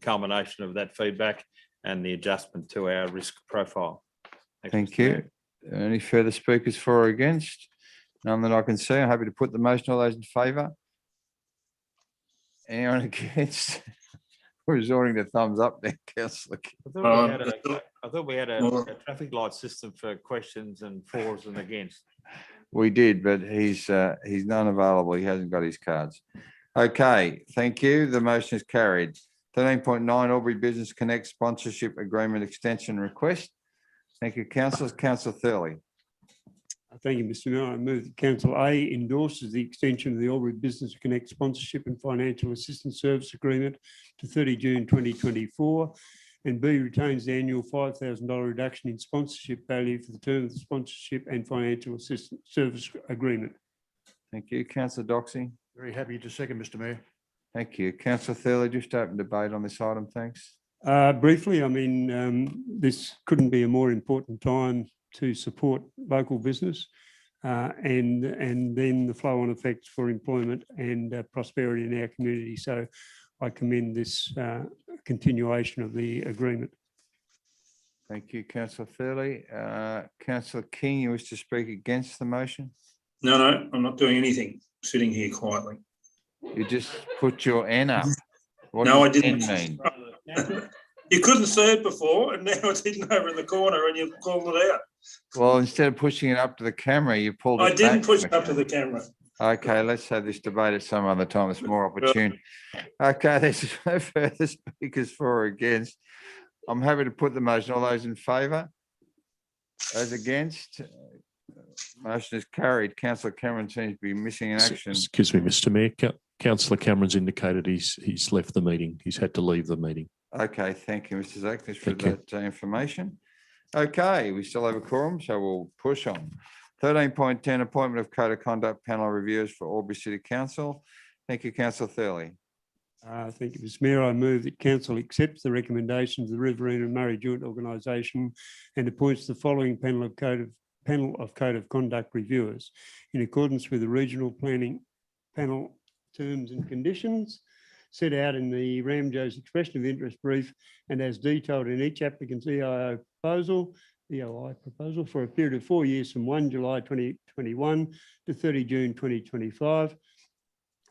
culmination of that feedback and the adjustment to our risk profile. Thank you. Any further speakers for or against? None that I can see. I'm happy to put the motion. All those in favour? Anyone against? We're resorting to thumbs up there, councillor. I thought we had a traffic light system for questions and fors and against. We did, but he's not available. He hasn't got his cards. Okay, thank you. The motion is carried. 13.9 Aubrey Business Connect Sponsorship Agreement Extension Request. Thank you, councillors. Councillor Thurley. Thank you, Mr Mayor. I move that Council A endorses the extension of the Aubry Business Connect Sponsorship and Financial Assistance Service Agreement to 30 June 2024, and B retains the annual $5,000 reduction in sponsorship value for the term of the sponsorship and financial assistance service agreement. Thank you, councillor Doxey. Very happy to second, Mr Mayor. Thank you, councillor Thurley. Just open debate on this item. Thanks. Briefly, I mean, this couldn't be a more important time to support local business and then the flow-on effects for employment and prosperity in our community. So I commend this continuation of the agreement. Thank you, councillor Thurley. Councillor King, you wish to speak against the motion? No, I'm not doing anything. Sitting here quietly. You just put your N up. What No, I does didn't. N mean? You couldn't see it before, and now it's hidden over in the corner, and you've called it out. Well, instead of pushing it up to the camera, you pulled it I didn't back. push it up to the camera. Okay, let's have this debate at some other time. It's more opportune. Okay, there's no further speakers for or against. I'm happy to put the motion. All those in favour? Those against? Motion is carried. Councillor Cameron seems to be missing in action. Excuse me, Mr Mayor. Councillor Cameron's indicated he's left the meeting. He's had to leave the meeting. Okay, thank you, Mr. Zaknis, for that information. Okay, we still have a quorum, so we'll push on. 13.10 Appointment of Code of Conduct Panel Reviewers for Aubrey City Council. Thank you, councillor Thurley. Thank you, Mr Mayor. I move that council accepts the recommendations of the Riverina and Murray Joint Organisation and appoints the following panel of Code of Conduct reviewers in accordance with the regional planning panel terms and conditions set out in the Ramjo's expression of interest brief and as detailed in each applicant's EOI proposal for a period of 4 years from 1 July 2021 to 30 June 2025.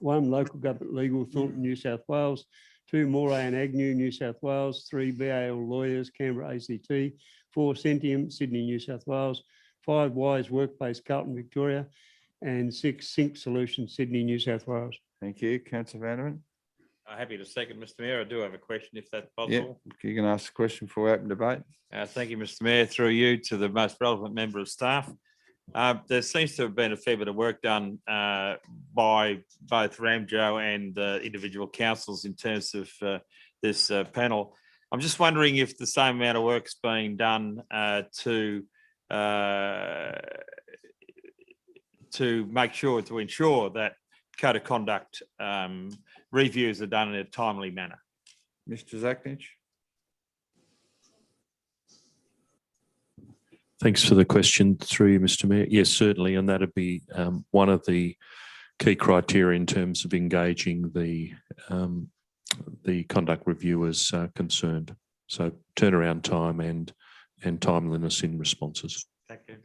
1 Local Government Legal, Thornton, New South Wales. 2 Moray and Agnew, New South Wales. 3 BAL Lawyers, Canberra ACT. 4 Centium, Sydney, New South Wales. 5 Wise Workplace, Carlton, Victoria. And 6 Sync Solutions, Sydney, New South Wales. Thank you, councillor Vanderman. Happy to second, Mr Mayor. I do have a question, if that's Yeah, possible. you can ask a question before we open debate. Thank you, Mr Mayor. Through you to the most relevant member of staff. There seems to have been a fair bit of work done by both Ramjo and individual councils in terms of this panel. I'm just wondering if the same amount of work's being done to make sure, to ensure that code of conduct reviews are done in a timely manner. Mr. Zaknich. Thanks for the question through you, Mr Mayor. Yes, certainly, and that'd be one of the key criteria in terms of engaging the conduct reviewers concerned. So turnaround time and timeliness in responses. Thank you.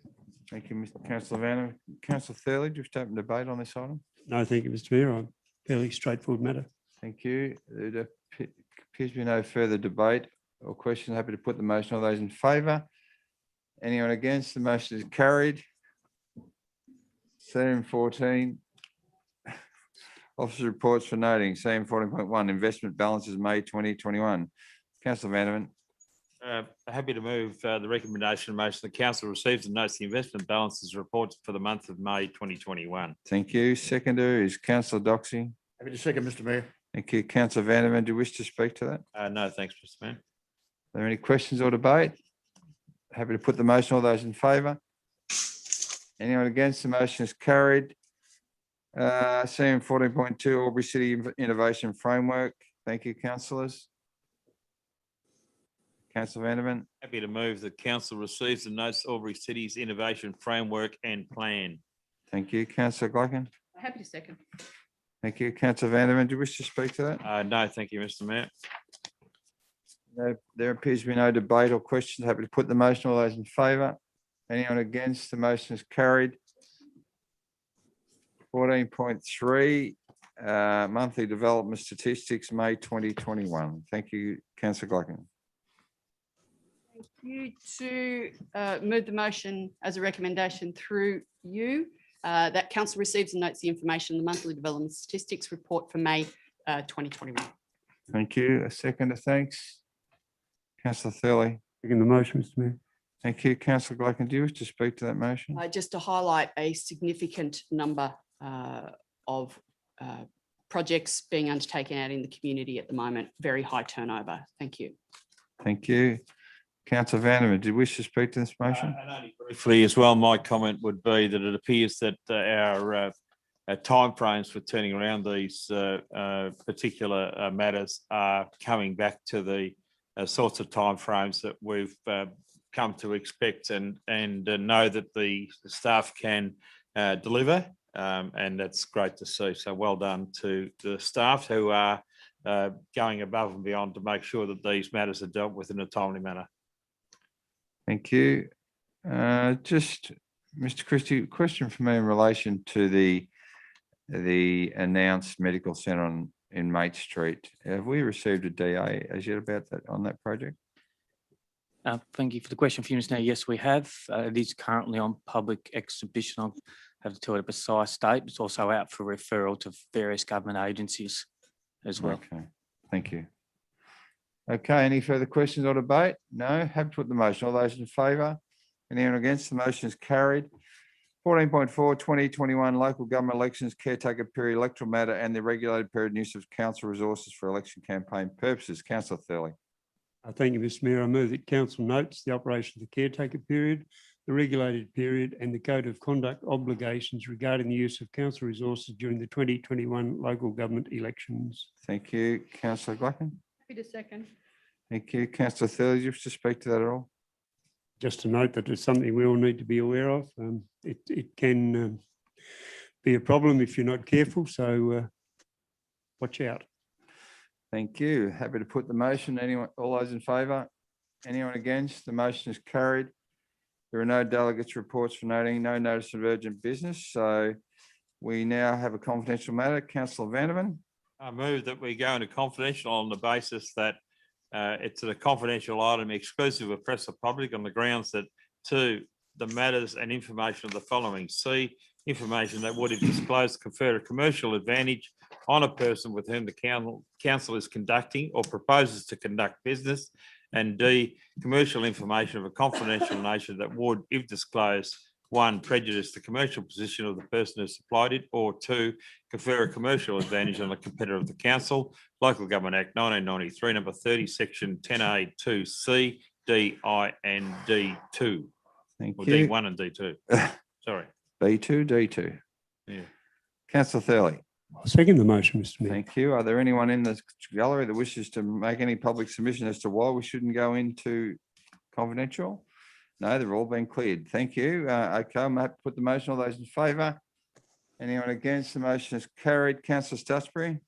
Thank you, Mr. Councillor Vanner. Councillor Thurley, just open debate on this item. No, thank you, Mr Mayor. On fairly straightforward matter. Thank you. There appears to be no further debate or question. Happy to put the motion. All those in favour? Anyone against? The motion is carried. 714. Officer reports for noting. 714.1 investment balances May 2021. Councillor Vanderman. Happy to move the recommendation and motion. The council receives and notes the investment balances reports for the month of May 2021. Thank you. Seconder is Councillor Doxey. Happy to second, Mr Mayor. Thank you. Councillor Vanderman, do you wish to speak to that? No, thanks, Mr. Mayor. Are there any questions or debate? Happy to put the motion. All those in favour? Anyone against? The motion is carried. CM 14.2 Aubrey City Innovation Framework. Thank you, councillors. Councillor Vanderman. Happy to move the council receives and notes Aubrey City's innovation framework and plan. Thank you. Councillor Glocken. Happy to second. Thank you. Councillor Vanderman, do you wish to speak to that? No, thank you, Mr. Mayor. No, there appears to be no debate or questions. Happy to put the motion. All those in favour? Anyone against? The motion is carried. 14.3 monthly development statistics, May 2021. Thank you, Councillor Glocken. Thank you. To move the motion as a recommendation through you, that council receives and notes the information in the monthly development statistics report for May 2021. Thank you. A seconder, thanks. Councillor Thurley. Second the motion, Mr Mayor. Thank you. Councillor Glocken, do you wish to speak to that motion? Just to highlight a significant number of projects being undertaken out in the community at the moment. Very high turnover. Thank you. Thank you. Councillor Vanderman, do you wish to speak to this motion? And only briefly as well, my comment would be that it appears that our timeframes for turning around these particular matters are coming back to the sorts of timeframes that we've come to expect and know that the staff can deliver. And that's great to see. So well done to the staff who are going above and beyond to make sure that these matters are dealt with in a timely manner. Thank you. Just, Mr. Christie, question for me in relation to the announced medical centre in Mate Street. Have we received a DA as yet about that on that project? Thank you for the question, Mr. Yes, we have. It is currently on public exhibition. I'll have to tell you a precise date. It's also out for referral to various government agencies as well. Okay, thank you. Okay, any further questions or debate? No, happy to put the motion. All those in favour? Anyone against? The motion is carried. 14.4 2021 local government elections caretaker period electoral matter and the regulated period use of council resources for election campaign purposes. Councillor Thurley. Thank you, Mr Mayor. I move that council notes the operation of the caretaker period, the regulated period and the code of conduct obligations regarding the use of council resources during the 2021 local government elections. Thank you. Councillor Glocken. Happy to second. Thank you. Councillor Thurley, do you wish to speak to that at all? Just to note that it's something we all need to be aware of. It can be a problem if you're not careful, so watch out. Thank you. Happy to put the motion. Anyone, all those in favour? Anyone against? The motion is carried. There are no delegates reports for noting, no notice of urgent business. So we now have a confidential matter. Councillor Vanderman. I move that we go into confidential on the basis that it's a confidential item exclusive of press or public on the grounds that 2, the matters and information of the following. C, information that would, if disclosed, confer a commercial advantage on a person with whom the council is conducting or proposes to conduct business. And D, commercial information of a confidential nature that would, if disclosed, 1, prejudice the commercial position of the person who supplied it, or 2, confer a commercial advantage on a competitor of the council. Local Government Act 1993, number 30, section 10A, 2C, D, I, and D2. Thank or you. D1 and D2. Sorry. B2, D2. Yeah. Councillor Thurley. I'll second the motion, Mr Mayor. Thank you. Are there anyone in the gallery that wishes to make any public submission as to why we shouldn't go into confidential? No, they've all been cleared. Thank you. Okay, I'm happy to put the motion. All those in favour? Anyone against? The motion is carried. Councillor Stusbury.